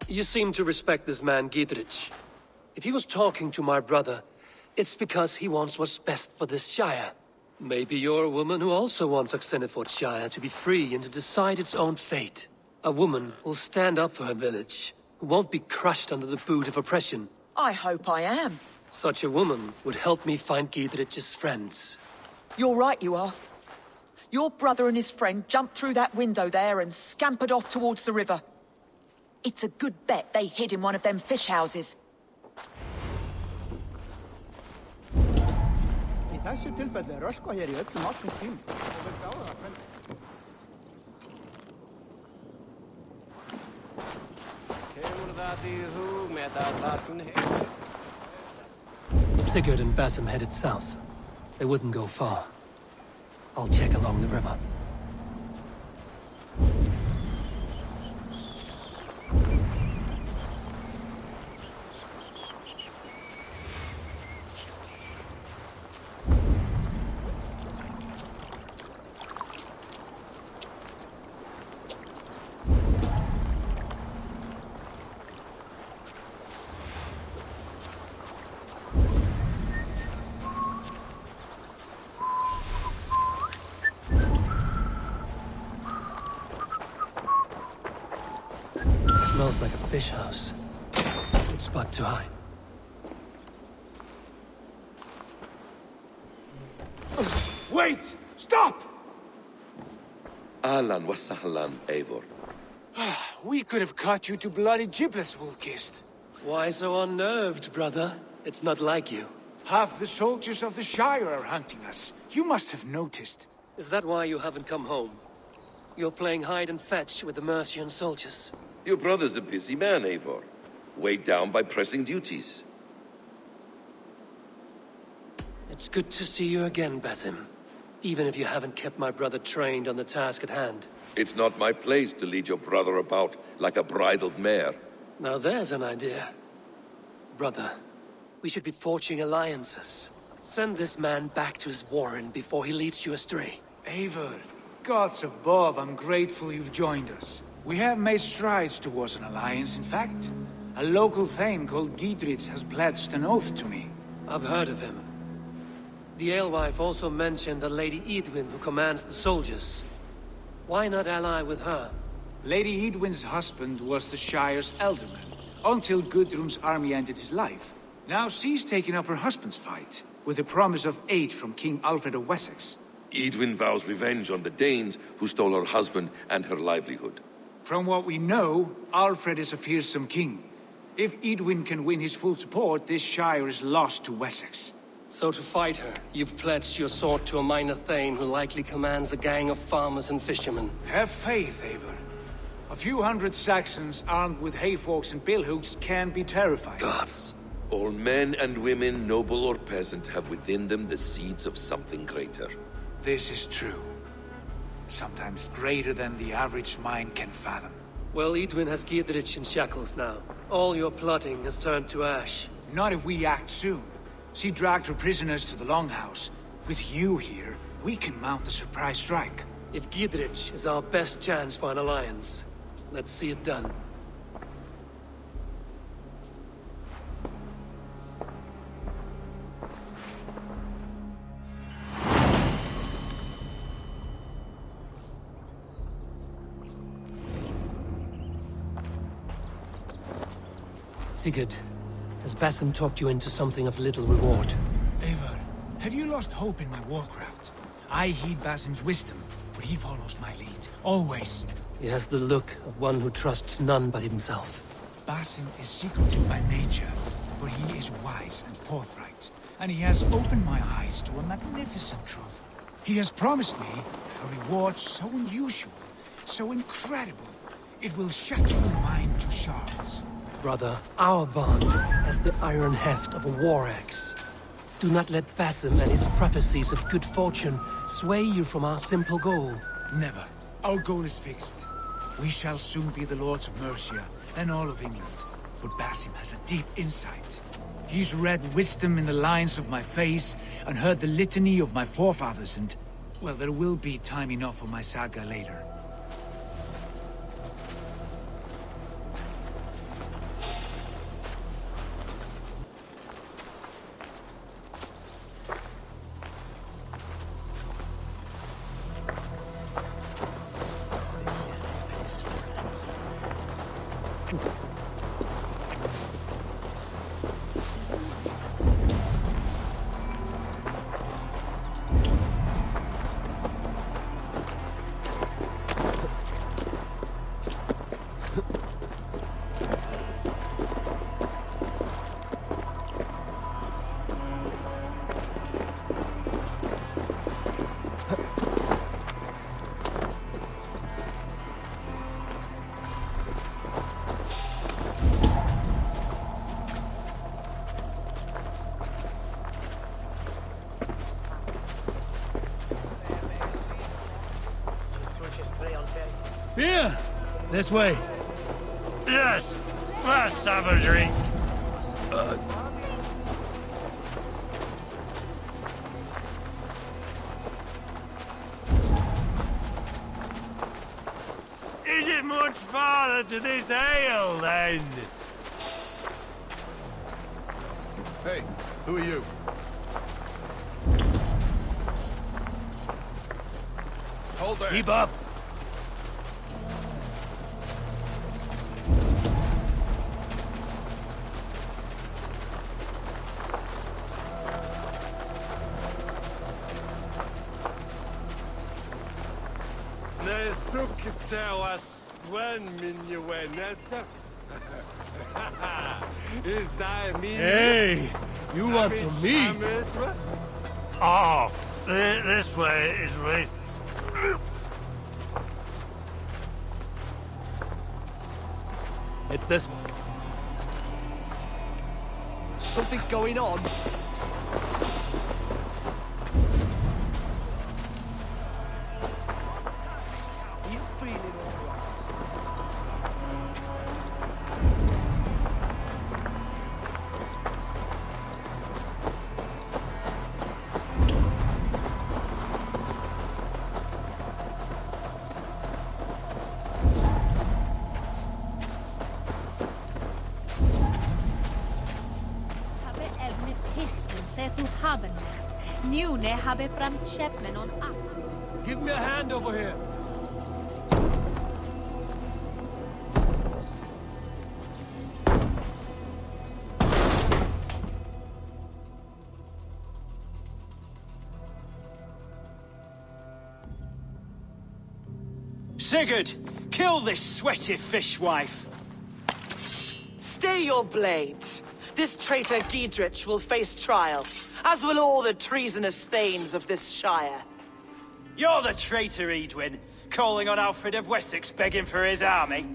You seem to respect this man, Giedrich. If he was talking to my brother, it's because he wants what's best for this Shire. Maybe you're a woman who also wants Oxenford Shire to be free and to decide its own fate. A woman who'll stand up for her village, who won't be crushed under the boot of oppression. I hope I am. Such a woman would help me find Giedrich's friends. You're right, you are. Your brother and his friend jumped through that window there and scampered off towards the river. It's a good bet they hid in one of them fish houses. Í þessu tilfelli er röskva hér í öllum áttum tím og við gáðum það hvernig. Sigurd and Basim headed south. They wouldn't go far. I'll check along the river. Smells like a fish house. Good spot to hide. Wait! Stop! Ahlan wa sahlan, Eivor. We could have cut you to bloody giblets, Wolfkist. Why so unnerved, brother? It's not like you. Half the soldiers of the Shire are hunting us. You must have noticed. Is that why you haven't come home? You're playing hide and fetch with the Mercian soldiers. Your brother's a busy man, Eivor. Weighed down by pressing duties. It's good to see you again, Basim. Even if you haven't kept my brother trained on the task at hand. It's not my place to lead your brother about like a bridled mare. Now there's an idea. Brother, we should be forging alliances. Send this man back to his warren before he leads you astray. Eivor, gods above, I'm grateful you've joined us. We have made strides towards an alliance, in fact. A local thane called Giedrich has pledged an oath to me. I've heard of him. The alewife also mentioned a Lady Edwin who commands the soldiers. Why not ally with her? Lady Edwin's husband was the Shire's elderman, until Gudrun's army ended his life. Now she's taken up her husband's fight, with the promise of aid from King Alfred of Wessex. Edwin vows revenge on the Danes who stole her husband and her livelihood. From what we know, Alfred is a fearsome king. If Edwin can win his full support, this Shire is lost to Wessex. So to fight her, you've pledged your sword to a minor thane who likely commands a gang of farmers and fishermen. Have faith, Eivor. A few hundred Saxons armed with hayforks and billhooks can be terrifying. Gods. All men and women, noble or peasant, have within them the seeds of something greater. This is true. sometimes greater than the average mind can fathom. Well, Edwin has Giedrich in shackles now. All your plotting has turned to ash. Not if we act soon. She dragged her prisoners to the Longhouse. With you here, we can mount a surprise strike. If Giedrich is our best chance for an alliance, let's see it done. Sigurd, has Basim talked you into something of little reward? Eivor, have you lost hope in my warcraft? I heed Basim's wisdom, but he follows my lead. Always. He has the look of one who trusts none but himself. Basim is secretive by nature, but he is wise and forthright. And he has opened my eyes to a magnificent truth. He has promised me a reward so unusual, so incredible, it will shut your mind to shards. Brother, our bond has the iron heft of a war axe. Do not let Basim and his prophecies of good fortune sway you from our simple goal. Never. Our goal is fixed. We shall soon be the Lords of Mercia and all of England. But Basim has a deep insight. He's read wisdom in the lines of my face and heard the litany of my forefathers and... well, there will be time enough for my saga later. Here! This way. Yes, let's have a drink. Is it much farther to this ale, then? Hey, who are you? Hold there. Keep up! Hey, you want some meat? Oh, this way is right. It's this one. Something going on? Give me a hand over here. Sigurd, kill this sweaty fishwife. Stay your blades. This traitor Giedrich will face trial, as will all the treasonous thanes of this shire. You're the traitor, Edwin, calling on Alfred of Wessex begging for his army.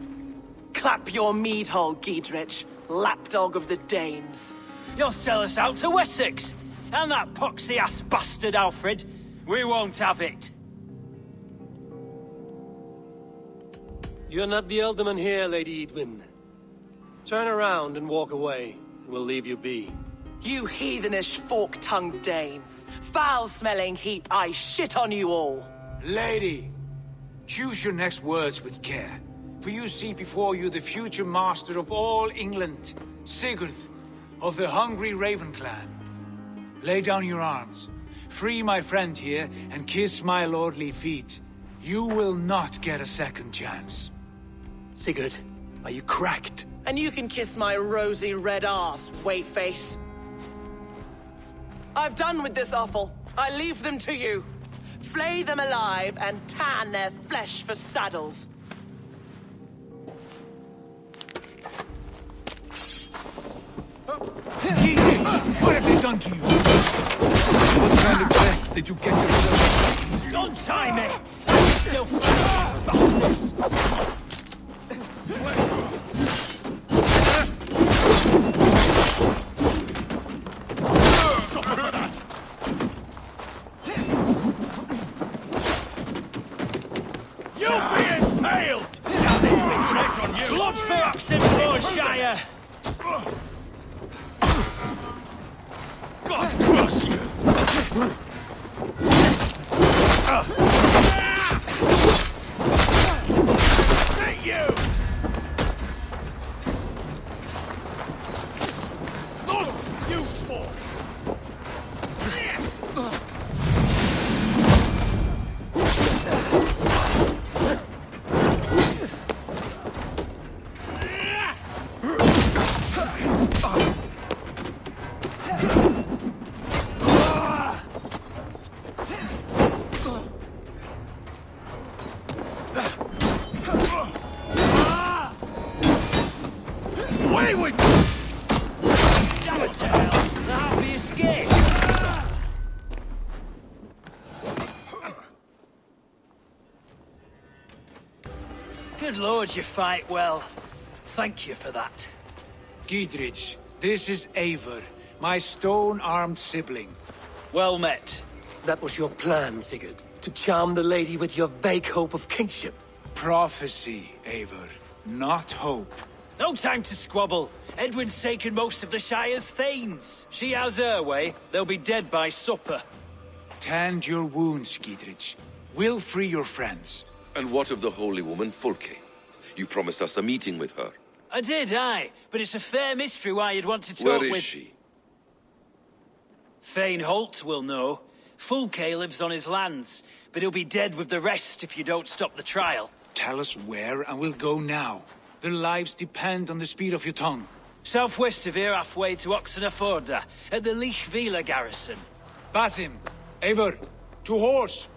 Clap your mead hole, Giedrich, lapdog of the Danes. You'll sell us out to Wessex, and that poxy-ass bastard Alfred. We won't have it. You're not the Elderman here, Lady Edwin. Turn around and walk away, and we'll leave you be. You heathenish fork-tongued Dane. Foul-smelling heap, I shit on you all. Lady, choose your next words with care. For you see before you the future master of all England, Sigurd, of the hungry Raven clan. Lay down your arms. Free my friend here, and kiss my lordly feet. You will not get a second chance. Sigurd, are you cracked? And you can kiss my rosy red ass, wayface. I've done with this offal. I leave them to you. Flay them alive and tan their flesh for saddles. What have they done to you? What kind of mess did you get yourself? Don't tie me! I'm still bastards! You'll be impaled! Blood for Oxenfordshire! God crush you! Hey, you! Those you fool! Away with you! Damn it to hell! The happy escape! Good lord, you fight well. Thank you for that. Gidrich, this is Eivor, my stone-armed sibling. Well met. That was your plan, Sigurd. To charm the lady with your vague hope of kingship. Prophecy, Eivor, not hope. No time to squabble. Edwin's taken most of the Shire's thanes. She has her way. They'll be dead by supper. Tend your wounds, Gidrich. We'll free your friends. And what of the holy woman Fulke? You promised us a meeting with her. I did, aye. But it's a fair mystery why you'd want to talk Where is with... she? Thane Holt will know. Fulke lives on his lands, but he'll be dead with the rest if you don't stop the trial. Tell us where, and we'll go now. Their lives depend on the speed of your tongue. Southwest of here, halfway to Oxenford, at the Lichvila garrison. Basim, Eivor, to horse!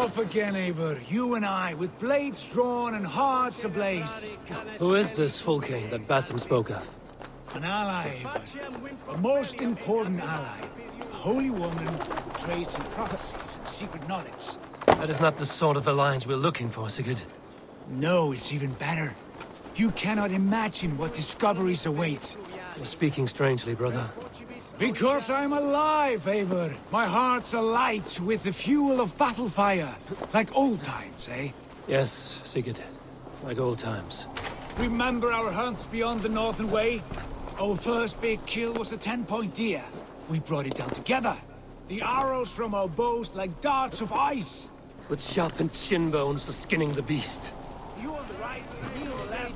Off again, Eivor. You and I, with blades drawn and hearts ablaze. Who is this Fulke that Basim spoke of? An ally, Eivor. A most important ally. A holy woman who trades in prophecies and secret knowledge. That is not the sort of alliance we're looking for, Sigurd. No, it's even better. You cannot imagine what discoveries await. You're speaking strangely, brother. Because I'm alive, Eivor. My heart's alight with the fuel of battle fire. Like old times, eh? Yes, Sigurd. Like old times. Remember our hunts beyond the Northern Way? Our first big kill was a 10-point deer. We brought it down together. The arrows from our bows like darts of ice. With sharpened shin bones for skinning the beast. You on the right, me on the left,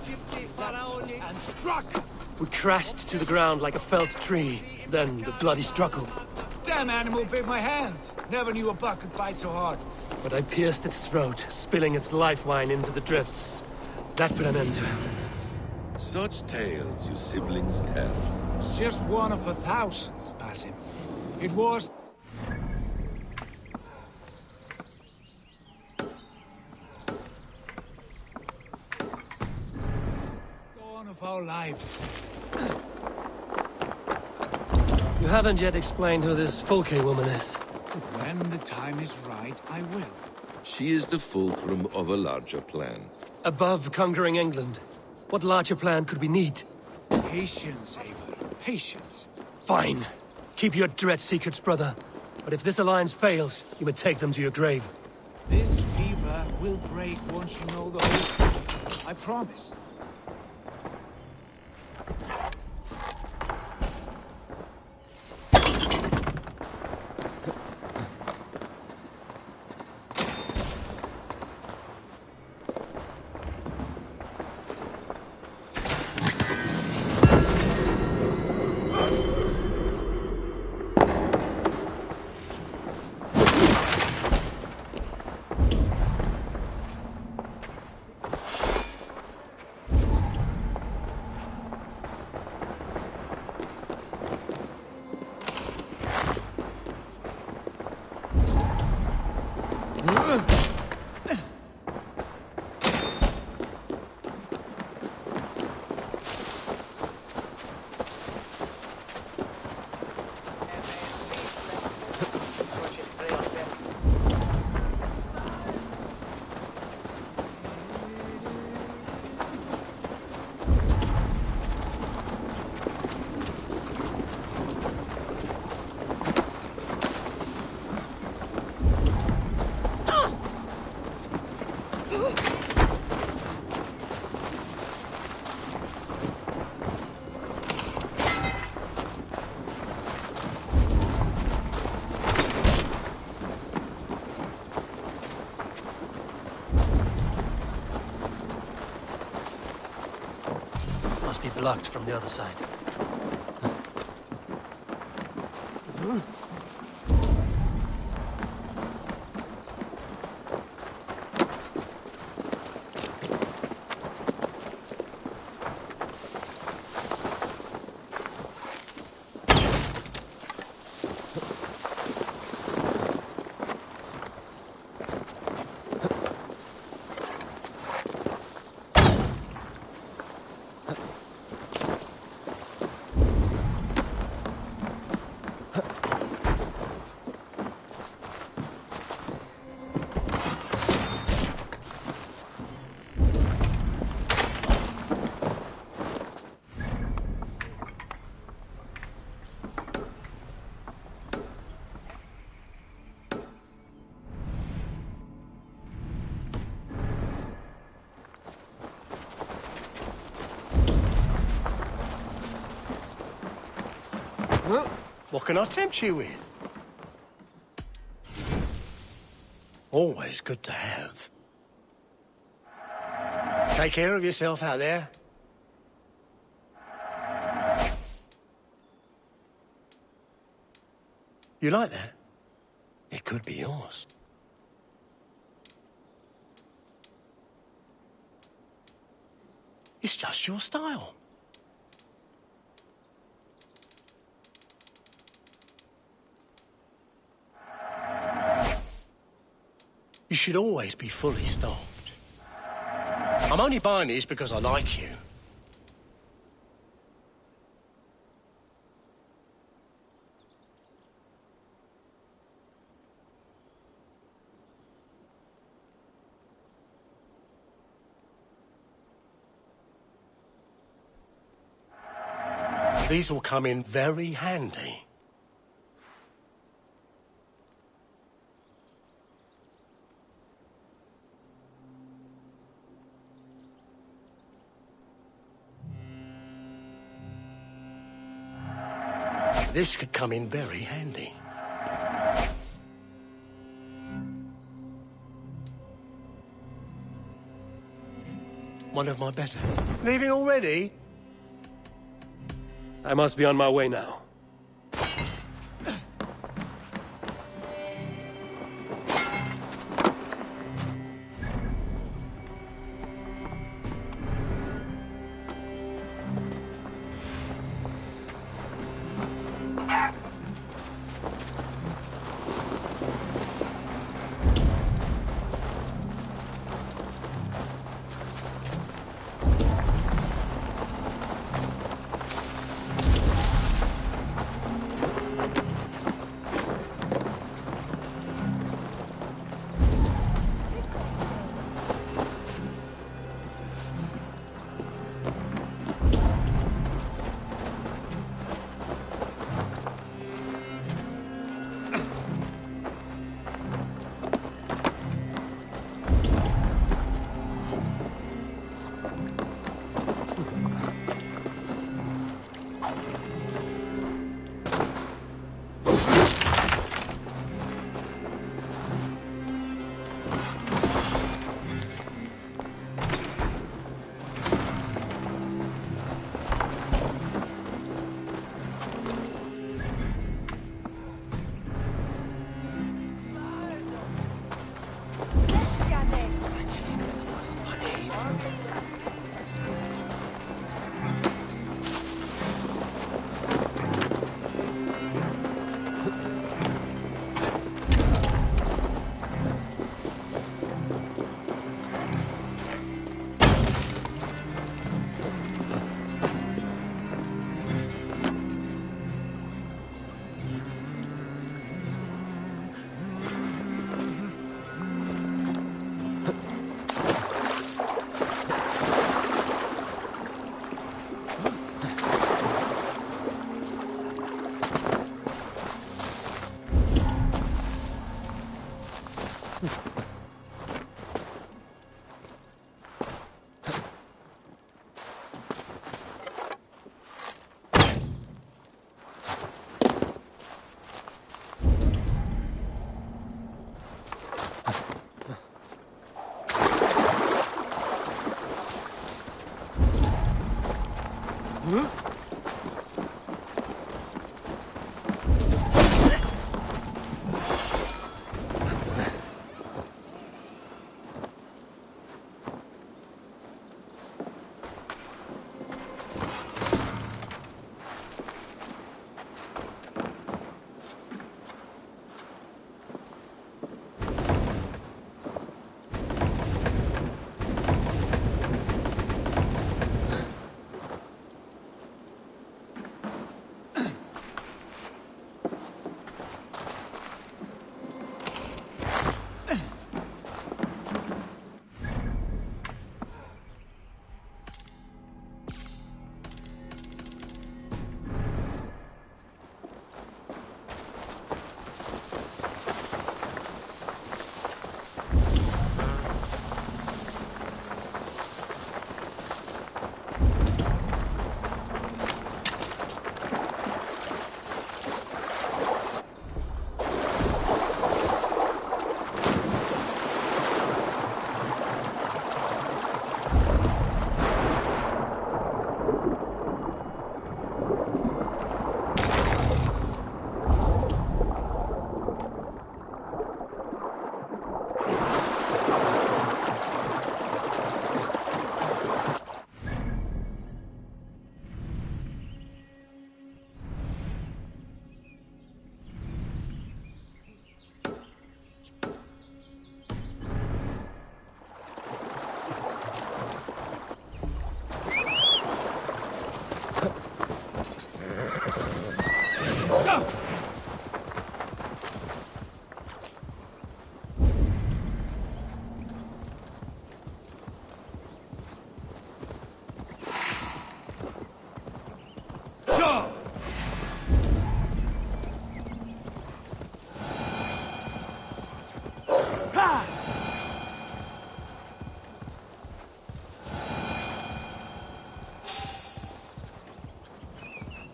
and struck! We crashed to the ground like a felled tree. Then the bloody struggle. Damn animal bit my hand. Never knew a buck could bite so hard. But I pierced its throat, spilling its life wine into the drifts. That put an end to him. Such tales you siblings tell. It's just one of 1,000, Basim. It was... dawn of our lives. You haven't yet explained who this Fulke woman is. When the time is right, I will. She is the fulcrum of a larger plan. Above conquering England, what larger plan could we need? Patience, Eivor. Patience. Fine. Keep your dread secrets, brother. But if this alliance fails, you may take them to your grave. This fever will break once you know the whole truth. I promise. Must be blocked from the other side. What can I tempt you with? Always good to have. Take care of yourself out there. You like that? It could be yours. It's just your style. You should always be fully stocked. I'm only buying these because I like you. These will come in very handy. This could come in very handy. One of my better. Leaving already? I must be on my way now.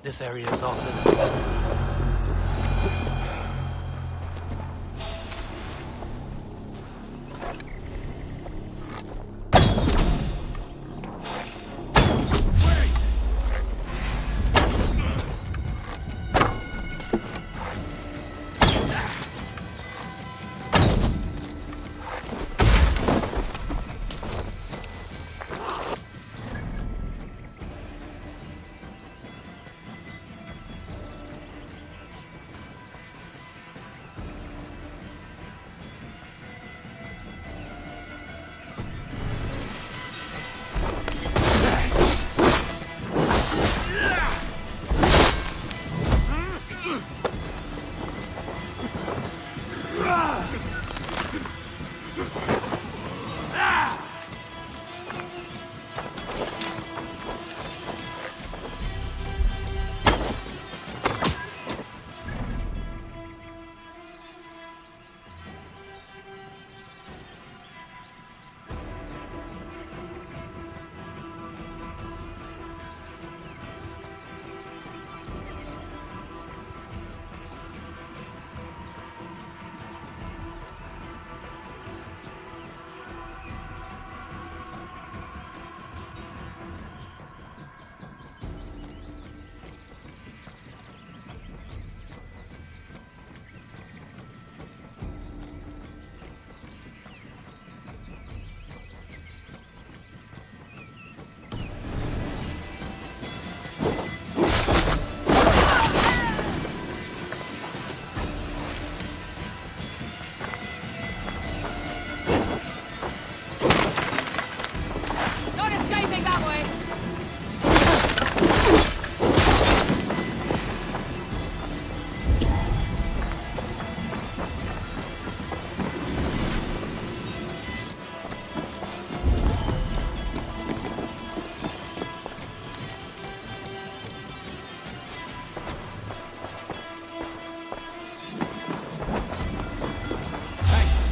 This area is off limits.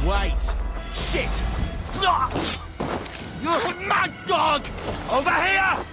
Wait! Shit! You mad dog! Over here!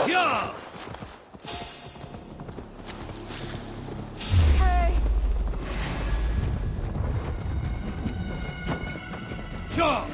Yeah! Hey! Yeah!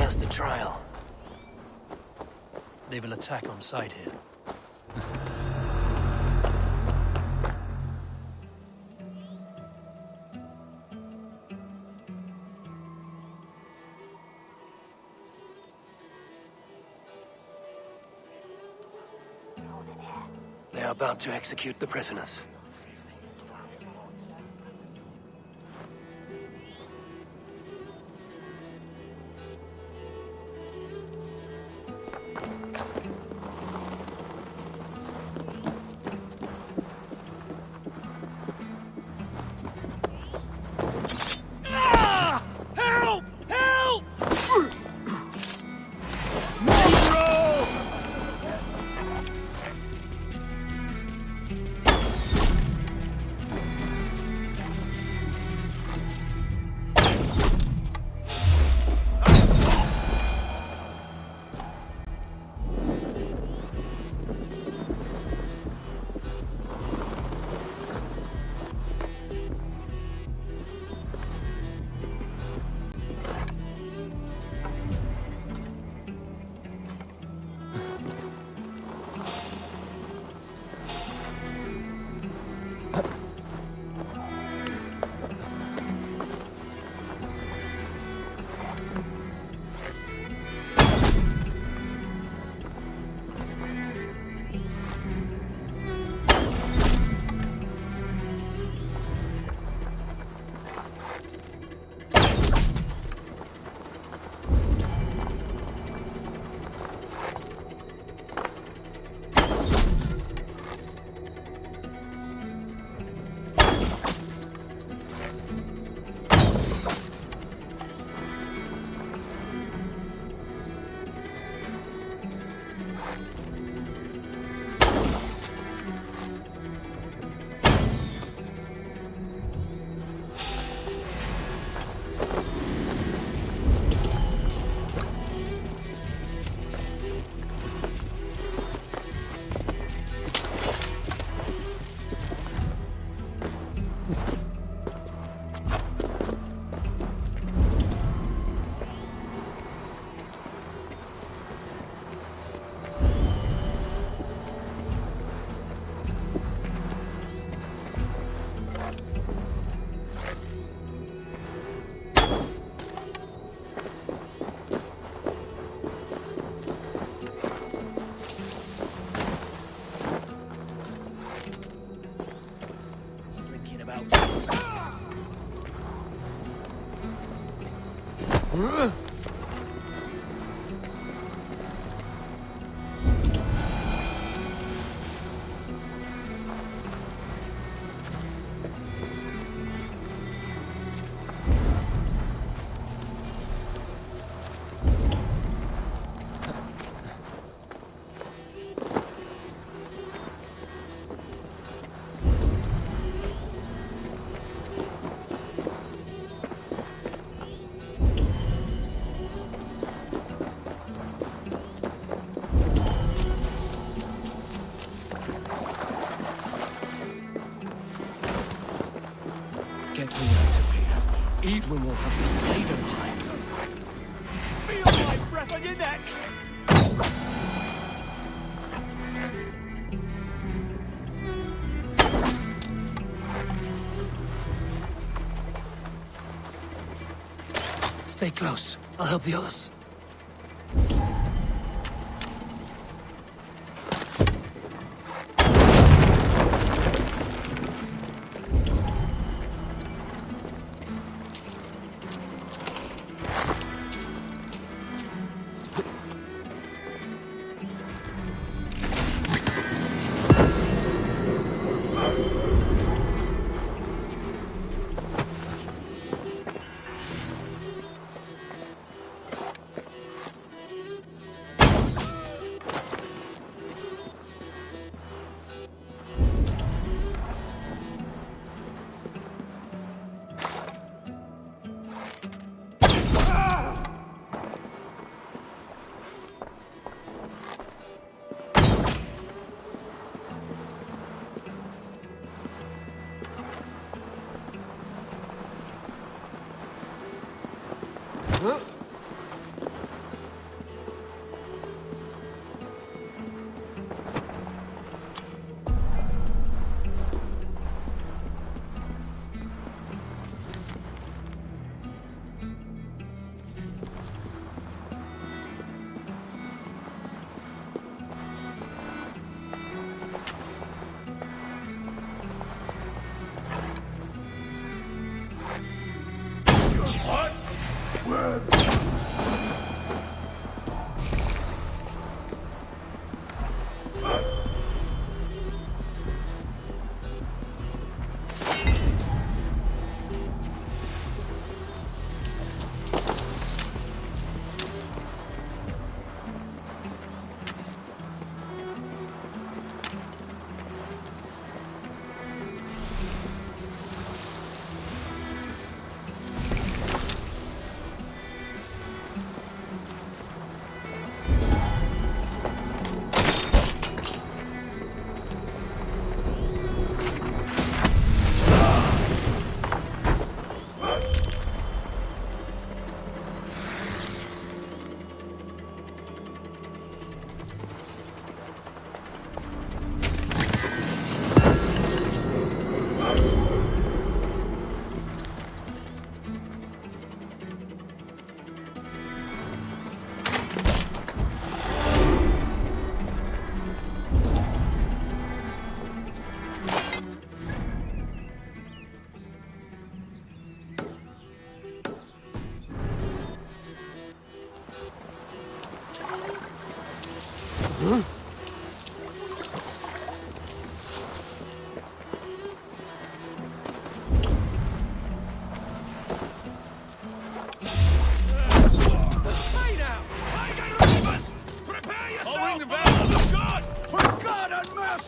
just a trial. They will attack on sight here. They are about to execute the prisoners. Help! Help! Get me out of here. Edwin will have me laid alive. Feel my breath on your neck! Stay close. I'll help the others.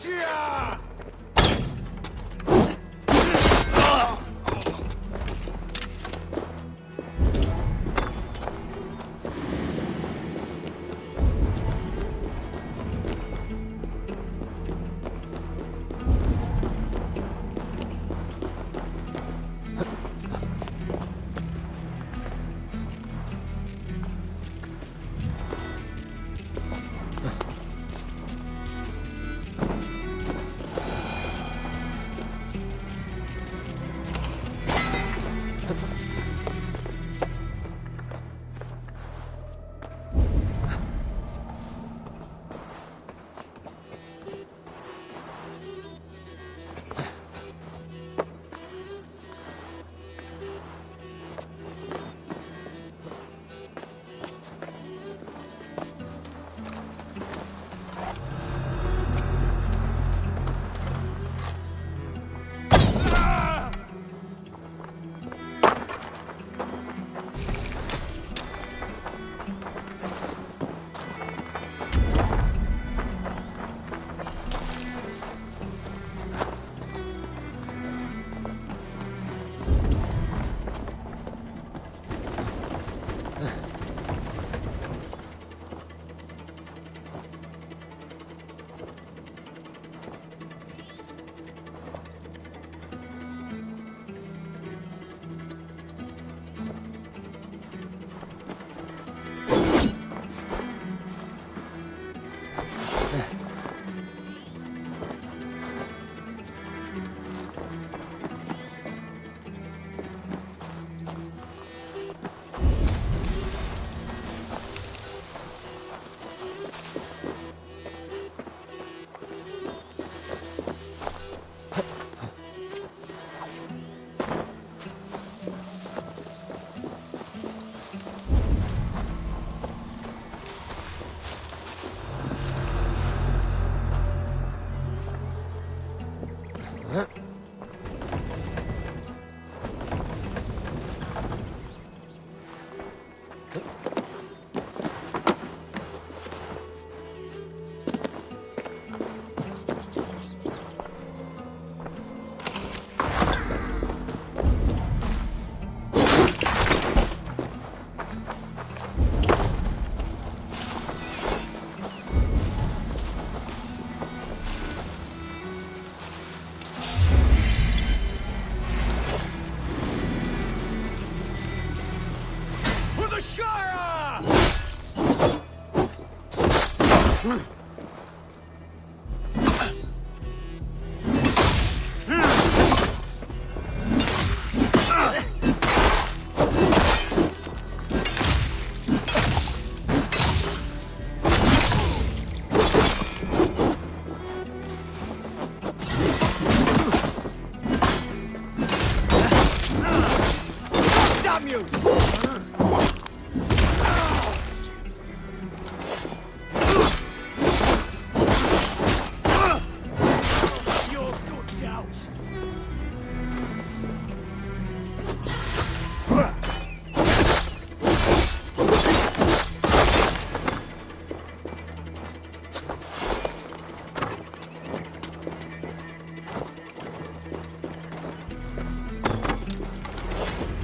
Mercia!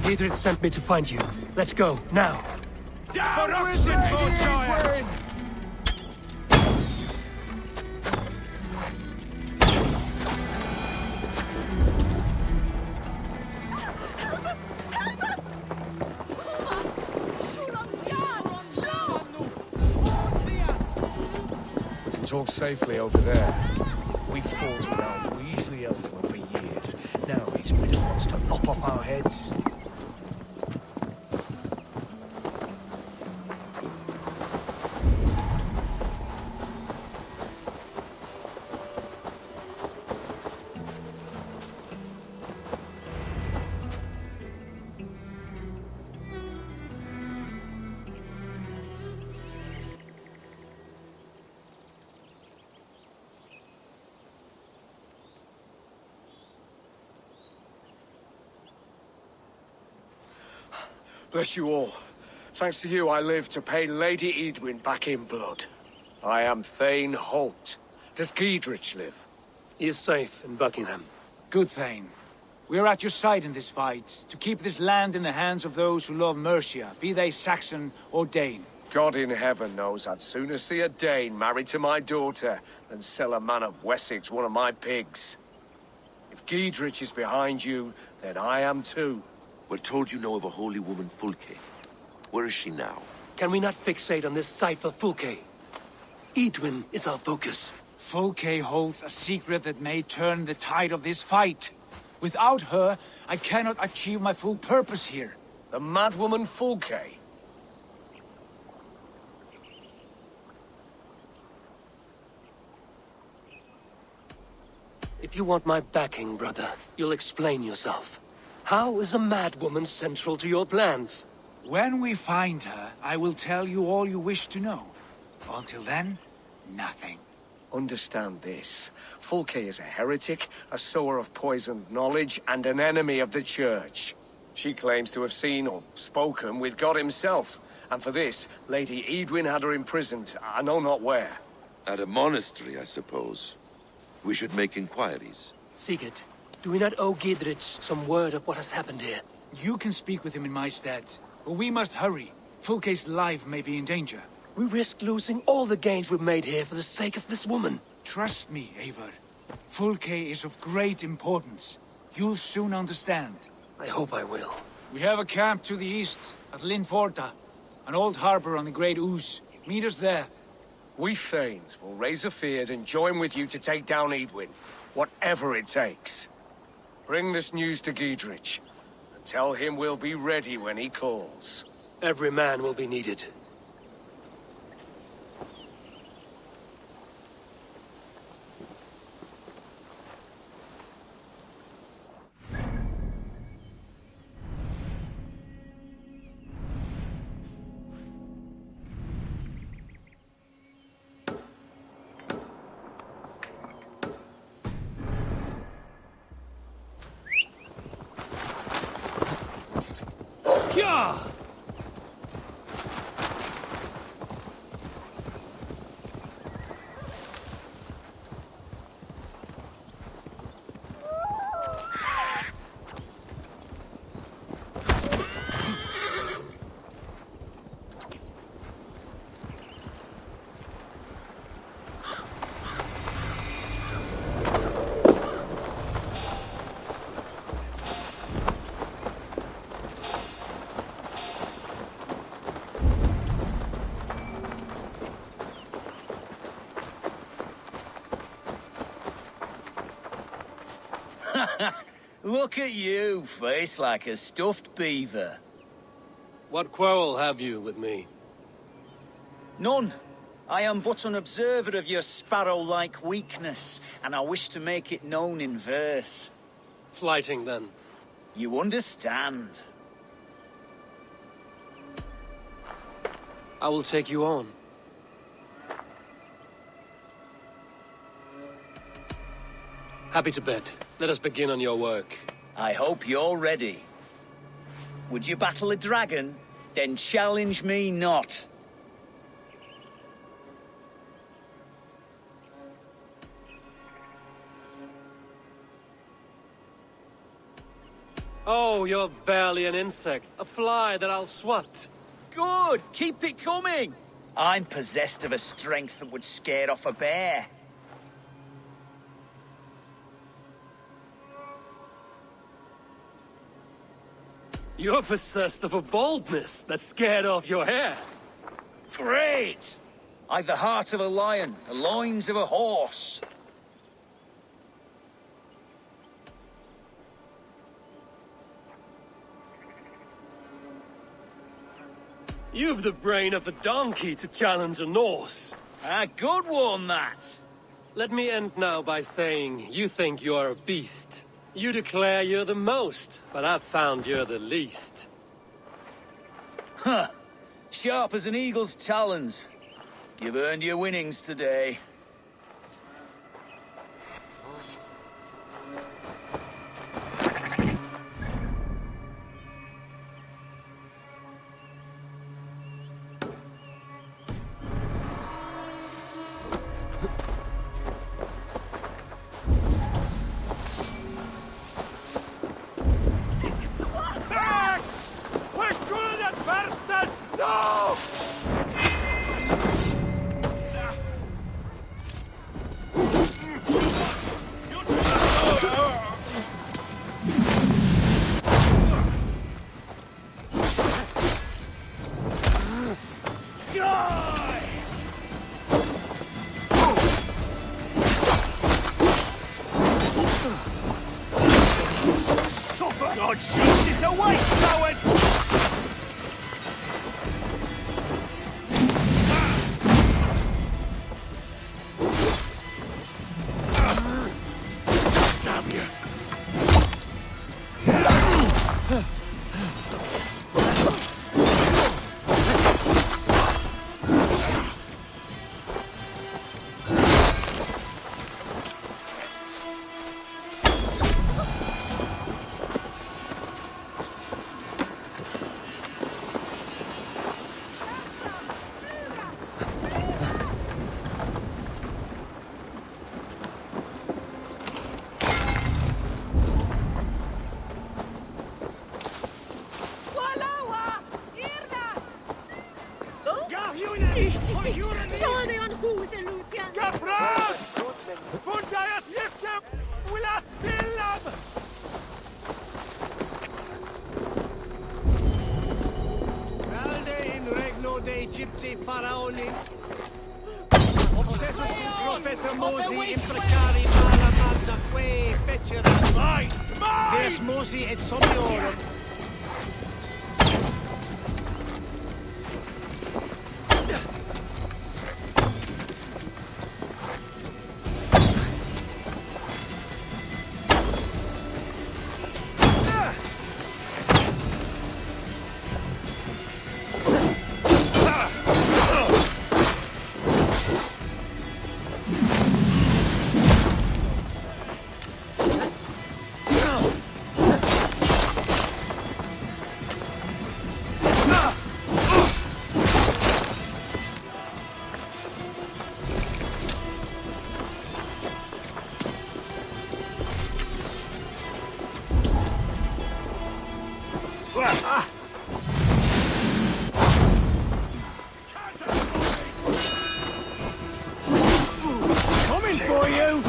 Dietrich sent me to find you. Let's go, now. Down with Edwin! We can talk safely over there. We fought around Weasley Elderman for years. Now he's Widow wants to lop off our heads. Bless you all. Thanks to you, I live to pay Lady Edwin back in blood. I am Thane Holt, Does Giedrich live? He is safe in Buckingham. Good, Thane. We are at your side in this fight, to keep this land in the hands of those who love Mercia, be they Saxon or Dane. God in heaven knows I'd sooner see a Dane married to my daughter than sell a man of Wessex one of my pigs. If Giedrich is behind you, then I am too. We're told you know of a holy woman, Fulke. Where is she now? Can we not fixate on this cipher, Fulke? Edwin is our focus. Fulke holds a secret that may turn the tide of this fight. Without her, I cannot achieve my full purpose here. The madwoman Fulke? If you want my backing, brother, you'll explain yourself. How is a madwoman central to your plans? When we find her, I will tell you all you wish to know. Until then, nothing. Understand this. Fulke is a heretic, a sower of poisoned knowledge, and an enemy of the Church. She claims to have seen or spoken with God himself, and for this, Lady Edwin had her imprisoned, I know not where. At a monastery, I suppose. We should make inquiries. Sigurd, do we not owe Giedrich some word of what has happened here? You can speak with him in my stead, but we must hurry. Fulke's life may be in danger. We risk losing all the gains we've made here for the sake of this woman. Trust me, Eivor. Fulke is of great importance. You'll soon understand. I hope I will. We have a camp to the east, at Linforda. An old harbor on the Great Ouse. Meet us there. We Thanes will raise a feard and join with you to take down Edwin, whatever it takes. Bring this news to Giedrich, and tell him we'll be ready when he calls. Every man will be needed. Yeah! Look at you, face like a stuffed beaver. What quarrel have you with me? None. I am but an observer of your sparrow-like weakness, and I wish to make it known in verse. Flighting, then. You understand. I will take you on. Happy to bet. Let us begin on your work. I hope you're ready. Would you battle a dragon? Then challenge me not. Oh, you're barely an insect. A fly that I'll swat. Good! Keep it coming! I'm possessed of a strength that would scare off a bear. You're possessed of a boldness that scared off your hair. Great! I've the heart of a lion, the loins of a horse. You've the brain of a donkey to challenge a Norse. A good one, that. Let me end now by saying you think you're a beast. You declare you're the most, but I've found you're the least. Huh. Sharp as an eagle's talons. You've earned your winnings today. God, chase this away, coward! Damn you! Valde in regno dei Gypsy faraoni. Obsessus cum profeta Mosi imprecari mala magna que fecerat. Des Mosi et somniorum. Coming for you!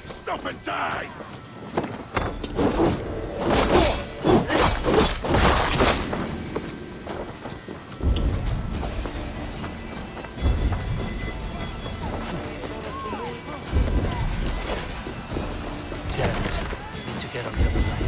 Stop and die! Need to get on the other side.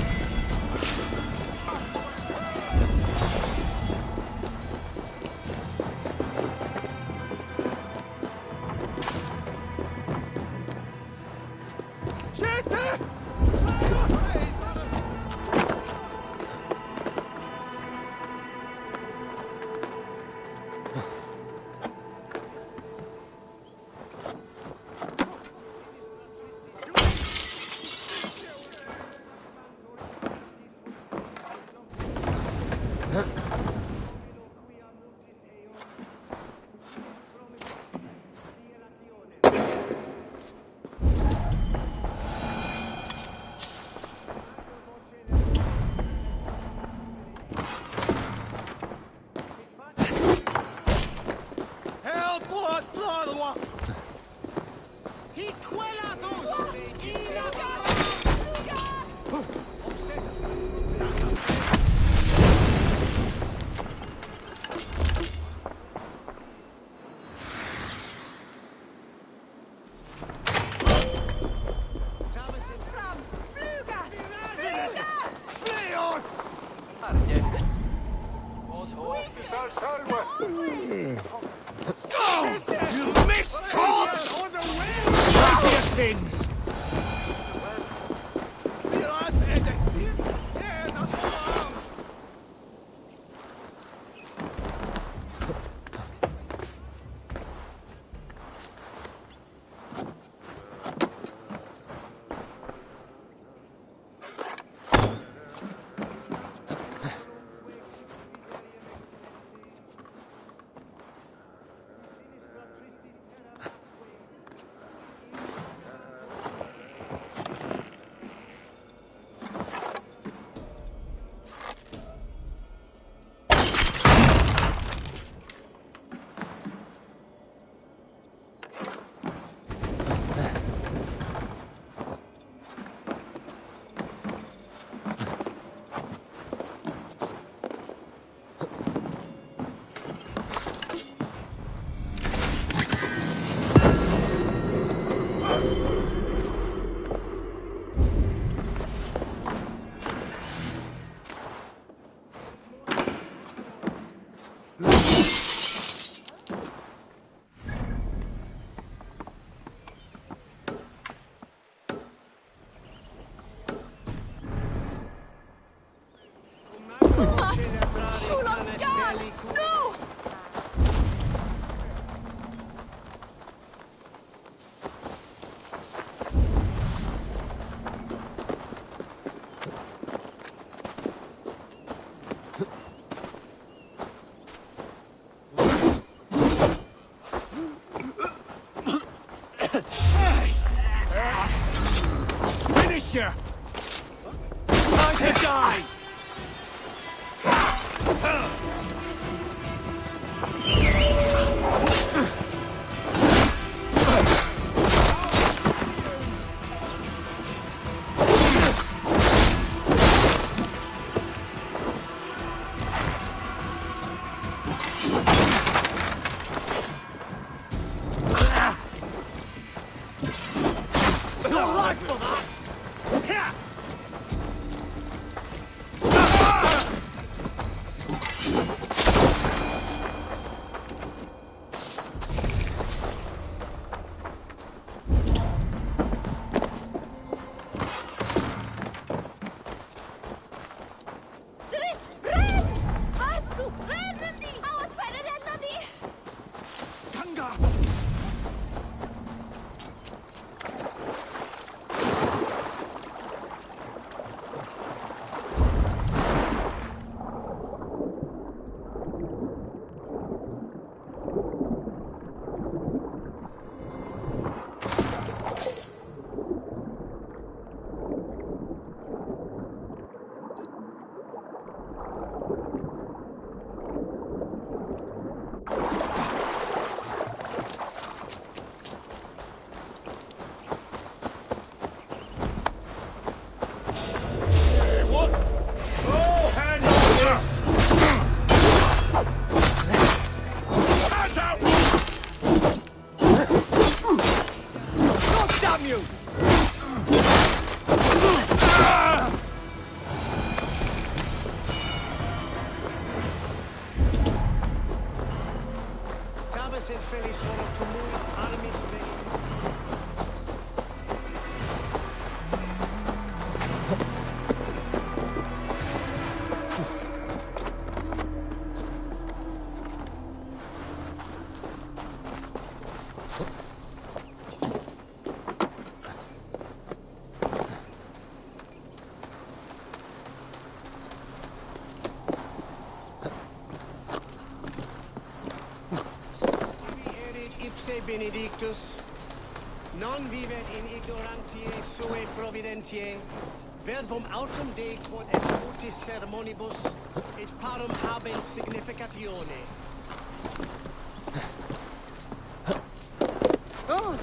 You missed, corpse! Pay for your sins! Finisher! Time to die! Benedictus, non vivet in ignorantiae sue providentiae, verbum autem de quod est mutis sermonibus, et parum habens significatione. Oh!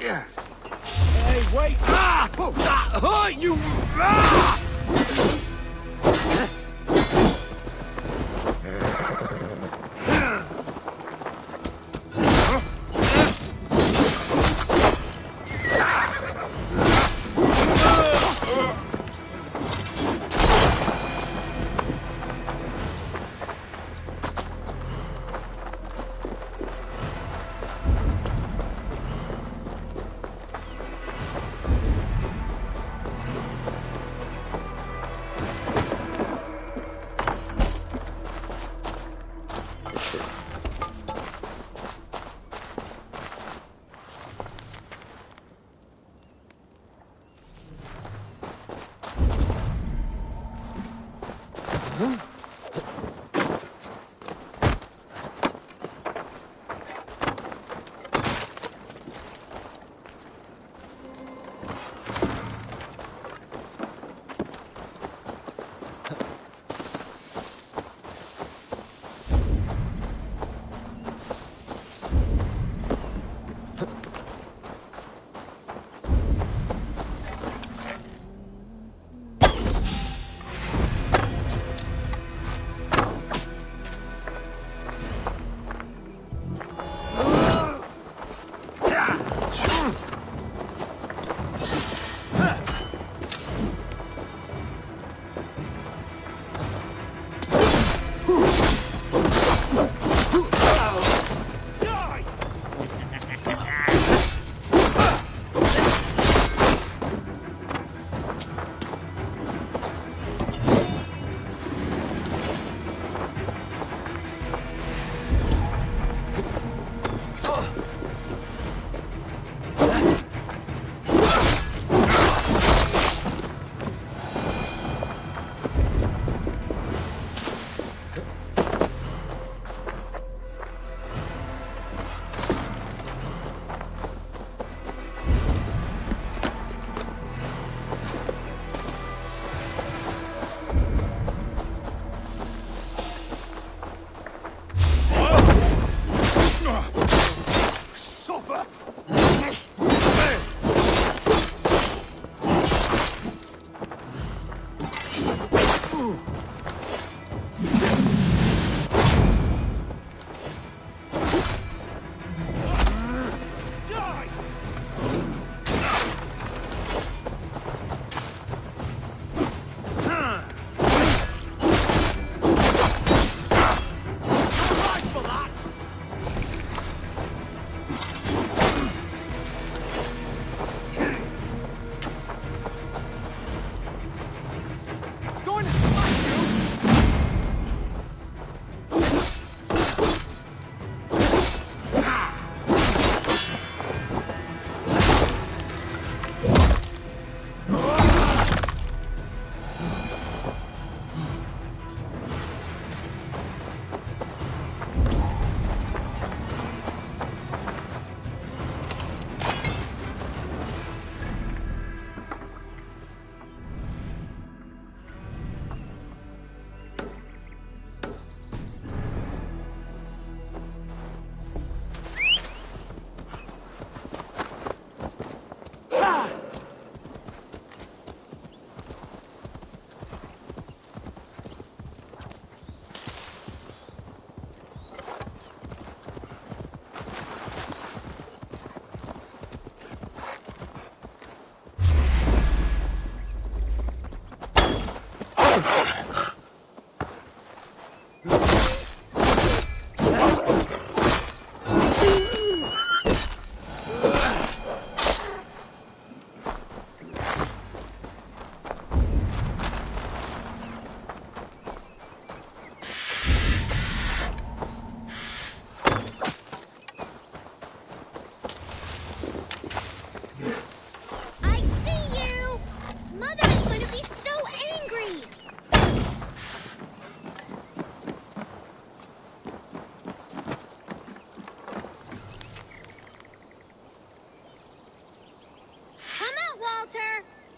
Hey, wait! Ah! Ah! You! Ah!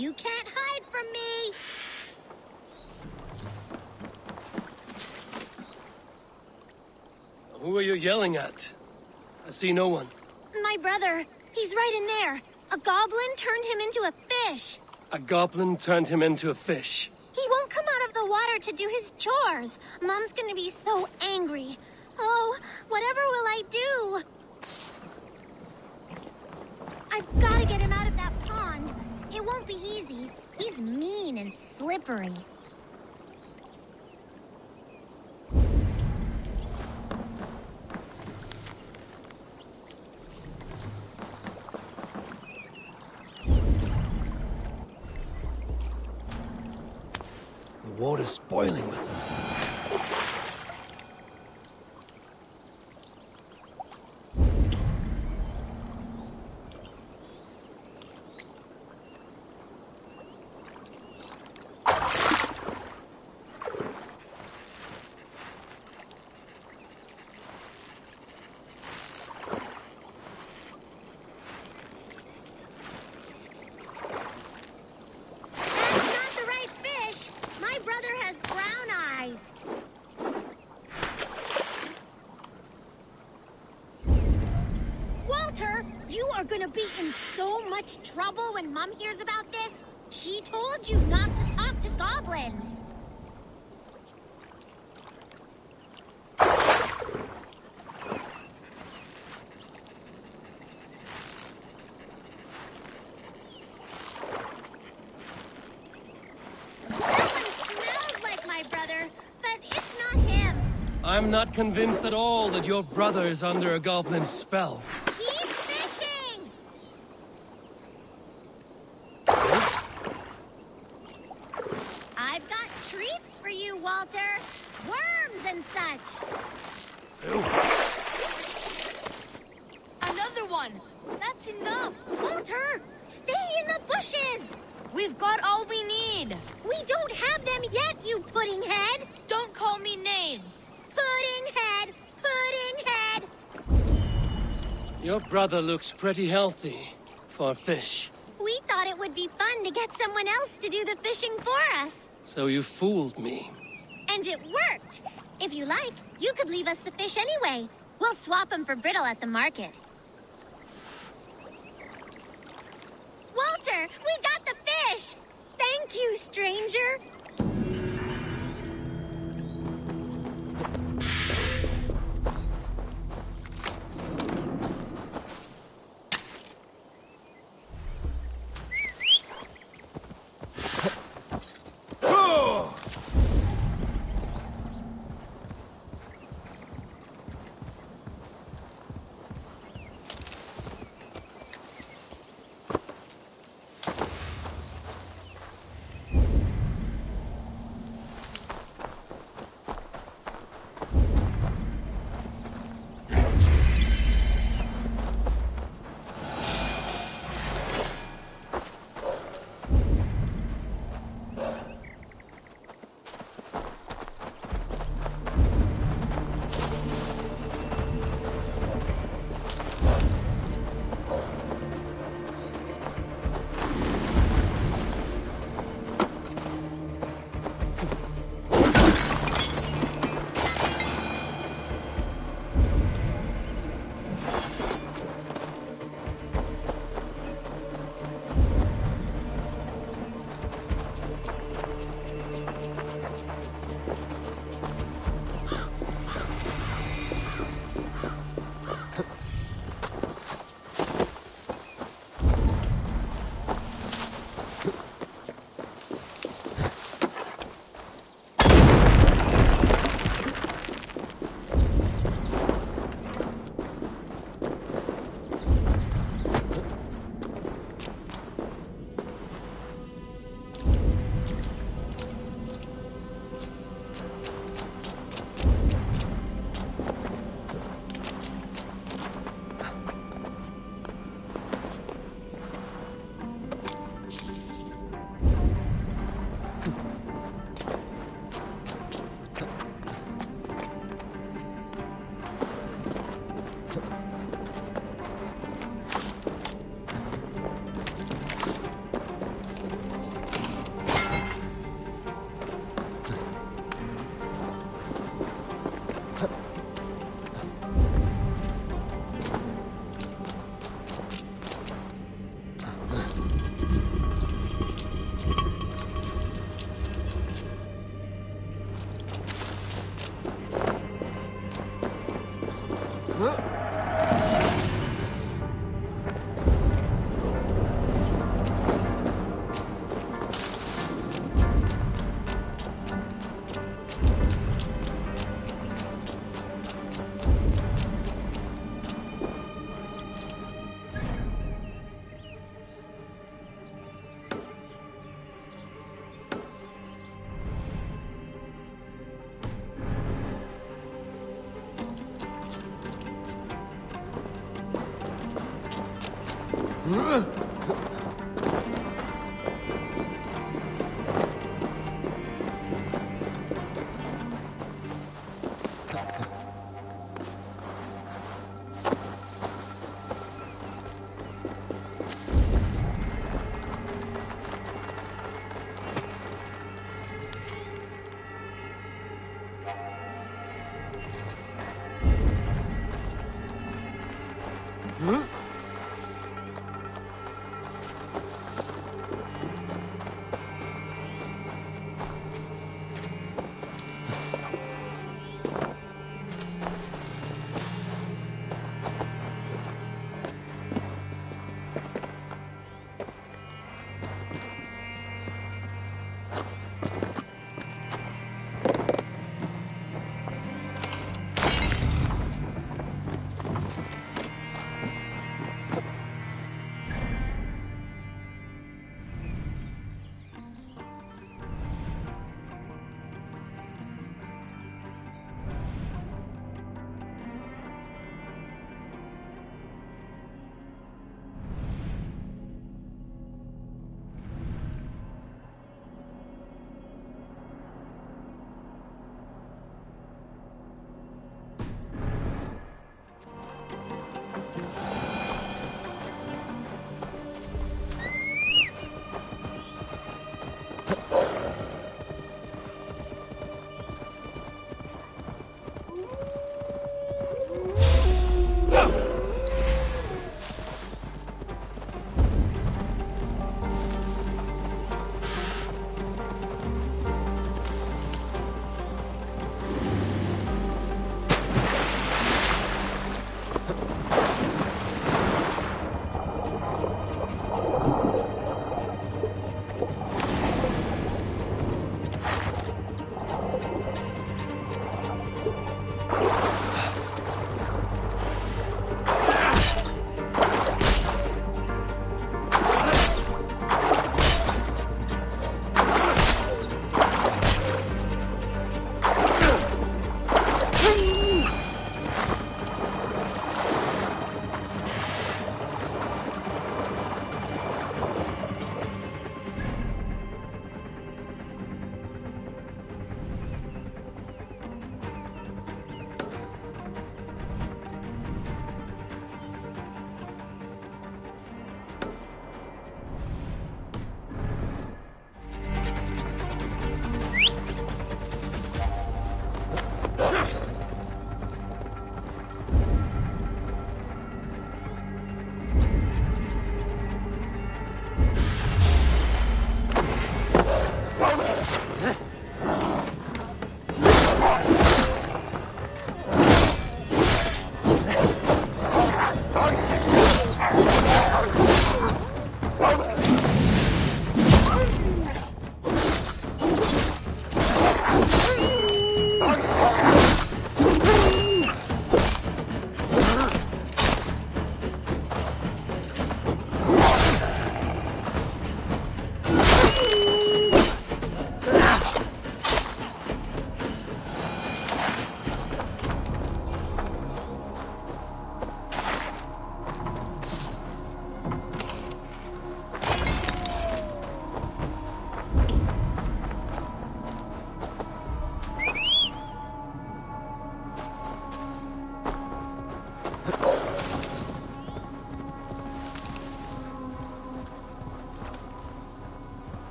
You can't hide from me! Who are you yelling at? I see no one. My brother, he's right in there. A goblin turned him into a fish. A goblin turned him into a fish. He won't come out of the water to do his chores. Mom's gonna be so angry. Oh, whatever will I do? I've gotta get him out of that pond. It won't be easy. He's mean and slippery. The water's boiling with them. You are gonna be in so much trouble when Mom hears about this. She told you not to talk to goblins. That one smells like my brother, but it's not him. I'm not convinced at all that your brother is under a goblin's spell. Keep fishing! I've got treats for you, Walter. Worms and such. Another one! That's enough! Walter, stay in the bushes! We've got all we need! We don't have them yet, you pudding head! Don't call me names! Pudding head! Pudding head! Your brother looks pretty healthy for a fish. We thought it would be fun to get someone else to do the fishing for us. So you fooled me. And it worked! If you like, you could leave us the fish anyway. We'll swap them for brittle at the market. Walter, we got the fish! Thank you, stranger!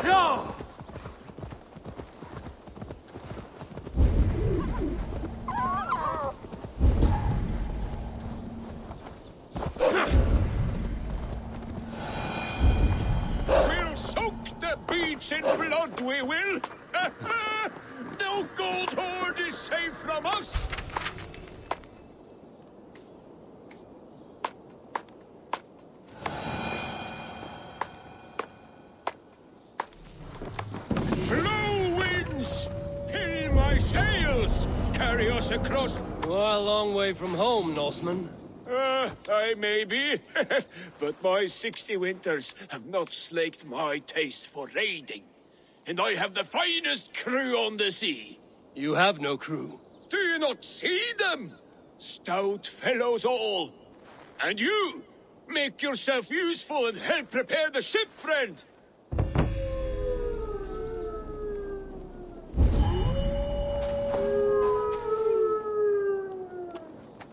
No! We'll soak the beach in blood, we will! No gold hoard is safe from us! Blow winds! Fill my sails! Carry us across... You are a long way from home, Norseman. I may be, but my 60 winters have not slaked my taste for raiding. And I have the finest crew on the sea. You have no crew. Do you not see them? Stout fellows all. And you, make yourself useful and help prepare the ship, friend.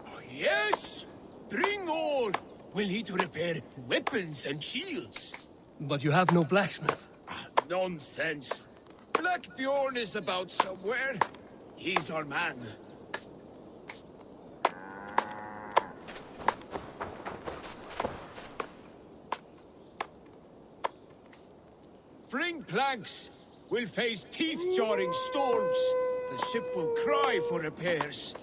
Oh, yes, bring all. We'll need to repair weapons and shields. But you have no blacksmith. Nonsense. Black Bjorn is about somewhere. He's our man. Bring planks. We'll face teeth-jarring storms. The ship will cry for repairs.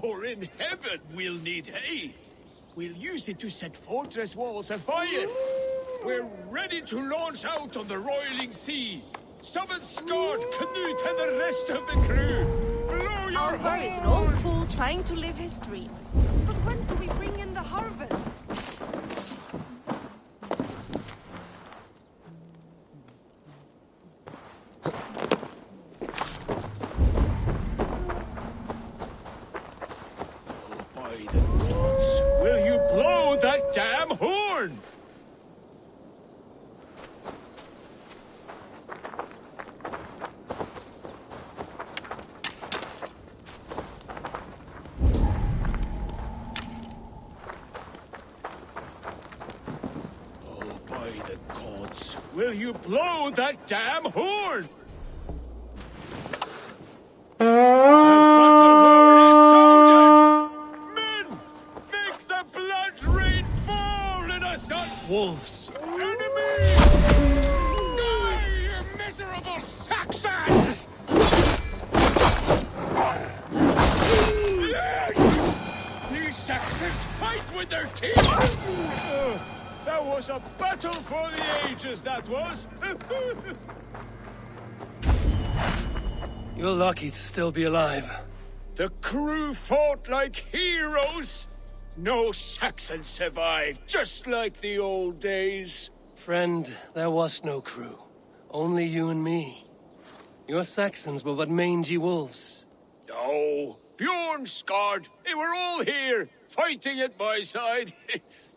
For in heaven we'll need hay. We'll use it to set fortress walls afire. We're ready to launch out on the roiling sea. Summon Skard, Canute, and the rest of the crew. Blow your Oliver is an old fool trying to live his dream. But when do we bring in the harvest? Will you blow that damn horn? Oh, by the gods, will you blow that damn horn? Wolves. Enemy! Die, you miserable Saxons! These Saxons fight with their teeth! That was a battle for the ages, that was! You're lucky to still be alive. The crew fought like heroes! No Saxon survived, just like the old days. Friend, there was no crew. Only you and me. Your Saxons were but mangy wolves. No, Bjorn, Skard, they were all here, fighting at my side.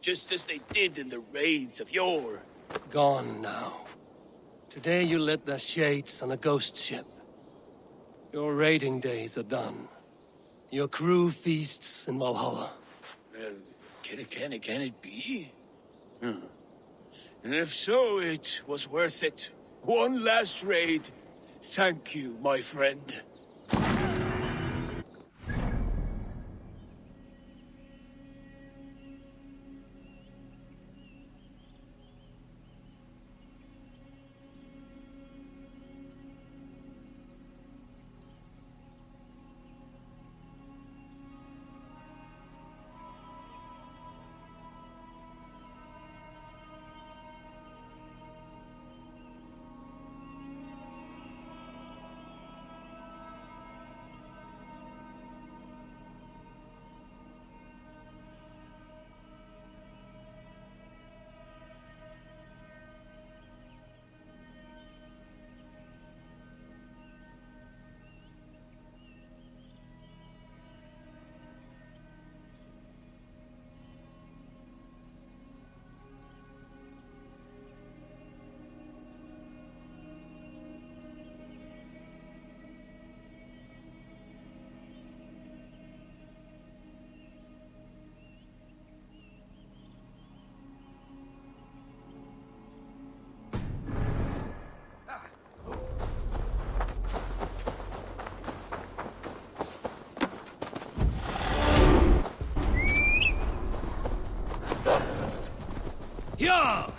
Just as they did in the raids of yore. Gone now. Today you lit the shades on a ghost ship. Your raiding days are done. Your crew feasts in Valhalla. Can it be? And if so, it was worth it. One last raid. Thank you, my friend. Yeah!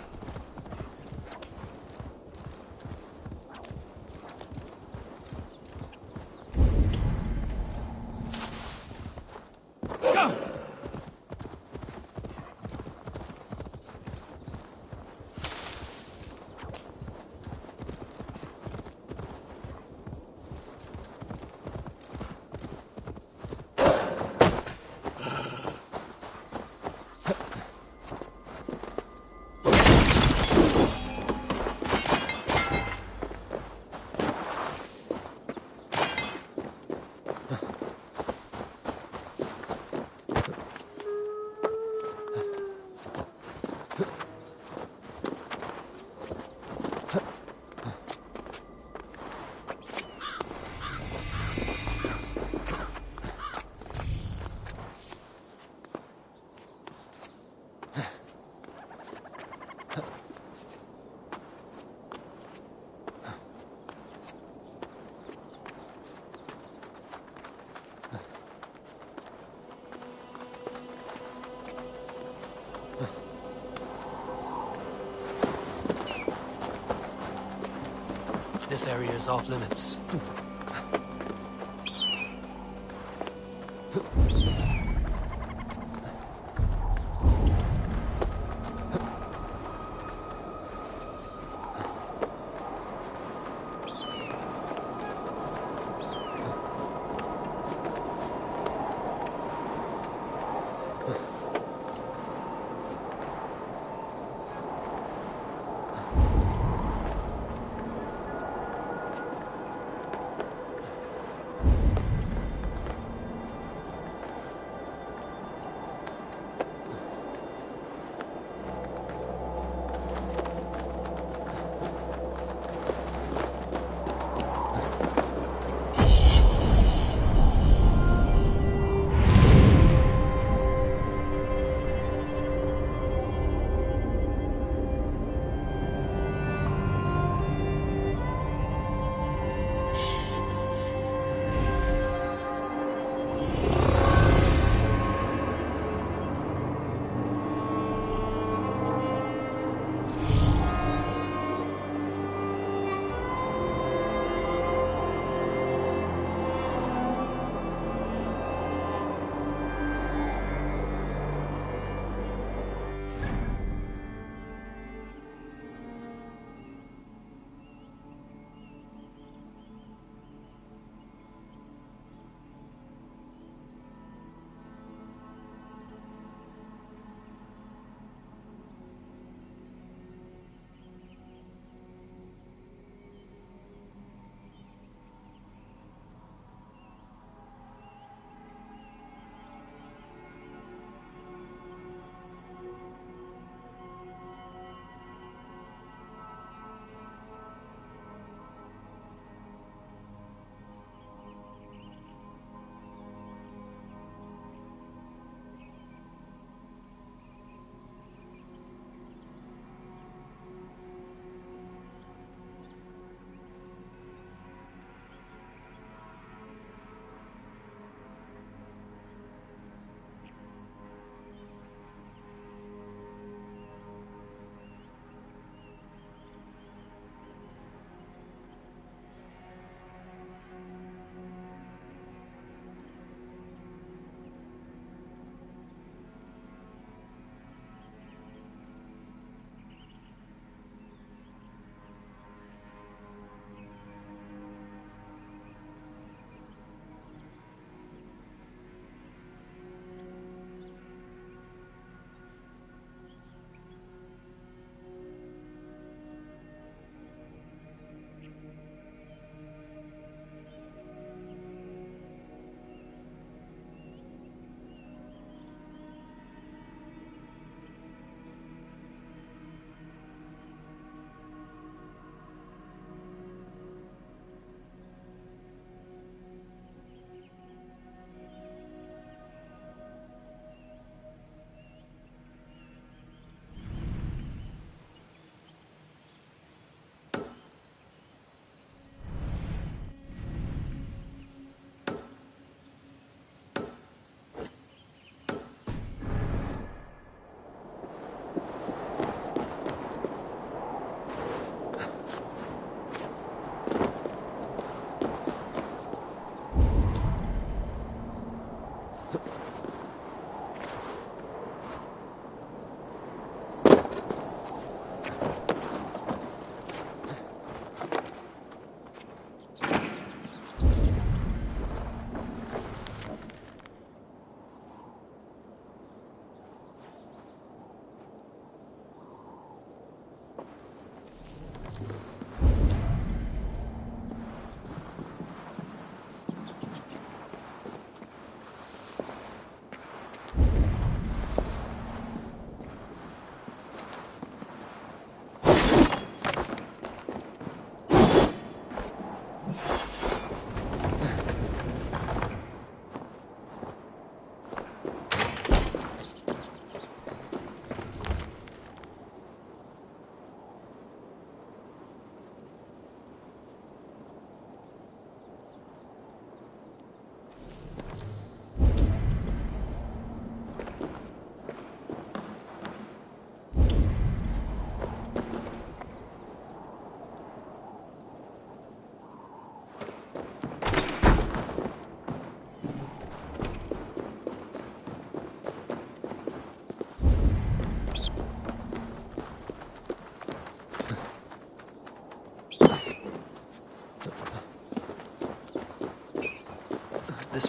This area is off limits.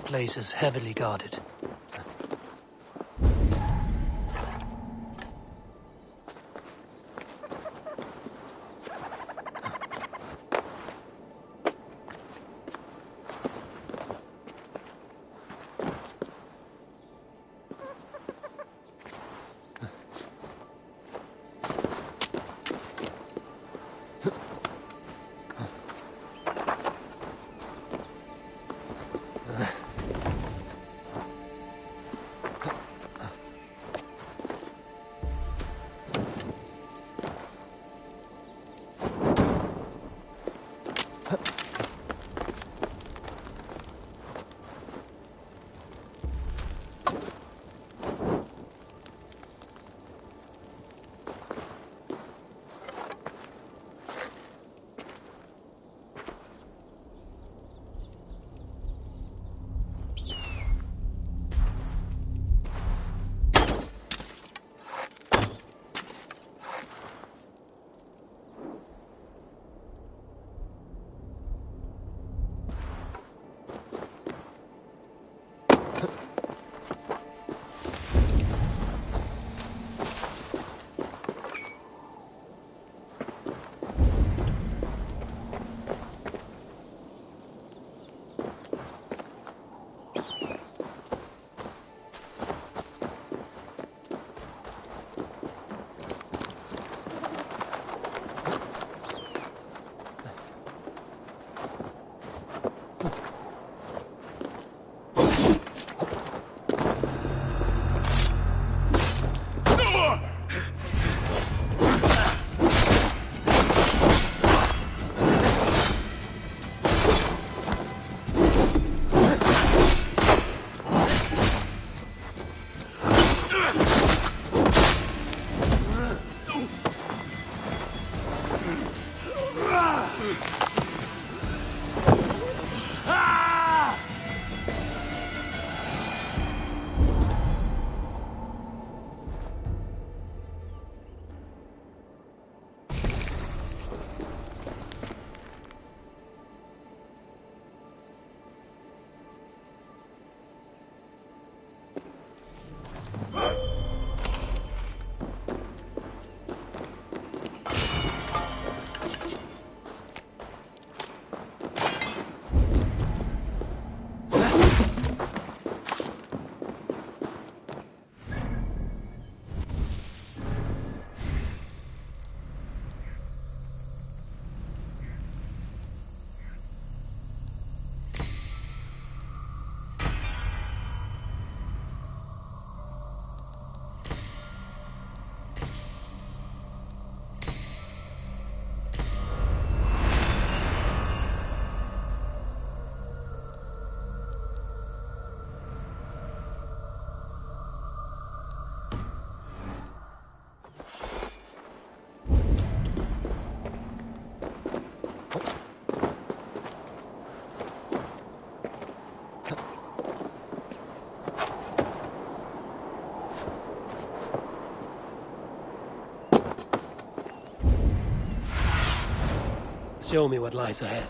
place is heavily guarded. Show me what lies ahead.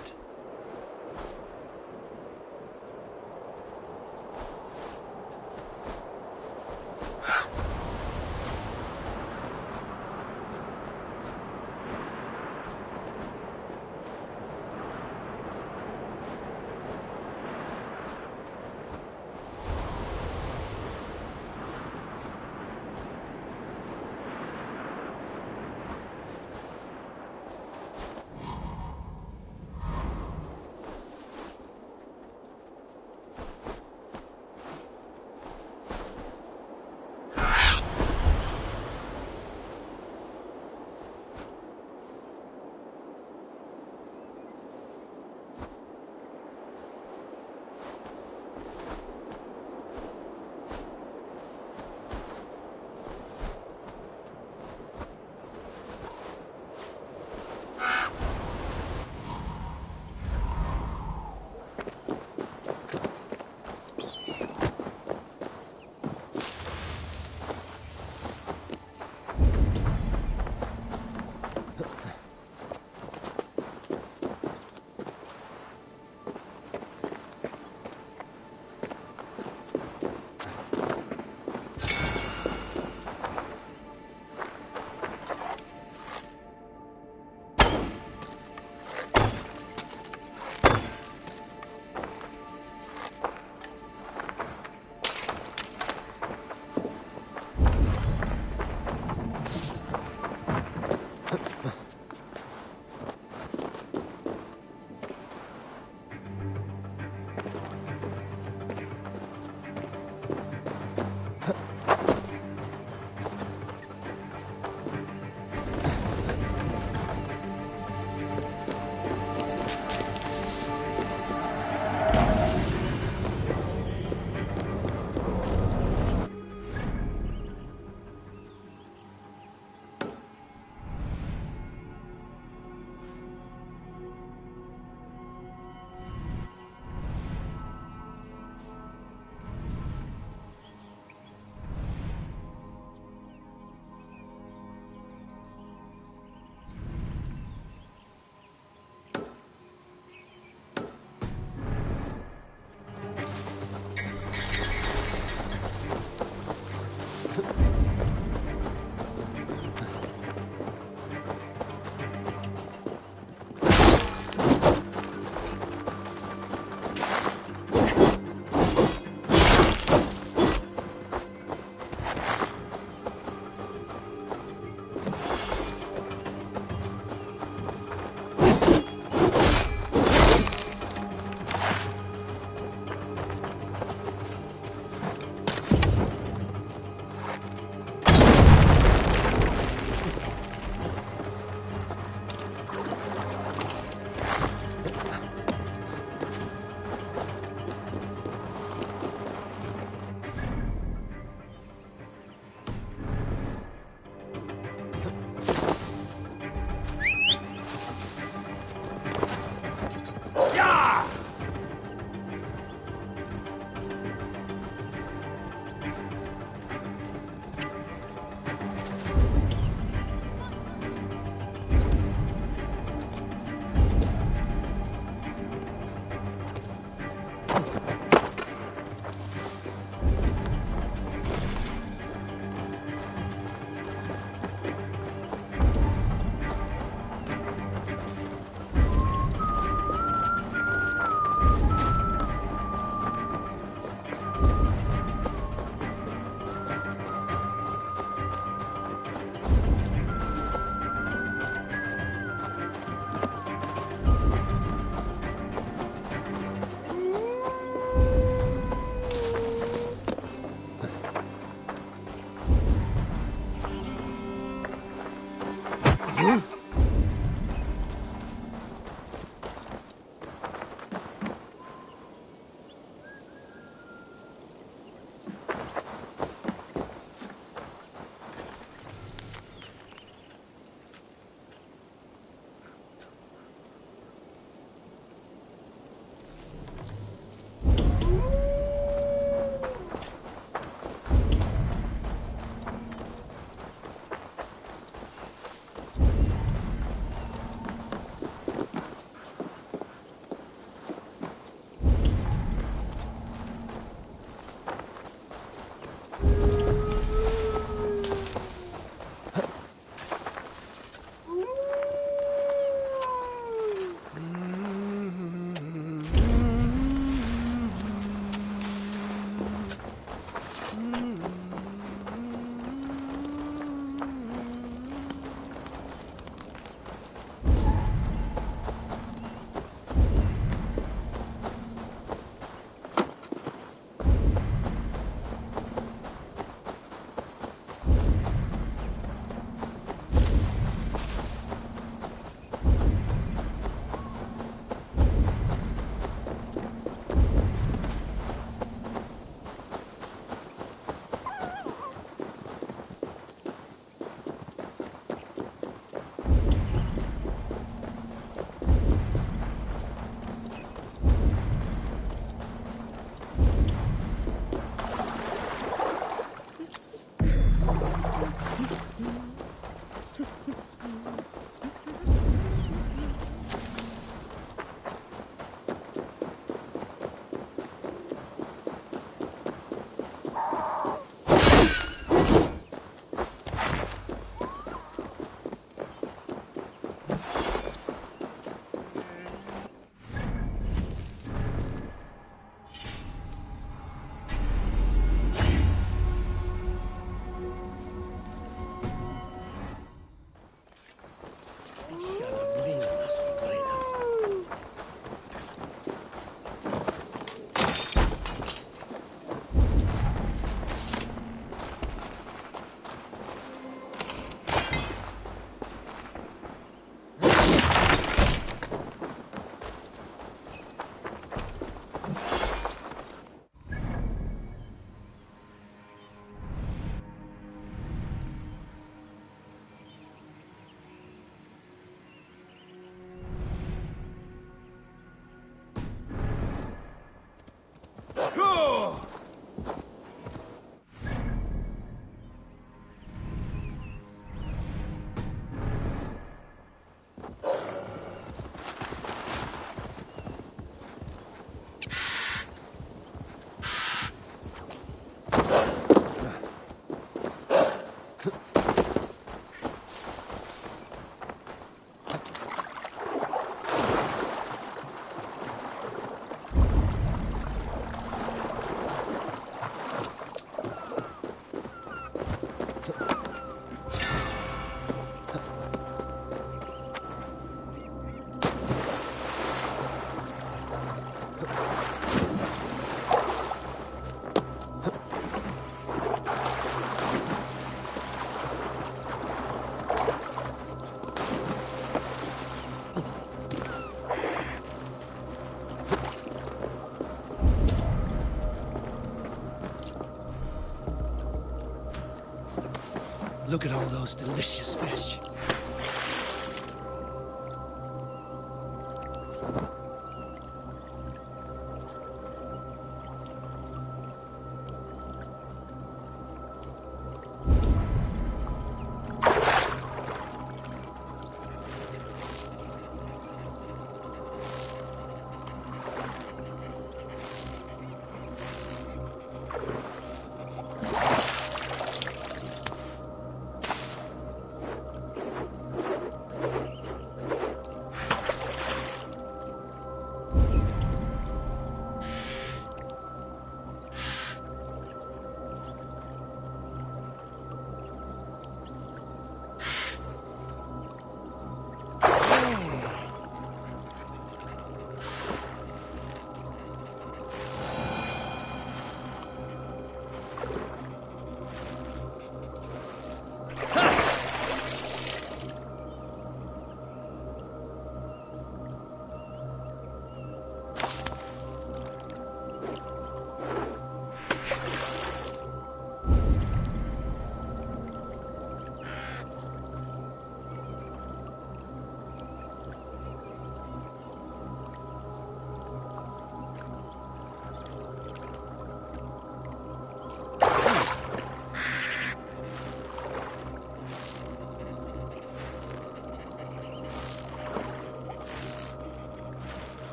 Look at all those delicious fish.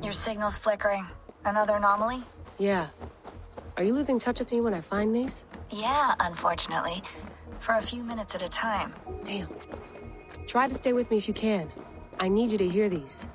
Your signal's flickering. Another anomaly? Yeah. Are you losing touch with me when I find these? Yeah, unfortunately. For a few minutes at a time. Damn. Try to stay with me if you can. I need you to hear these.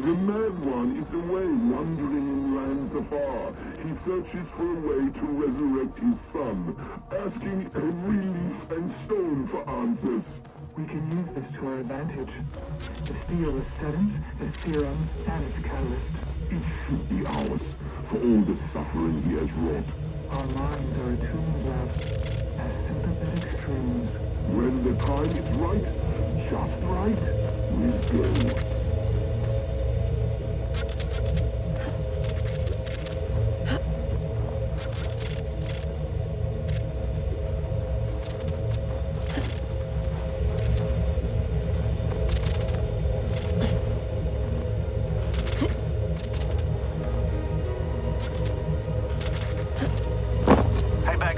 The Mad One is away wandering in lands afar. He searches for a way to resurrect his son, asking every leaf and stone for answers. We can use this to our advantage. The steel is seventh, the serum, and its catalyst. It should be ours, for all the suffering he has wrought. Our minds are attuned, lad, as sympathetic streams. When the time is right, just right, we go.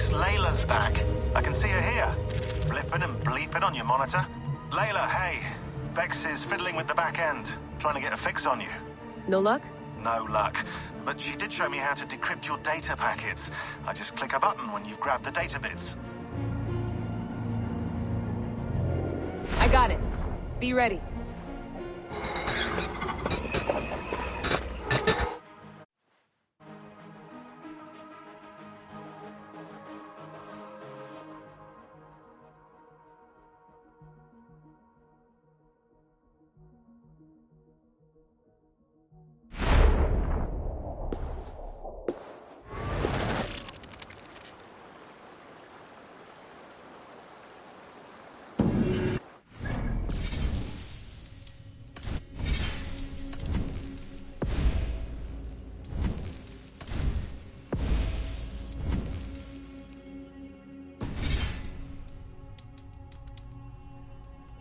Layla's back. I can see her here. Blipping and bleeping on your monitor. Layla, hey. Vex is fiddling with the back end, trying to get a fix on you. No luck? No luck. But she did show me how to decrypt your data packets. I just click a button when you've grabbed the data bits. I got it. Be ready.